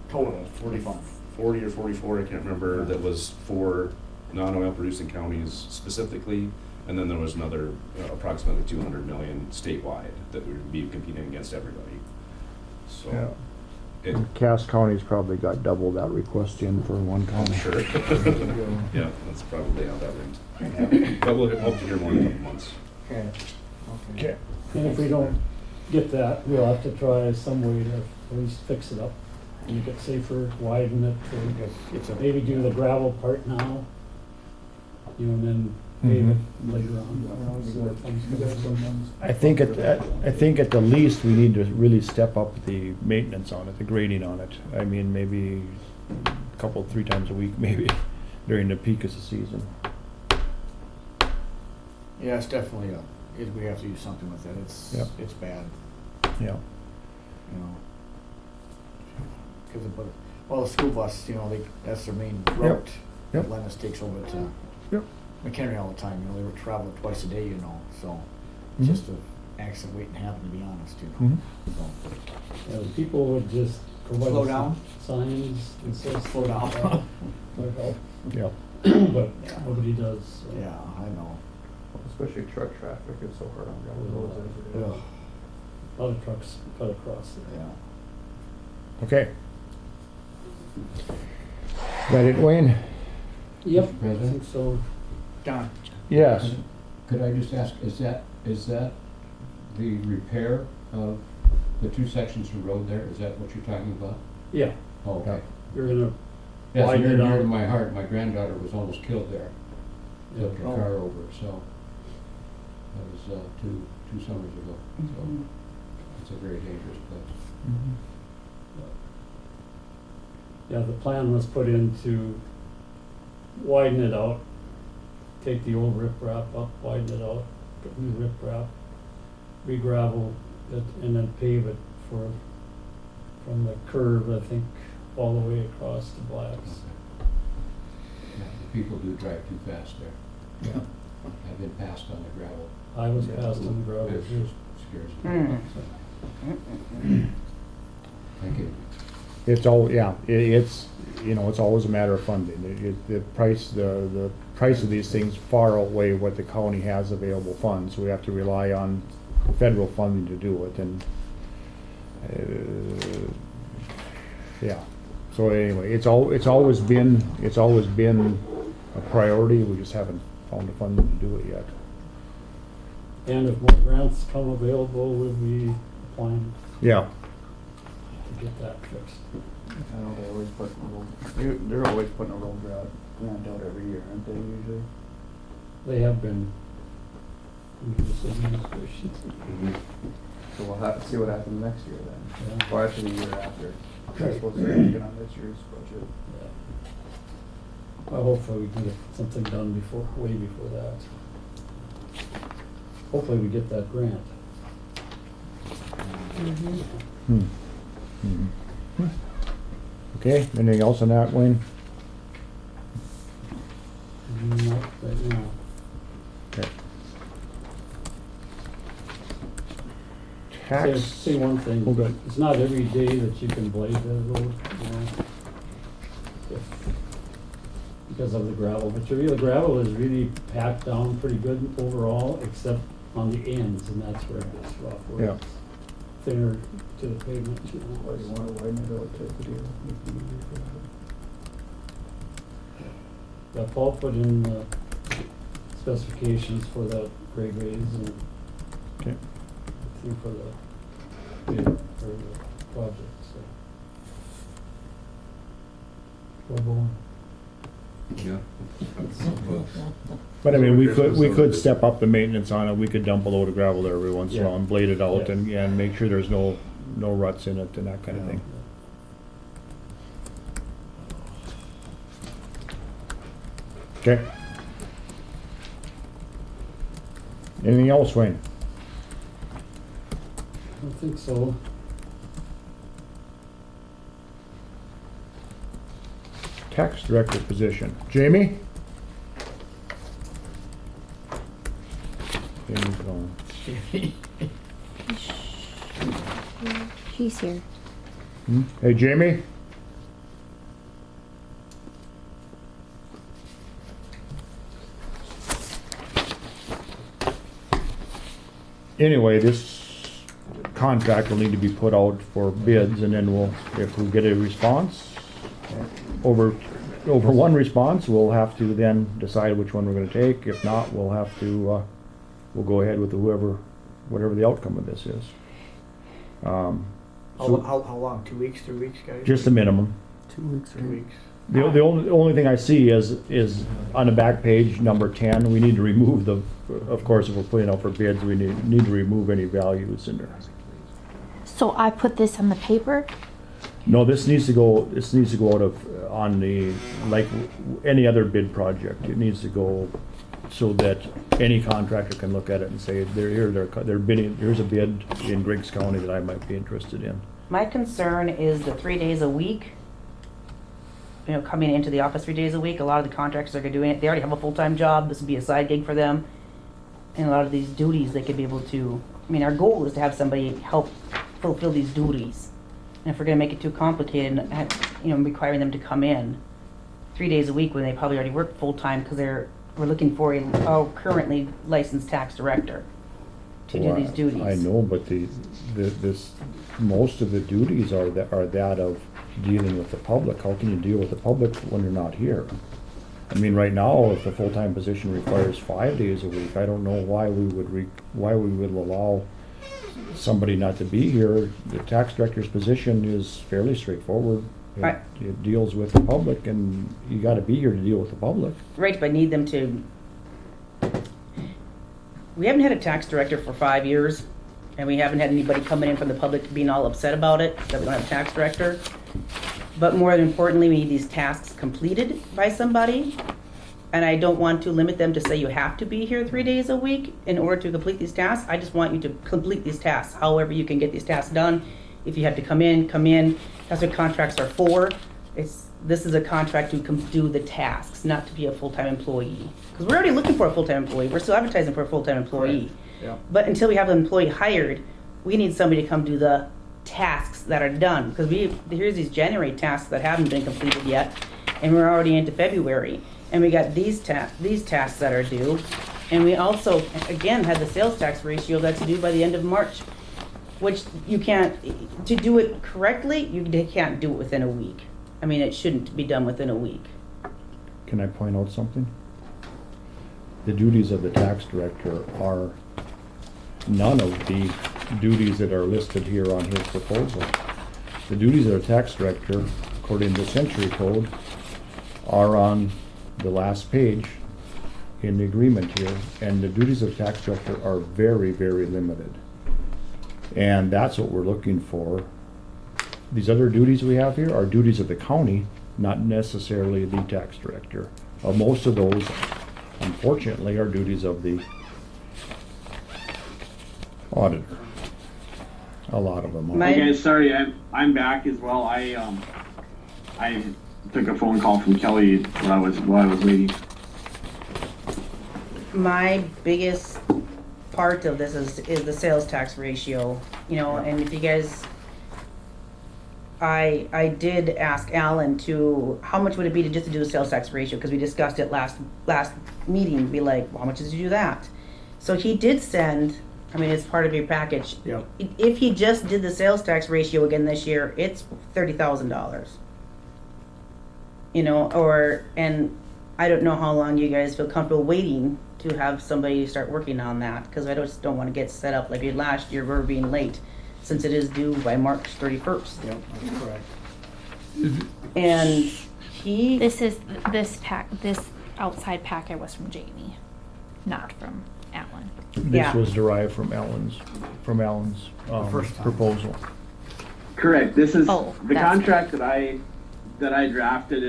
[SPEAKER 3] Total, 45.
[SPEAKER 17] 40 or 44, I can't remember, that was for non-oil producing counties specifically. And then there was another approximately 200 million statewide that would be competing against everybody. So.
[SPEAKER 1] Yeah. Cass County's probably got double that request in for one county.
[SPEAKER 17] Sure. Yeah, that's probably how that went. But we'll hope to hear more in a couple months.
[SPEAKER 1] Okay.
[SPEAKER 4] And if we don't get that, we'll have to try some way to at least fix it up, make it safer, widen it, or maybe do the gravel part now, and then pave it later on. See where things go.
[SPEAKER 1] I think at the least we need to really step up the maintenance on it, the grading on it. I mean, maybe a couple, 3 times a week, maybe during the peak of the season.
[SPEAKER 3] Yeah, it's definitely we have to do something with it. It's bad.
[SPEAKER 1] Yeah.
[SPEAKER 3] Because the school bus, that's their main route.
[SPEAKER 1] Yep.
[SPEAKER 3] Lennis takes over to McHenry all the time. They would travel twice a day. So it's just an accident waiting to happen. To be honest, So.
[SPEAKER 4] Yeah, the people would just
[SPEAKER 3] Slow down.
[SPEAKER 4] Signs and say
[SPEAKER 3] Slow down.
[SPEAKER 4] would help.
[SPEAKER 1] Yeah.
[SPEAKER 4] But nobody does. So.
[SPEAKER 3] Yeah, I know.
[SPEAKER 9] Especially truck traffic is so hard on gravel roads every day.
[SPEAKER 3] Ugh.
[SPEAKER 4] A lot of trucks cut across it.
[SPEAKER 3] Yeah.
[SPEAKER 1] Okay. That it, Wayne?
[SPEAKER 4] Yep, I
[SPEAKER 18] President?
[SPEAKER 4] think so.
[SPEAKER 3] John.
[SPEAKER 1] Yes.
[SPEAKER 18] Could I just ask, is that the repair of the 2 sections of road there? Is that what you're talking about?
[SPEAKER 4] Yeah.
[SPEAKER 18] Oh, okay.
[SPEAKER 4] You're gonna
[SPEAKER 18] Yes,
[SPEAKER 4] widen
[SPEAKER 18] near
[SPEAKER 4] it
[SPEAKER 18] dear
[SPEAKER 4] out.
[SPEAKER 18] to my heart. My granddaughter was almost killed there.
[SPEAKER 4] Yeah.
[SPEAKER 18] Flipped her car over, so that was 2 summers ago. So it's a very dangerous place.
[SPEAKER 4] Yeah, the plan was put in to widen it out, take the old riprap up, widen it out, put new riprap, re-gravel it, and then pave it from from the curve, I think, all the way across to Blacks.
[SPEAKER 18] Yeah, people do drive too fast there.
[SPEAKER 4] Yeah.
[SPEAKER 18] I've been passed on the gravel.
[SPEAKER 4] I was passed on the gravel
[SPEAKER 18] It
[SPEAKER 4] too.
[SPEAKER 18] scares me.
[SPEAKER 2] Mm.
[SPEAKER 18] Thank you.
[SPEAKER 1] It's all, yeah, it's, you know, it's always a matter of funding. The price of these things far outweigh what the county has available funds. We have to rely on federal funding to do it, and, yeah. So anyway, it's always been a priority. We just haven't found the funding to do it yet.
[SPEAKER 4] And if more grants come available, we'll be applying
[SPEAKER 1] Yeah.
[SPEAKER 4] to get that fixed.
[SPEAKER 16] I know they always put a road, they're always putting a road grant out every year, aren't they usually?
[SPEAKER 4] They have been under this administration.
[SPEAKER 16] So we'll have to see what happens next year then,
[SPEAKER 4] Yeah.
[SPEAKER 16] or actually the year after. They're supposed to be working on this year's budget.
[SPEAKER 4] Yeah. Well, hopefully we can get something done way before that. Hopefully we get that grant.
[SPEAKER 1] Hmm. Okay, anything else on that, Wayne?
[SPEAKER 4] Not right now.
[SPEAKER 1] Okay.
[SPEAKER 4] Say one thing,
[SPEAKER 1] Oh, good.
[SPEAKER 4] it's not every day that you can blade the road, you know, because of the gravel. But the gravel is really packed down pretty good overall, except on the ends, and that's where it gets rough, where
[SPEAKER 1] Yeah.
[SPEAKER 4] it's thinner to the pavement, you know.
[SPEAKER 16] Or you wanna widen it out to the deal.
[SPEAKER 4] Yeah, Paul put in the specifications for that grade raise and
[SPEAKER 1] Okay.
[SPEAKER 4] I think for the bid or the project, so. Well, going.
[SPEAKER 17] Yeah.
[SPEAKER 1] But I mean, we could step up the maintenance on it. We could dump a load of gravel there every once in a while and blade it out
[SPEAKER 4] Yeah.
[SPEAKER 1] and make sure there's no ruts in it and that kind of thing. Okay. Anything else, Wayne?
[SPEAKER 4] I don't think so.
[SPEAKER 1] Tax director position. Jamie? Jamie's gone.
[SPEAKER 5] He's here.
[SPEAKER 1] Hmm? Hey, Jamie? Anyway, this contract will need to be put out for bids, and then if we get a response, over one response, we'll have to then decide which one we're gonna take. If not, we'll have to, we'll go ahead with whatever the outcome of this is.
[SPEAKER 3] How long? 2 weeks, 3 weeks, guys?
[SPEAKER 1] Just the minimum.
[SPEAKER 16] 2 weeks.
[SPEAKER 3] 2 weeks.
[SPEAKER 1] The only thing I see is on the back page, number 10, we need to remove of course, if we're putting out for bids, we need to remove any values in there.
[SPEAKER 5] So I put this on the paper?
[SPEAKER 1] No, this needs to go out on the, like any other bid project. It needs to go so that any contractor can look at it and say, they're bidding, here's a bid in Griggs County that I might be interested in.
[SPEAKER 2] My concern is the 3 days a week. You know, coming into the office 3 days a week, a lot of the contractors are doing it. They already have a full-time job. This would be a side gig for them. And a lot of these duties they could be able to, I mean, our goal is to have somebody help fulfill these duties. And if we're gonna make it too complicated and, you know, requiring them to come in 3 days a week when they probably already work full-time because we're looking for a currently licensed tax director to do these duties.
[SPEAKER 1] I know, but most of the duties are that of dealing with the public. How can you deal with the public when you're not here? I mean, right now, if a full-time position requires 5 days a week, I don't know why we would allow somebody not to be here. The tax director's position is fairly straightforward.
[SPEAKER 2] Right.
[SPEAKER 1] It deals with the public, and you gotta be here to deal with the public.
[SPEAKER 2] Right, but I need them to. We haven't had a tax director for 5 years, and we haven't had anybody coming in from the public being all upset about it, that we don't have a tax director. But more importantly, we need these tasks completed by somebody. And I don't want to limit them to say you have to be here 3 days a week in order to complete these tasks. I just want you to complete these tasks, however you can get these tasks done.
[SPEAKER 19] If you have to come in. That's what contracts are for. This is a contract to do the tasks, not to be a full-time employee. Because we're already looking for a full-time employee. We're still advertising for a full-time employee.
[SPEAKER 3] Yeah.
[SPEAKER 19] But until we have an employee hired, we need somebody to come do the tasks that are done. Because here's these January tasks that haven't been completed yet, and we're already into February. And we got these tasks that are due. And we also, again, had the sales tax ratio that's due by the end of March, which you can't, to do it correctly, you can't do it within a week. I mean, it shouldn't be done within a week.
[SPEAKER 1] Can I point out something? The duties of the tax director are none of the duties that are listed here on his proposal. The duties of the tax director, according to the Century Code, are on the last page in the agreement here, and the duties of the tax director are very, very limited. And that's what we're looking for. These other duties we have here are duties of the county, not necessarily the tax director. Most of those, unfortunately, are duties of the auditor. A lot of them are.
[SPEAKER 10] Hey guys, sorry, I'm back as well. I took a phone call from Kelly while I was waiting.
[SPEAKER 19] My biggest part of this is the sales tax ratio, and if you guys, I did ask Alan how much would it be to just do a sales tax ratio, because we discussed it last meeting, be like, well, how much did you do that? So he did send, it's part of your package.
[SPEAKER 3] Yeah.
[SPEAKER 19] If he just did the sales tax ratio again this year, it's $30,000. And I don't know how long you guys feel comfortable waiting to have somebody start working on that, because I just don't want to get set up like we did last year. We're being late since it is due by March 31st.
[SPEAKER 3] Yeah, that's correct.
[SPEAKER 19] And
[SPEAKER 5] this outside packet was from Jamie, not from Alan.
[SPEAKER 1] This was derived from Alan's
[SPEAKER 3] First time.
[SPEAKER 1] proposal.
[SPEAKER 10] Correct. This is
[SPEAKER 5] Oh,
[SPEAKER 10] the
[SPEAKER 5] that's
[SPEAKER 10] contract that I drafted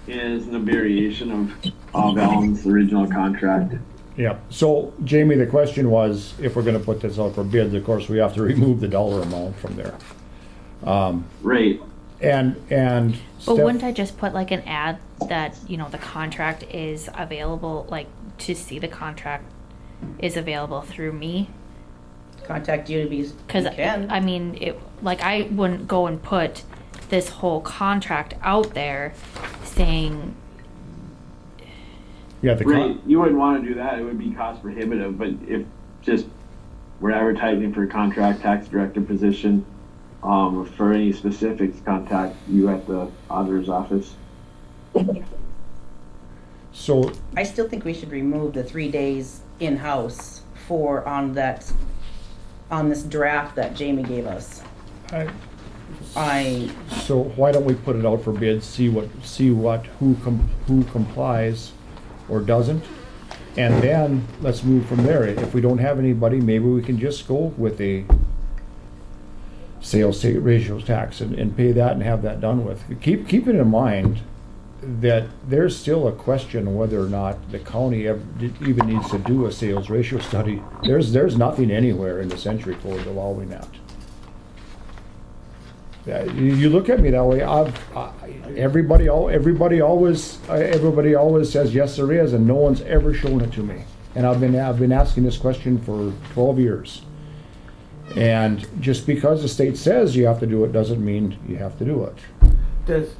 [SPEAKER 10] is a variation of Alan's original contract.
[SPEAKER 1] Yeah, so Jamie, the question was, if we're gonna put this out for bids, of course, we have to remove the dollar amount from there.
[SPEAKER 10] Right.
[SPEAKER 1] And
[SPEAKER 5] But
[SPEAKER 1] Steph-
[SPEAKER 5] wouldn't I just put like an ad that, the contract is available, like to see the contract is available through me?
[SPEAKER 19] Contact you to be,
[SPEAKER 5] Because I wouldn't go and put this whole contract out there saying,
[SPEAKER 1] yeah,
[SPEAKER 10] Right. You wouldn't want to do that. It would be cost prohibitive. But if just we're advertising for a contract tax director position, for any specifics, contact you at the auditor's office.
[SPEAKER 1] So
[SPEAKER 19] I still think we should remove the 3 days in-house on this draft that Jamie gave us.
[SPEAKER 1] So why don't we put it out for bids, who complies or doesn't, and then let's move from there. If we don't have anybody, maybe we can just go with a sales ratio tax and pay that and have that done with. Keep it in mind that there's still a question whether or not the county even needs to do a sales ratio study. There's nothing anywhere in the Century Code allowing that. You look at me that way. Everybody always says yes, there is, and no one's ever shown it to me. And I've been asking this question for 12 years. And just because the state says you have to do it doesn't mean you have to do it.
[SPEAKER 3] There's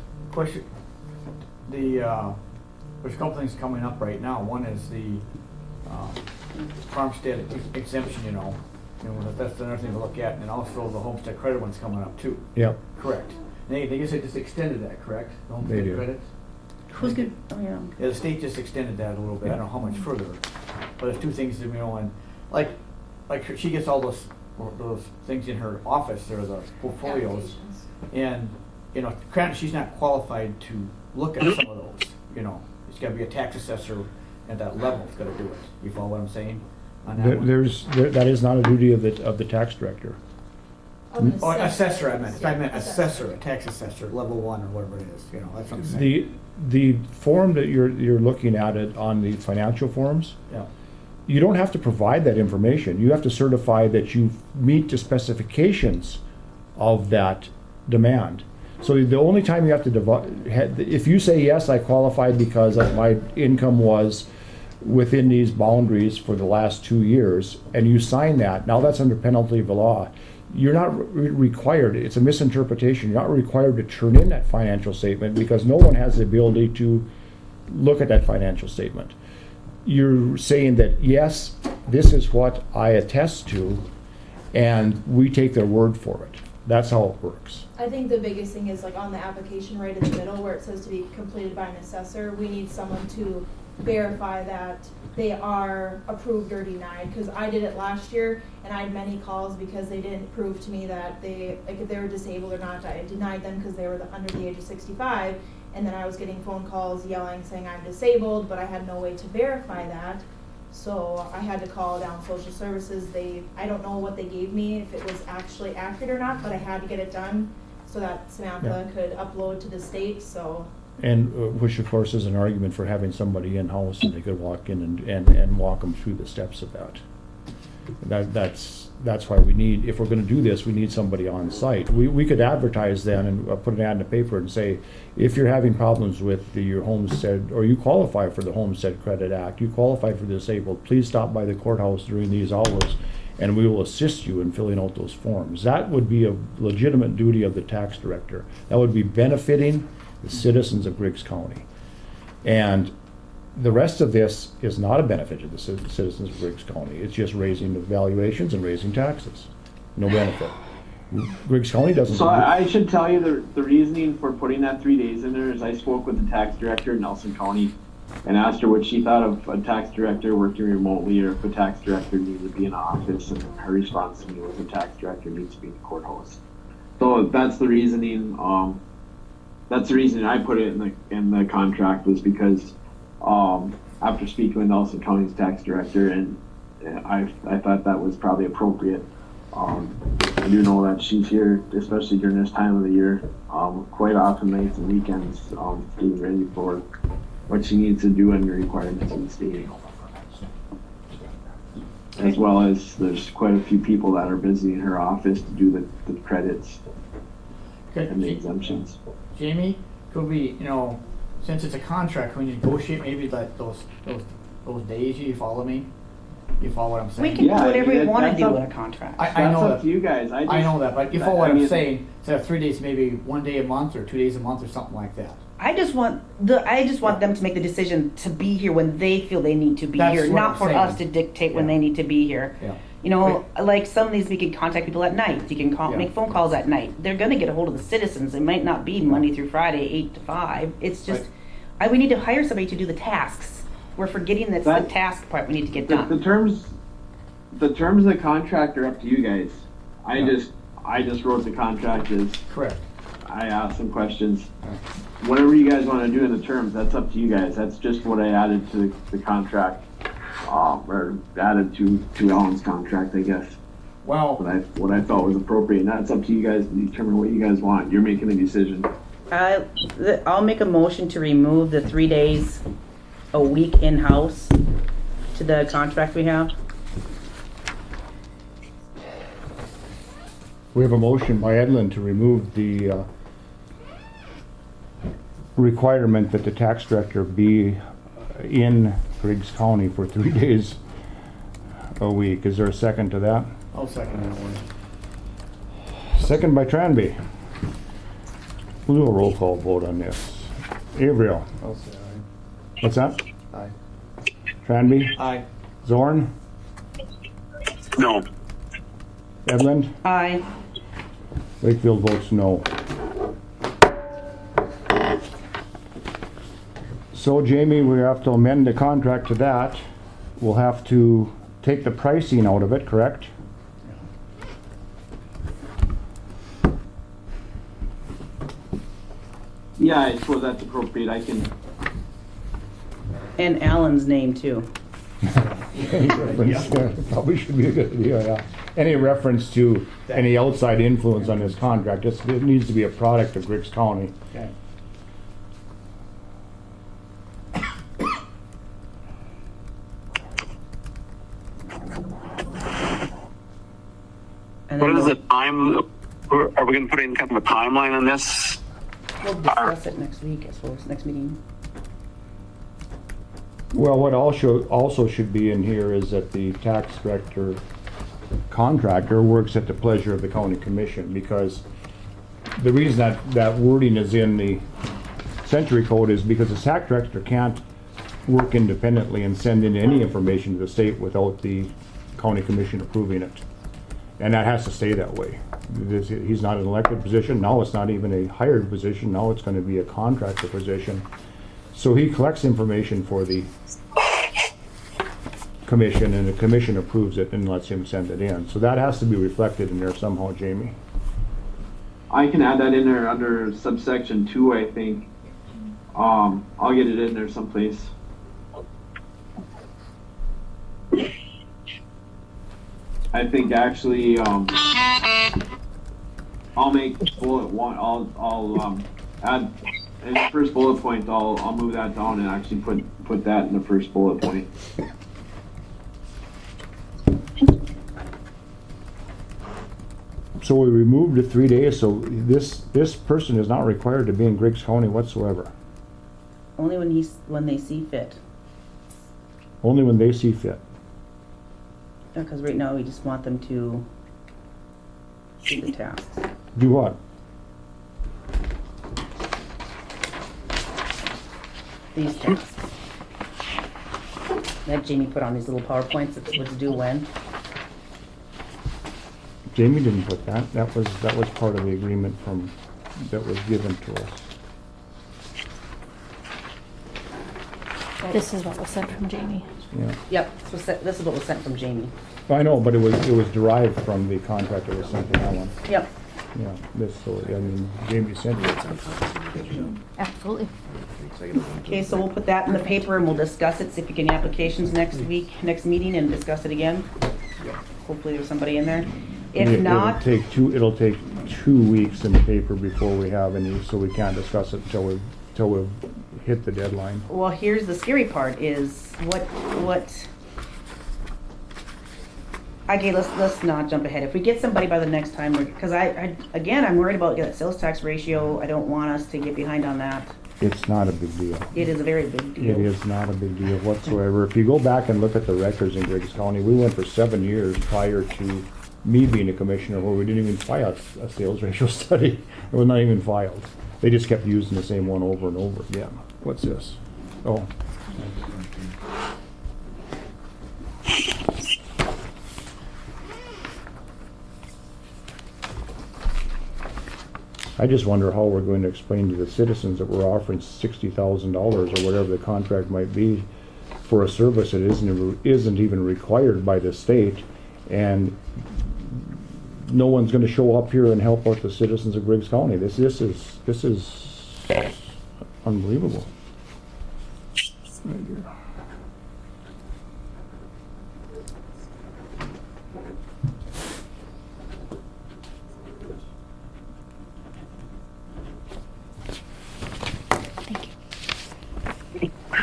[SPEAKER 3] a couple things coming up right now. One is the farmstead exemption, that's another thing to look at, and also the homestead credit one's coming up too.
[SPEAKER 1] Yep.
[SPEAKER 3] Correct. They just extended that, correct? The
[SPEAKER 1] They
[SPEAKER 3] homestead
[SPEAKER 1] do.
[SPEAKER 3] credit?
[SPEAKER 19] Who's good? Oh, yeah.
[SPEAKER 3] Yeah, the state just extended that a little bit. I don't know how much further, but there's two things that, and like she gets all those things in her office, there are the portfolios, and granted, she's not qualified to look at some of those. It's got to be a tax assessor at that level that's got to do it. You follow what I'm saying? On that one?
[SPEAKER 1] That is not a duty of the tax director.
[SPEAKER 3] Oh, assessor, I meant assessor, a tax assessor, level 1 or whatever it is. That's what I'm saying.
[SPEAKER 1] The form that you're looking at it on the financial forms.
[SPEAKER 3] Yeah.
[SPEAKER 1] You don't have to provide that information. You have to certify that you meet the specifications of that demand. So the only time you have to if you say, yes, I qualified because my income was within these boundaries for the last 2 years, and you sign that, now that's under penalty of the law. You're not required, it's a misinterpretation, you're not required to turn in that financial statement because no one has the ability to look at that financial statement. You're saying that, yes, this is what I attest to, and we take their word for it. That's how it works.
[SPEAKER 14] I think the biggest thing is like on the application right in the middle where it says to be completed by an assessor, we need someone to verify that they are approved or denied, because I did it last year and I had many calls because they didn't prove to me that if they were disabled or not. I denied them because they were under the age of 65, and then I was getting phone calls yelling saying I'm disabled, but I had no way to verify that. So I had to call down social services. I don't know what they gave me, if it was actually accurate or not, but I had to get it done so that Samantha could upload to the state. So.
[SPEAKER 1] And which of course is an argument for having somebody in-house and they could walk in and walk them through the steps of that. That's why we need, if we're gonna do this, we need somebody on site. We could advertise then and put an ad in the paper and say, if you're having problems with your homestead, or you qualify for the Homestead Credit Act, you qualify for disabled, please stop by the courthouse during these hours and we will assist you in filling out those forms. That would be a legitimate duty of the tax director. That would be benefiting the citizens of Griggs County. And the rest of this is not a benefit to the citizens of Griggs County. It's just raising the valuations and raising taxes. No benefit. Griggs County doesn't.
[SPEAKER 10] So I should tell you the reasoning for putting that 3 days in there is I spoke with the tax director in Nelson County and asked her what she thought of a tax director working remotely or if a tax director needed to be in office, and her response to me was a tax director needs to be in the courthouse. So that's the reasoning. That's the reason I put it in the contract, was because after speaking with Nelson County's tax director, and I thought that was probably appropriate. I do know that she's here, especially during this time of the year, quite often nights and weekends, getting ready for what she needs to do and the requirements of the state. As well as there's quite a few people that are busy in her office to do the credits and the exemptions.
[SPEAKER 3] Jamie, could we, since it's a contract, can we negotiate maybe like those days? You follow me? You follow what I'm saying?
[SPEAKER 19] We can do whatever we want to do in a contract.
[SPEAKER 3] I know
[SPEAKER 10] up to you guys.
[SPEAKER 3] I know that, but you follow what I'm saying. Instead of 3 days, maybe 1 day a month or 2 days a month or something like that.
[SPEAKER 19] I just want them to make the decision to be here when they feel they need to be
[SPEAKER 3] That's
[SPEAKER 19] here,
[SPEAKER 3] what
[SPEAKER 19] not
[SPEAKER 3] I'm
[SPEAKER 19] for
[SPEAKER 3] saying.
[SPEAKER 19] us to dictate when they need to be here.
[SPEAKER 3] Yeah.
[SPEAKER 19] Like some of these, we can contact people at night. You can make phone calls at night. They're going to get a hold of the citizens. It might not be Monday through Friday, 8 to 5. It's just, we need to hire somebody to do the tasks. We're forgetting that's the task part we need to get done.
[SPEAKER 10] The terms of the contract are up to you guys. I just wrote the contract as
[SPEAKER 3] correct.
[SPEAKER 10] I asked some questions. Whatever you guys want to do in the terms, that's up to you guys. That's just what I added to the contract, or added to Alan's contract, I guess.
[SPEAKER 3] Well,
[SPEAKER 10] what I thought was appropriate, and that's up to you guys to determine what you guys want. You're making a decision.
[SPEAKER 19] I'll make a motion to remove the 3 days a week in-house to the contract we have.
[SPEAKER 1] We have a motion by Edlin to remove the requirement that the tax director be in Griggs County for 3 days a week. Is there a second to that?
[SPEAKER 3] I'll second that one.
[SPEAKER 1] Second by Tranby. We'll do a roll call vote on this. Avriel.
[SPEAKER 9] I'll say aye.
[SPEAKER 1] What's that?
[SPEAKER 9] Aye.
[SPEAKER 1] Tranby?
[SPEAKER 3] Aye.
[SPEAKER 1] Zorn?
[SPEAKER 8] No.
[SPEAKER 1] Edlund?
[SPEAKER 19] Aye.
[SPEAKER 1] Wakefield votes no. So Jamie, we have to amend the contract to that. We'll have to take the pricing out of it, correct?
[SPEAKER 10] Yeah, I suppose that's appropriate. I can.
[SPEAKER 19] And Alan's name too.
[SPEAKER 1] Probably should be a good idea, yeah. Any reference to any outside influence on this contract, it needs to be a product of Griggs County.
[SPEAKER 3] Okay.
[SPEAKER 19] And
[SPEAKER 8] What
[SPEAKER 19] then
[SPEAKER 8] is the time? Are we gonna put in kind of a timeline on this?
[SPEAKER 19] We'll discuss it next week, I suppose, next meeting.
[SPEAKER 1] Well, what also should be in here is that the tax director contractor works at the pleasure of the county commission, because the reason that wording is in the Century Code is because the tax director can't work independently and send in any information to the state without the county commission approving it. And that has to stay that way. He's not an elected position, now it's not even a hired position, now it's gonna be a contractor position. So he collects information for the commission, and the commission approves it and lets him send it in. So that has to be reflected in there somehow, Jamie.
[SPEAKER 10] I can add that in there under subsection 2, I think. I'll get it in there someplace. I think actually, I'll make bullet 1, I'll add, in the first bullet point, I'll move that down and actually put that in the first bullet point.
[SPEAKER 1] So we removed it 3 days, so this person is not required to be in Griggs County whatsoever.
[SPEAKER 19] Only when they see fit.
[SPEAKER 1] Only when they see fit.
[SPEAKER 19] Because right now we just want them to do the tasks.
[SPEAKER 1] Do what?
[SPEAKER 19] These tasks. That Jamie put on these little PowerPoints, that's what to do when.
[SPEAKER 1] Jamie didn't put that. That was part of the agreement that was given to us.
[SPEAKER 5] This is what was sent from Jamie.
[SPEAKER 1] Yeah.
[SPEAKER 19] Yep, this is what was sent from Jamie.
[SPEAKER 1] I know, but it was derived from the contract that was sent to Ellen.
[SPEAKER 19] Yep.
[SPEAKER 1] Yeah, Jamie sent it.
[SPEAKER 5] Absolutely.
[SPEAKER 19] Okay, so we'll put that in the paper and we'll discuss it, see if we get any applications next meeting and discuss it again. Hopefully there's somebody in there. If not,
[SPEAKER 1] It'll take 2 weeks in the paper before we have any, so we can't discuss it until we've hit the deadline.
[SPEAKER 19] well, here's the scary part is what okay, let's not jump ahead. If we get somebody by the next time, because I'm worried about that sales tax ratio. I don't want us to get behind on that.
[SPEAKER 1] It's not a big deal.
[SPEAKER 19] It is a very big deal.
[SPEAKER 1] It is not a big deal whatsoever. If you go back and look at the records in Griggs County, we went for 7 years prior to me being a commissioner where we didn't even file a sales ratio study. It was not even filed. They just kept using the same one over and over again. What's this? Oh. I just wonder how we're going to explain to the citizens that we're offering $60,000 or whatever the contract might be for a service that isn't even required by the state, and no one's going to show up here and help out the citizens of Griggs County. This is unbelievable. Right here.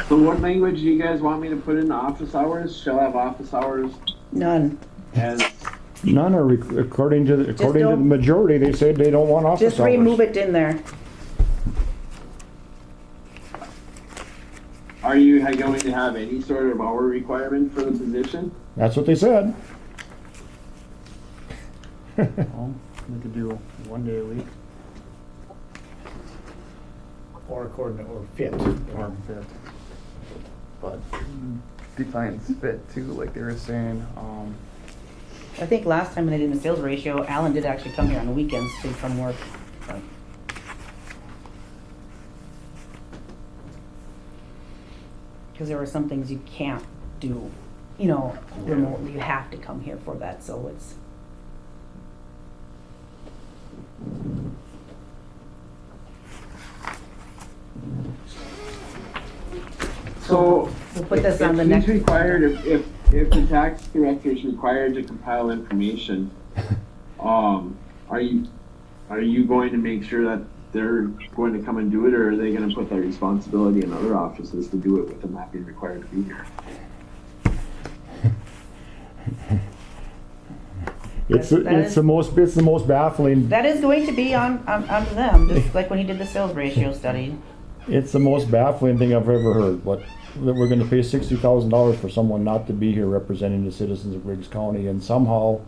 [SPEAKER 10] So what language do you guys want me to put in the office hours? Shall I have office hours?
[SPEAKER 19] None.
[SPEAKER 10] As
[SPEAKER 1] None are, according to the majority, they said they don't want office hours.
[SPEAKER 19] Just remove it in there.
[SPEAKER 10] are you going to have any sort of hour requirement for the position?
[SPEAKER 1] That's what they said.
[SPEAKER 16] Well, we could do 1 day a week.
[SPEAKER 3] Or coordinate, or fit.
[SPEAKER 16] Or fit. But defines fit too, like they were saying.
[SPEAKER 19] I think last time when they did the sales ratio, Alan did actually come here on the weekends to come work. Because there were some things you can't do, you know, remotely. You have to come here for that, so it's.
[SPEAKER 10] So
[SPEAKER 19] we'll put this on the
[SPEAKER 10] he's
[SPEAKER 19] next.
[SPEAKER 10] Required if the tax director is required to compile information, are you going to make sure that they're going to come and do it, or are they going to put that responsibility in other offices to do it with them not being required to be here?
[SPEAKER 1] It's
[SPEAKER 19] That is-
[SPEAKER 1] the most baffling.
[SPEAKER 19] That is going to be on them, just like when he did the sales ratio study.
[SPEAKER 1] It's the most baffling thing I've ever heard. That we're going to pay $60,000 for someone not to be here representing the citizens of Griggs County, and somehow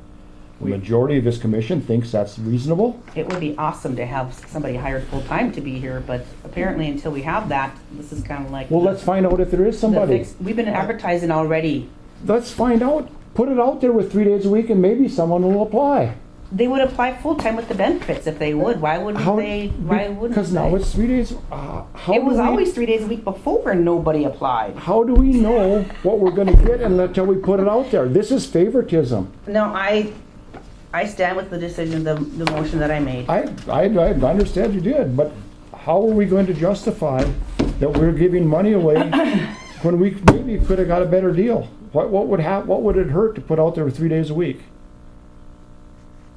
[SPEAKER 1] the majority of this commission thinks that's reasonable.
[SPEAKER 19] It would be awesome to have somebody hired full-time to be here, but apparently until we have that, this is kind of like.
[SPEAKER 1] Well, let's find out if there is somebody.
[SPEAKER 19] We've been advertising already.
[SPEAKER 1] Let's find out. Put it out there with 3 days a week, and maybe someone will apply.
[SPEAKER 19] They would apply full-time with the benefits if they would. Why wouldn't they? Why wouldn't
[SPEAKER 1] Because now
[SPEAKER 19] they?
[SPEAKER 1] it's 3 days. How
[SPEAKER 19] It was
[SPEAKER 1] do we-
[SPEAKER 19] always 3 days a week before and nobody applied.
[SPEAKER 1] How do we know what we're going to get until we put it out there? This is favoritism.
[SPEAKER 19] No, I stand with the decision, the motion that I made.
[SPEAKER 1] I understand you did, but how are we going to justify that we're giving money away when we maybe could have got a better deal? What would it hurt to put out there 3 days a week?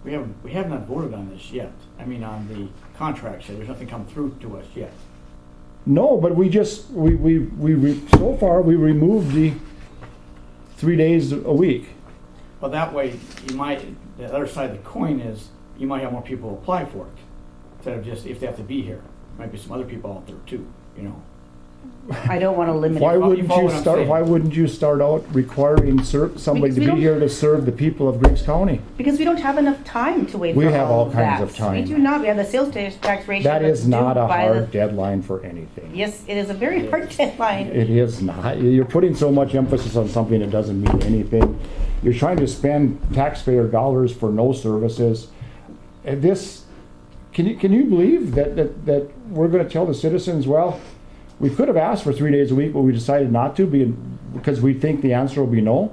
[SPEAKER 3] We have not voted on this yet. I mean, on the contract, so there's nothing come through to us yet.
[SPEAKER 1] No, but so far we removed the 3 days a week.
[SPEAKER 3] Well, that way, the other side of the coin is, you might have more people apply for it, instead of just, if they have to be here. Might be some other people out there too, you know.
[SPEAKER 19] I don't want to limit.
[SPEAKER 1] Why
[SPEAKER 19] it.
[SPEAKER 1] wouldn't you start out requiring somebody
[SPEAKER 19] Because
[SPEAKER 1] to
[SPEAKER 19] we
[SPEAKER 1] be
[SPEAKER 19] don't-
[SPEAKER 1] here to serve the people of Griggs County?
[SPEAKER 19] Because we don't have enough time to wait
[SPEAKER 1] We
[SPEAKER 19] for
[SPEAKER 1] have
[SPEAKER 19] all
[SPEAKER 1] all
[SPEAKER 19] of
[SPEAKER 1] kinds
[SPEAKER 19] that.
[SPEAKER 1] of time.
[SPEAKER 19] We do not. We have the sales tax ratio.
[SPEAKER 1] That
[SPEAKER 19] that's
[SPEAKER 1] is not
[SPEAKER 19] due
[SPEAKER 1] a
[SPEAKER 19] by
[SPEAKER 1] hard deadline for anything.
[SPEAKER 19] Yes, it is a very hard deadline.
[SPEAKER 1] It is not. You're putting so much emphasis on something that doesn't mean anything. You're trying to spend taxpayer dollars for no services. And can you believe that we're going to tell the citizens, well, we could have asked for 3 days a week, but we decided not to because we think the answer will be no?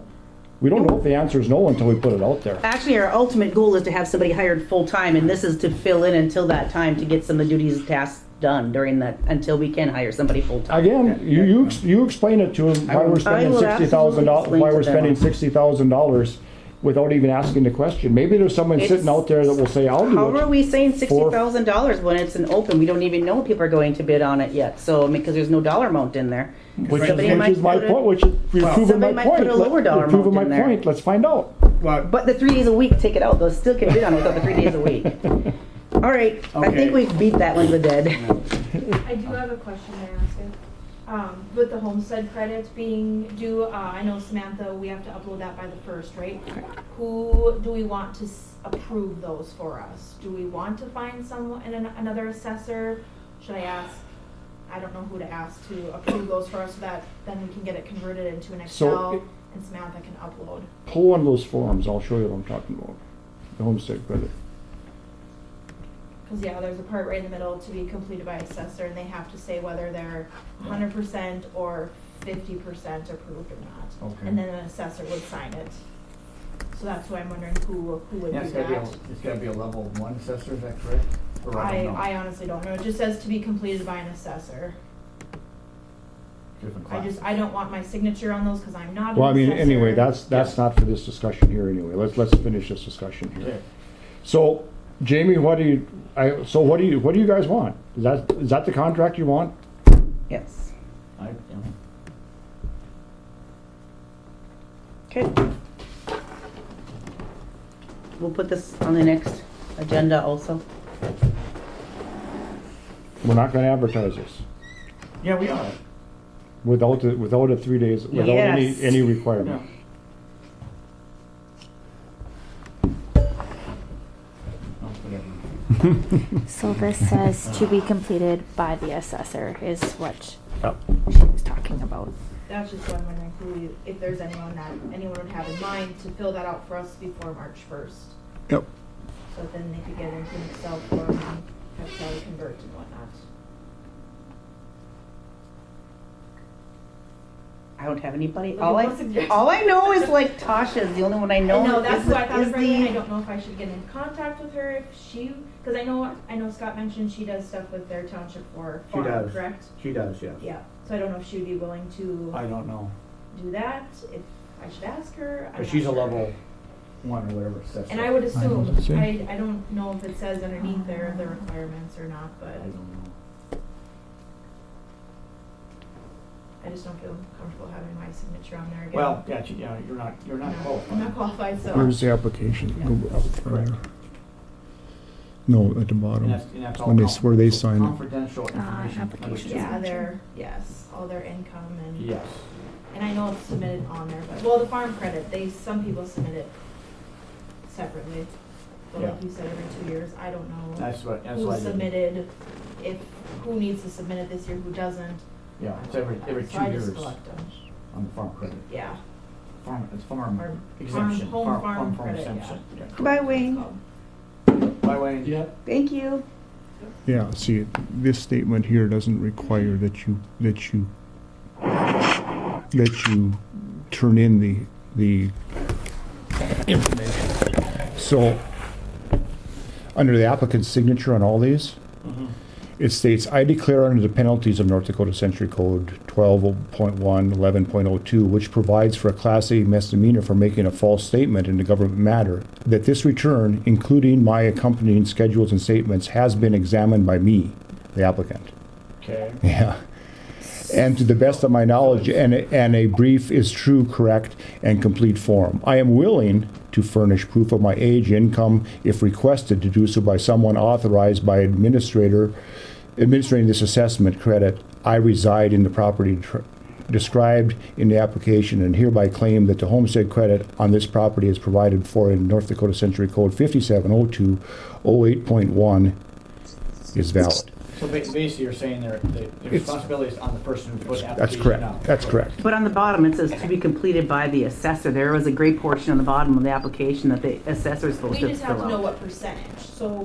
[SPEAKER 1] We don't know if the answer is no until we put it out there.
[SPEAKER 19] Actually, our ultimate goal is to have somebody hired full-time, and this is to fill in until that time to get some of the duties and tasks done during that, until we can hire somebody full-time.
[SPEAKER 1] Again, you explain it to them why we're spending $60,000, why we're spending $60,000 without even asking the question. Maybe there's someone sitting out there that will say, I'll do it.
[SPEAKER 19] How are we saying $60,000 when it's an open? We don't even know if people are going to bid on it yet, so, because there's no dollar amount in there.
[SPEAKER 1] Which
[SPEAKER 19] Somebody
[SPEAKER 1] is
[SPEAKER 19] might
[SPEAKER 1] my
[SPEAKER 19] put a-
[SPEAKER 1] point, which is you're proving
[SPEAKER 19] somebody
[SPEAKER 1] my
[SPEAKER 19] might
[SPEAKER 1] point.
[SPEAKER 19] put a lower dollar
[SPEAKER 1] You're proving
[SPEAKER 19] amount
[SPEAKER 1] my
[SPEAKER 19] in there.
[SPEAKER 1] point. Let's find out.
[SPEAKER 19] But the 3 days a week, take it out. They'll still can bid on it without the 3 days a week. All right, I
[SPEAKER 3] Okay.
[SPEAKER 19] think we've beat that one to the dead.
[SPEAKER 14] I do have a question to ask you. With the homestead credits being due, I know Samantha, we have to upload that by the 1st, right? Who do we want to approve those for us? Do we want to find another assessor? Should I ask? I don't know who to ask to approve those for us so that then we can get it converted into an Excel and Samantha can upload.
[SPEAKER 1] Pull one of those forms. I'll show you what I'm talking about. The homestead credit.
[SPEAKER 14] Because there's a part right in the middle to be completed by assessor, and they have to say whether they're 100% or 50% approved or not.
[SPEAKER 3] Okay.
[SPEAKER 14] And then an assessor would sign it. So that's why I'm wondering who would
[SPEAKER 3] Yeah,
[SPEAKER 14] do
[SPEAKER 3] it's gotta be a level 1 assessor, is that correct? Or I don't know.
[SPEAKER 14] I honestly don't know. It just says to be completed by an assessor.
[SPEAKER 3] Different class.
[SPEAKER 14] I don't want my signature on those because I'm not an
[SPEAKER 1] Well, I mean,
[SPEAKER 14] assessor.
[SPEAKER 1] anyway, that's not for this discussion here anyway. Let's finish this discussion here.
[SPEAKER 3] Okay.
[SPEAKER 1] So, Jamie, what do you guys want? Is that the contract you want?
[SPEAKER 19] Yes.
[SPEAKER 3] I,
[SPEAKER 19] Okay. We'll put this on the next agenda also.
[SPEAKER 1] We're not going to advertise this
[SPEAKER 3] yeah, we are.
[SPEAKER 1] without a 3 days, without
[SPEAKER 19] Yes.
[SPEAKER 1] any requirement.
[SPEAKER 5] So this says to be completed by the assessor is what
[SPEAKER 1] Yep.
[SPEAKER 5] she was talking about.
[SPEAKER 14] That's just what I'm wondering if there's anyone would have in mind to fill that out for us before March 1st.
[SPEAKER 1] Yep.
[SPEAKER 14] So then they could get into an Excel form and have to convert and whatnot.
[SPEAKER 19] I don't have anybody.
[SPEAKER 14] Look
[SPEAKER 19] All
[SPEAKER 14] at
[SPEAKER 19] I,
[SPEAKER 14] those suggestions.
[SPEAKER 19] all I know is like Tasha's the only one I know.
[SPEAKER 14] I know, that's
[SPEAKER 19] is
[SPEAKER 14] why I thought
[SPEAKER 19] is
[SPEAKER 14] of bringing.
[SPEAKER 19] the-
[SPEAKER 14] I don't know if I should get in contact with her because I know Scott mentioned she does stuff with their township for
[SPEAKER 3] She
[SPEAKER 14] farm,
[SPEAKER 3] does.
[SPEAKER 14] correct?
[SPEAKER 3] She does, yes.
[SPEAKER 14] Yeah. So I don't know if she would be willing to
[SPEAKER 3] I don't know.
[SPEAKER 14] do that. If I should ask her. I'm
[SPEAKER 3] But
[SPEAKER 14] not
[SPEAKER 3] she's a
[SPEAKER 14] sure.
[SPEAKER 3] level 1 or whatever it says.
[SPEAKER 14] And I would assume,
[SPEAKER 1] Does it say?
[SPEAKER 14] I don't know if it says underneath there the requirements or not, but
[SPEAKER 3] I don't know.
[SPEAKER 14] I just don't feel comfortable having my signature on there again.
[SPEAKER 3] Well, yeah, you're not
[SPEAKER 14] No,
[SPEAKER 3] qualified.
[SPEAKER 14] I'm not qualified, so.
[SPEAKER 1] Where's the application? Go up further. No, at the bottom.
[SPEAKER 3] And that's all
[SPEAKER 1] When where they sign it.
[SPEAKER 3] confidential information.
[SPEAKER 5] application.
[SPEAKER 14] Yeah, all their income and.
[SPEAKER 3] Yes.
[SPEAKER 14] And I know it's submitted on there, but, well, the farm credit, some people submit it separately. But like
[SPEAKER 3] Yeah.
[SPEAKER 14] you said, every 2 years, I don't know.
[SPEAKER 3] That's what I
[SPEAKER 14] Who
[SPEAKER 3] did.
[SPEAKER 14] submitted, who needs to submit it this year, who doesn't.
[SPEAKER 3] Yeah, it's every
[SPEAKER 14] So
[SPEAKER 3] 2
[SPEAKER 14] I
[SPEAKER 3] years
[SPEAKER 14] just collect them.
[SPEAKER 3] on the farm credit.
[SPEAKER 14] Yeah.
[SPEAKER 3] It's farm
[SPEAKER 14] Farm-
[SPEAKER 3] exemption.
[SPEAKER 14] home farm credit,
[SPEAKER 3] exemption.
[SPEAKER 14] yeah.
[SPEAKER 3] Yeah.
[SPEAKER 19] Bye, Wayne.
[SPEAKER 3] Bye, Wayne.
[SPEAKER 4] Yeah.
[SPEAKER 19] Thank you.
[SPEAKER 1] Yeah, see, this statement here doesn't require that you turn in the information. So, under the applicant's signature on all these, it states, I declare under the penalties of North Dakota Century Code 12.1, 11.02, which provides for a Class A misdemeanor for making a false statement in a government matter, that this return, including my accompanying schedules and statements, has been examined by me, the applicant.
[SPEAKER 3] Okay.
[SPEAKER 1] Yeah. And to the best of my knowledge, and a brief is true, correct, and complete form. I am willing to furnish proof of my age, income, if requested to do so by someone authorized by administrating this assessment credit. I reside in the property described in the application and hereby claim that the homestead credit on this property is provided for in North Dakota Century Code 5702 08.1 is valid.
[SPEAKER 3] So basically, you're saying the responsibility is on the person who put the
[SPEAKER 1] That's
[SPEAKER 3] application
[SPEAKER 1] correct.
[SPEAKER 3] out.
[SPEAKER 1] That's correct.
[SPEAKER 19] But on the bottom, it says to be completed by the assessor. There was a gray portion on the bottom of the application that the assessor is supposed
[SPEAKER 14] We
[SPEAKER 19] to
[SPEAKER 14] just have
[SPEAKER 19] fill
[SPEAKER 14] to know
[SPEAKER 19] out.
[SPEAKER 14] what percentage. So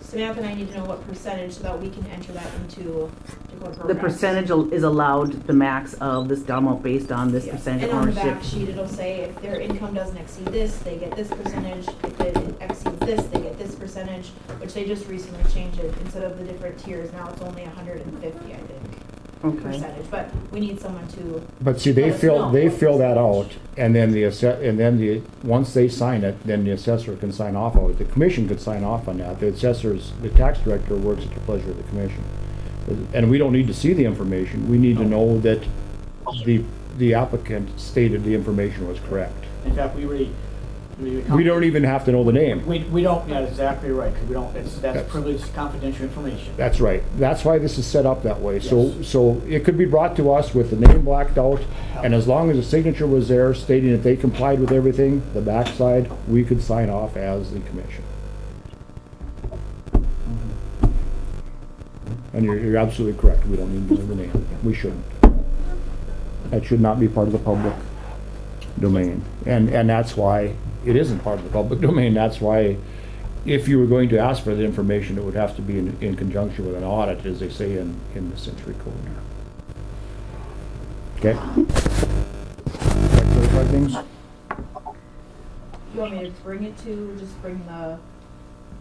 [SPEAKER 14] Samantha and I need to know what percentage so that we can enter that into Dakota
[SPEAKER 19] The
[SPEAKER 14] programs.
[SPEAKER 19] percentage is allowed the max of this dollar amount based on this percentage
[SPEAKER 14] And
[SPEAKER 19] of
[SPEAKER 14] on the
[SPEAKER 19] ownership.
[SPEAKER 14] back sheet, it'll say if their income doesn't exceed this, they get this percentage. If it exceeds this, they get this percentage, which they just recently changed it. Instead of the different tiers, now it's only 150, I think,
[SPEAKER 19] Okay.
[SPEAKER 14] percentage. But we need someone to.
[SPEAKER 1] But see, they
[SPEAKER 14] let us know what
[SPEAKER 1] fill that out,
[SPEAKER 14] percentage.
[SPEAKER 1] and then once they sign it, then the assessor can sign off on it. The commission could sign off on that. The tax director works at the pleasure of the commission. And we don't need to see the information. We need to know that the applicant stated the information was correct.
[SPEAKER 3] In fact,
[SPEAKER 1] We don't even have to know the name.
[SPEAKER 3] We don't, yeah, exactly right, because we don't, that's
[SPEAKER 1] That's-
[SPEAKER 3] privileged confidential information.
[SPEAKER 1] That's right. That's why this is set up that way. So it could be brought to us with the name blacked out, and as long as the signature was there stating that they complied with everything, the backside, we could sign off as the commission. And you're absolutely correct. We don't need to know the name. We shouldn't. That should not be part of the public domain. And that's why it isn't part of the public domain. That's why if you were going to ask for the information, it would have to be in conjunction with an audit, as they say in the Century Code. Okay? Does that clarify things?
[SPEAKER 14] You want me to just bring the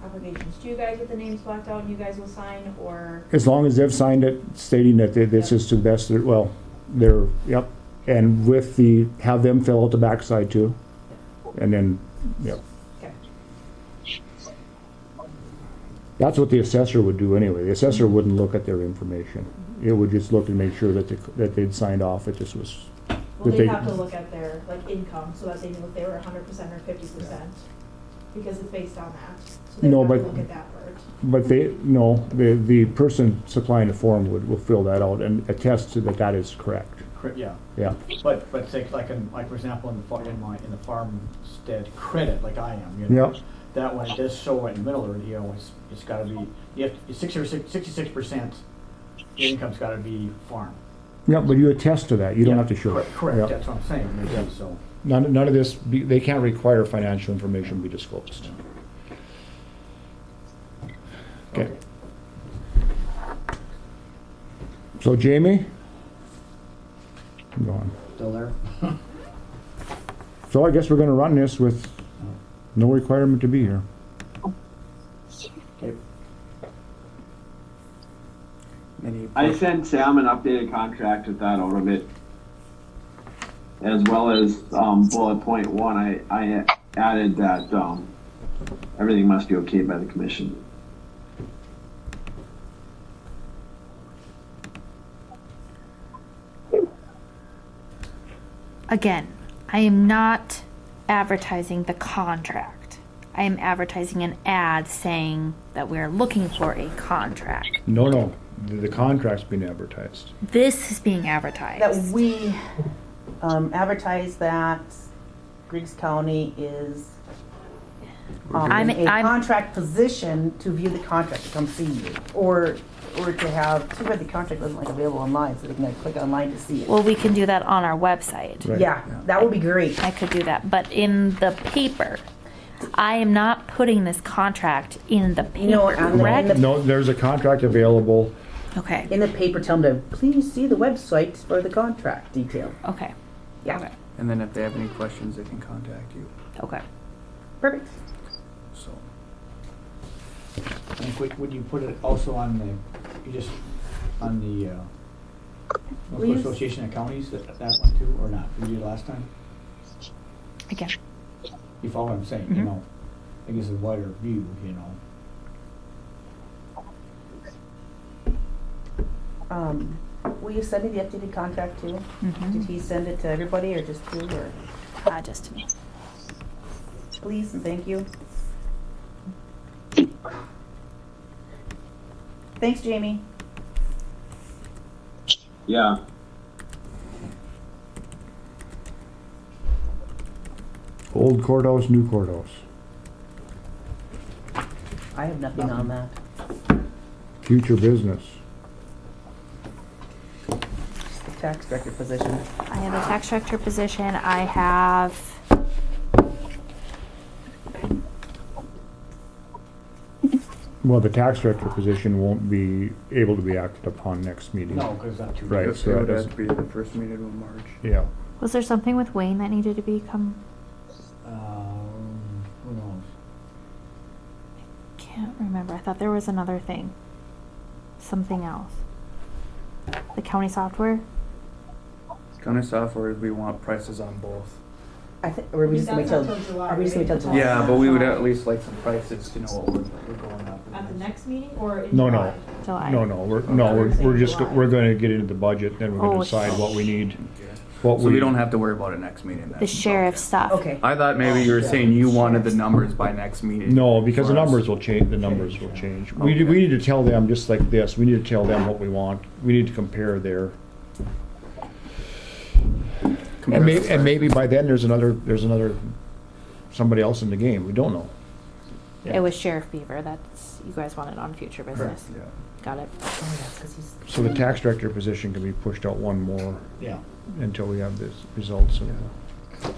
[SPEAKER 14] applications to you guys with the names blacked out and you guys will sign, or?
[SPEAKER 1] As long as they've signed it stating that this is to the best, yep. And have them fill out the backside too. And then, yep.
[SPEAKER 14] Okay.
[SPEAKER 1] That's what the assessor would do anyway. The assessor wouldn't look at their information. It would just look and make sure that they'd signed off that this was.
[SPEAKER 14] Well, they'd have to look at their, income, so that they knew if they were 100% or 50%, because it's based on that. So they'd
[SPEAKER 1] No,
[SPEAKER 14] have to
[SPEAKER 1] but-
[SPEAKER 14] look at that part.
[SPEAKER 1] But the person supplying the form will fill that out and attest to that is correct.
[SPEAKER 3] Yeah.
[SPEAKER 1] Yeah.
[SPEAKER 3] But say, for example, in the farmstead credit, like I am, you know.
[SPEAKER 1] Yep.
[SPEAKER 3] That one, it does show right in the middle there, you know, it's gotta be, it's 66%, the income's gotta be farm.
[SPEAKER 1] Yeah, but you attest to that. You don't have to show it.
[SPEAKER 3] Correct,
[SPEAKER 1] Yeah.
[SPEAKER 3] that's what I'm saying,
[SPEAKER 1] Yeah.
[SPEAKER 3] so.
[SPEAKER 1] None of this, they can't require financial information be disclosed. Okay. So Jamie? Go on.
[SPEAKER 3] Still there?
[SPEAKER 1] So I guess we're gonna run this with no requirement to be here.
[SPEAKER 3] Okay.
[SPEAKER 10] I sent Sam an updated contract with that out of it. As well as bullet point 1, I added that everything must be okay by the commission.
[SPEAKER 5] again, I am not advertising the contract. I am advertising an ad saying that we're looking for a contract.
[SPEAKER 1] No, the contract's been advertised.
[SPEAKER 5] This is being advertised.
[SPEAKER 19] That we advertise that Griggs County is
[SPEAKER 5] I'm-
[SPEAKER 19] in a contract position to view the contract, to come see you. Or to have, too bad the contract wasn't like available online, so they can like click online to see it.
[SPEAKER 5] Well, we can do that on our website.
[SPEAKER 1] Right.
[SPEAKER 19] Yeah, that would be great.
[SPEAKER 5] I could do that, but in the paper, I am not putting this contract in the paper,
[SPEAKER 19] No, I'm not-
[SPEAKER 5] correct?
[SPEAKER 1] No, there's a contract available.
[SPEAKER 5] Okay,
[SPEAKER 19] In the paper, tell them to please see the website for the contract detail.
[SPEAKER 5] okay,
[SPEAKER 19] Yeah,
[SPEAKER 5] okay,
[SPEAKER 9] And then if they have any questions, they can contact you.
[SPEAKER 5] okay.
[SPEAKER 19] perfect.
[SPEAKER 9] So.
[SPEAKER 3] And would you put it also on the, on the, North
[SPEAKER 19] Please.
[SPEAKER 3] Association of Counties, that one too, or not? Did you do it last time?
[SPEAKER 5] Again,
[SPEAKER 3] You follow what I'm saying, you
[SPEAKER 5] Mhm.
[SPEAKER 3] know? I guess a wider view, you know?
[SPEAKER 19] Will you send me the updated contract too?
[SPEAKER 5] Mhm.
[SPEAKER 19] Did he send it to everybody or just you, or
[SPEAKER 5] just to me.
[SPEAKER 19] please and thank you? Thanks, Jamie.
[SPEAKER 10] Yeah.
[SPEAKER 1] Old courthouse, new courthouse.
[SPEAKER 19] I have nothing on that.
[SPEAKER 1] Future business.
[SPEAKER 19] Just the tax director position.
[SPEAKER 5] I have a tax director position, I have,
[SPEAKER 1] Well, the tax director position won't be able to be acted upon next meeting.
[SPEAKER 3] No, because not too.
[SPEAKER 1] Right,
[SPEAKER 9] It
[SPEAKER 1] so that
[SPEAKER 9] would have
[SPEAKER 1] doesn't,
[SPEAKER 9] to be the first meeting of March.
[SPEAKER 1] yeah.
[SPEAKER 5] was there something with Wayne that needed to become,
[SPEAKER 3] Who knows?
[SPEAKER 5] can't remember, I thought there was another thing. Something else. The county software?
[SPEAKER 9] County software, we want prices on both.
[SPEAKER 19] I think, or are we just gonna wait till, are we just gonna wait till July?
[SPEAKER 9] Yeah, but we would at least like some prices to know what we're going up
[SPEAKER 14] At the
[SPEAKER 9] against.
[SPEAKER 14] next meeting or in
[SPEAKER 1] No,
[SPEAKER 14] July?
[SPEAKER 5] July.
[SPEAKER 1] We're just, we're gonna get into the budget, then we're
[SPEAKER 5] Oh,
[SPEAKER 1] gonna decide what we need.
[SPEAKER 9] So we don't have to worry about it next meeting then?
[SPEAKER 5] The sheriff stuff.
[SPEAKER 19] Okay.
[SPEAKER 9] I thought maybe you were saying you wanted the numbers by next meeting.
[SPEAKER 1] No, because the
[SPEAKER 9] for us.
[SPEAKER 1] numbers will change, the numbers will change. We
[SPEAKER 9] Okay.
[SPEAKER 1] need to tell them, just like this, we need to tell them what we want. We need to compare their. And maybe by then, there's another, somebody else in the game, we don't know.
[SPEAKER 5] It was Sheriff Beaver, that's, you guys wanted on future business.
[SPEAKER 9] Yeah.
[SPEAKER 5] Got it.
[SPEAKER 19] Oh, that's 'cause he's.
[SPEAKER 1] So the tax director position can be pushed out one more
[SPEAKER 3] Yeah.
[SPEAKER 1] until we have the results of
[SPEAKER 9] Yeah,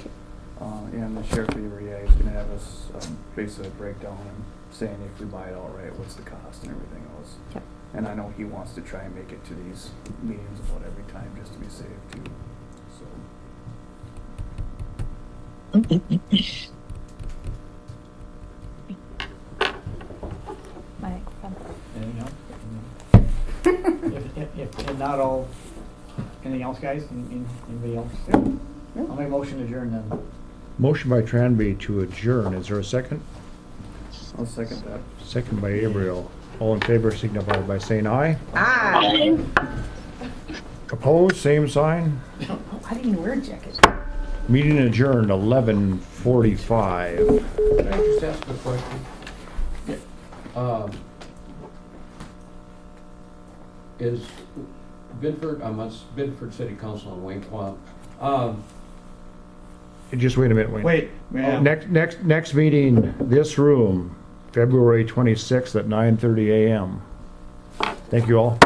[SPEAKER 9] and the sheriff Beaver, yeah, he's gonna have us basically break down and saying if we buy it outright, what's the cost and everything else.
[SPEAKER 5] Yep.
[SPEAKER 9] And I know he wants to try and make it to these meetings about every time just to be safe too, so.
[SPEAKER 5] Microphone.
[SPEAKER 3] Anything else? If not all, anything else, guys? Anybody else? I'll make a motion to adjourn then.
[SPEAKER 1] Motion by Tranby to adjourn. Is there a second?
[SPEAKER 9] I'll second that.
[SPEAKER 1] Second by Abriel. All in favor signify by saying aye.
[SPEAKER 19] Aye.
[SPEAKER 1] Opposed, same sign.
[SPEAKER 19] I didn't even wear a jacket.
[SPEAKER 1] Meeting adjourned 11:45.
[SPEAKER 18] Can I just ask a question? Is Bedford, I'm on Bedford City Council in Wayne,
[SPEAKER 1] Just wait a minute, Wayne.
[SPEAKER 3] Wait.
[SPEAKER 1] Next meeting, this room, February 26th at 9:30 a.m. Thank you all.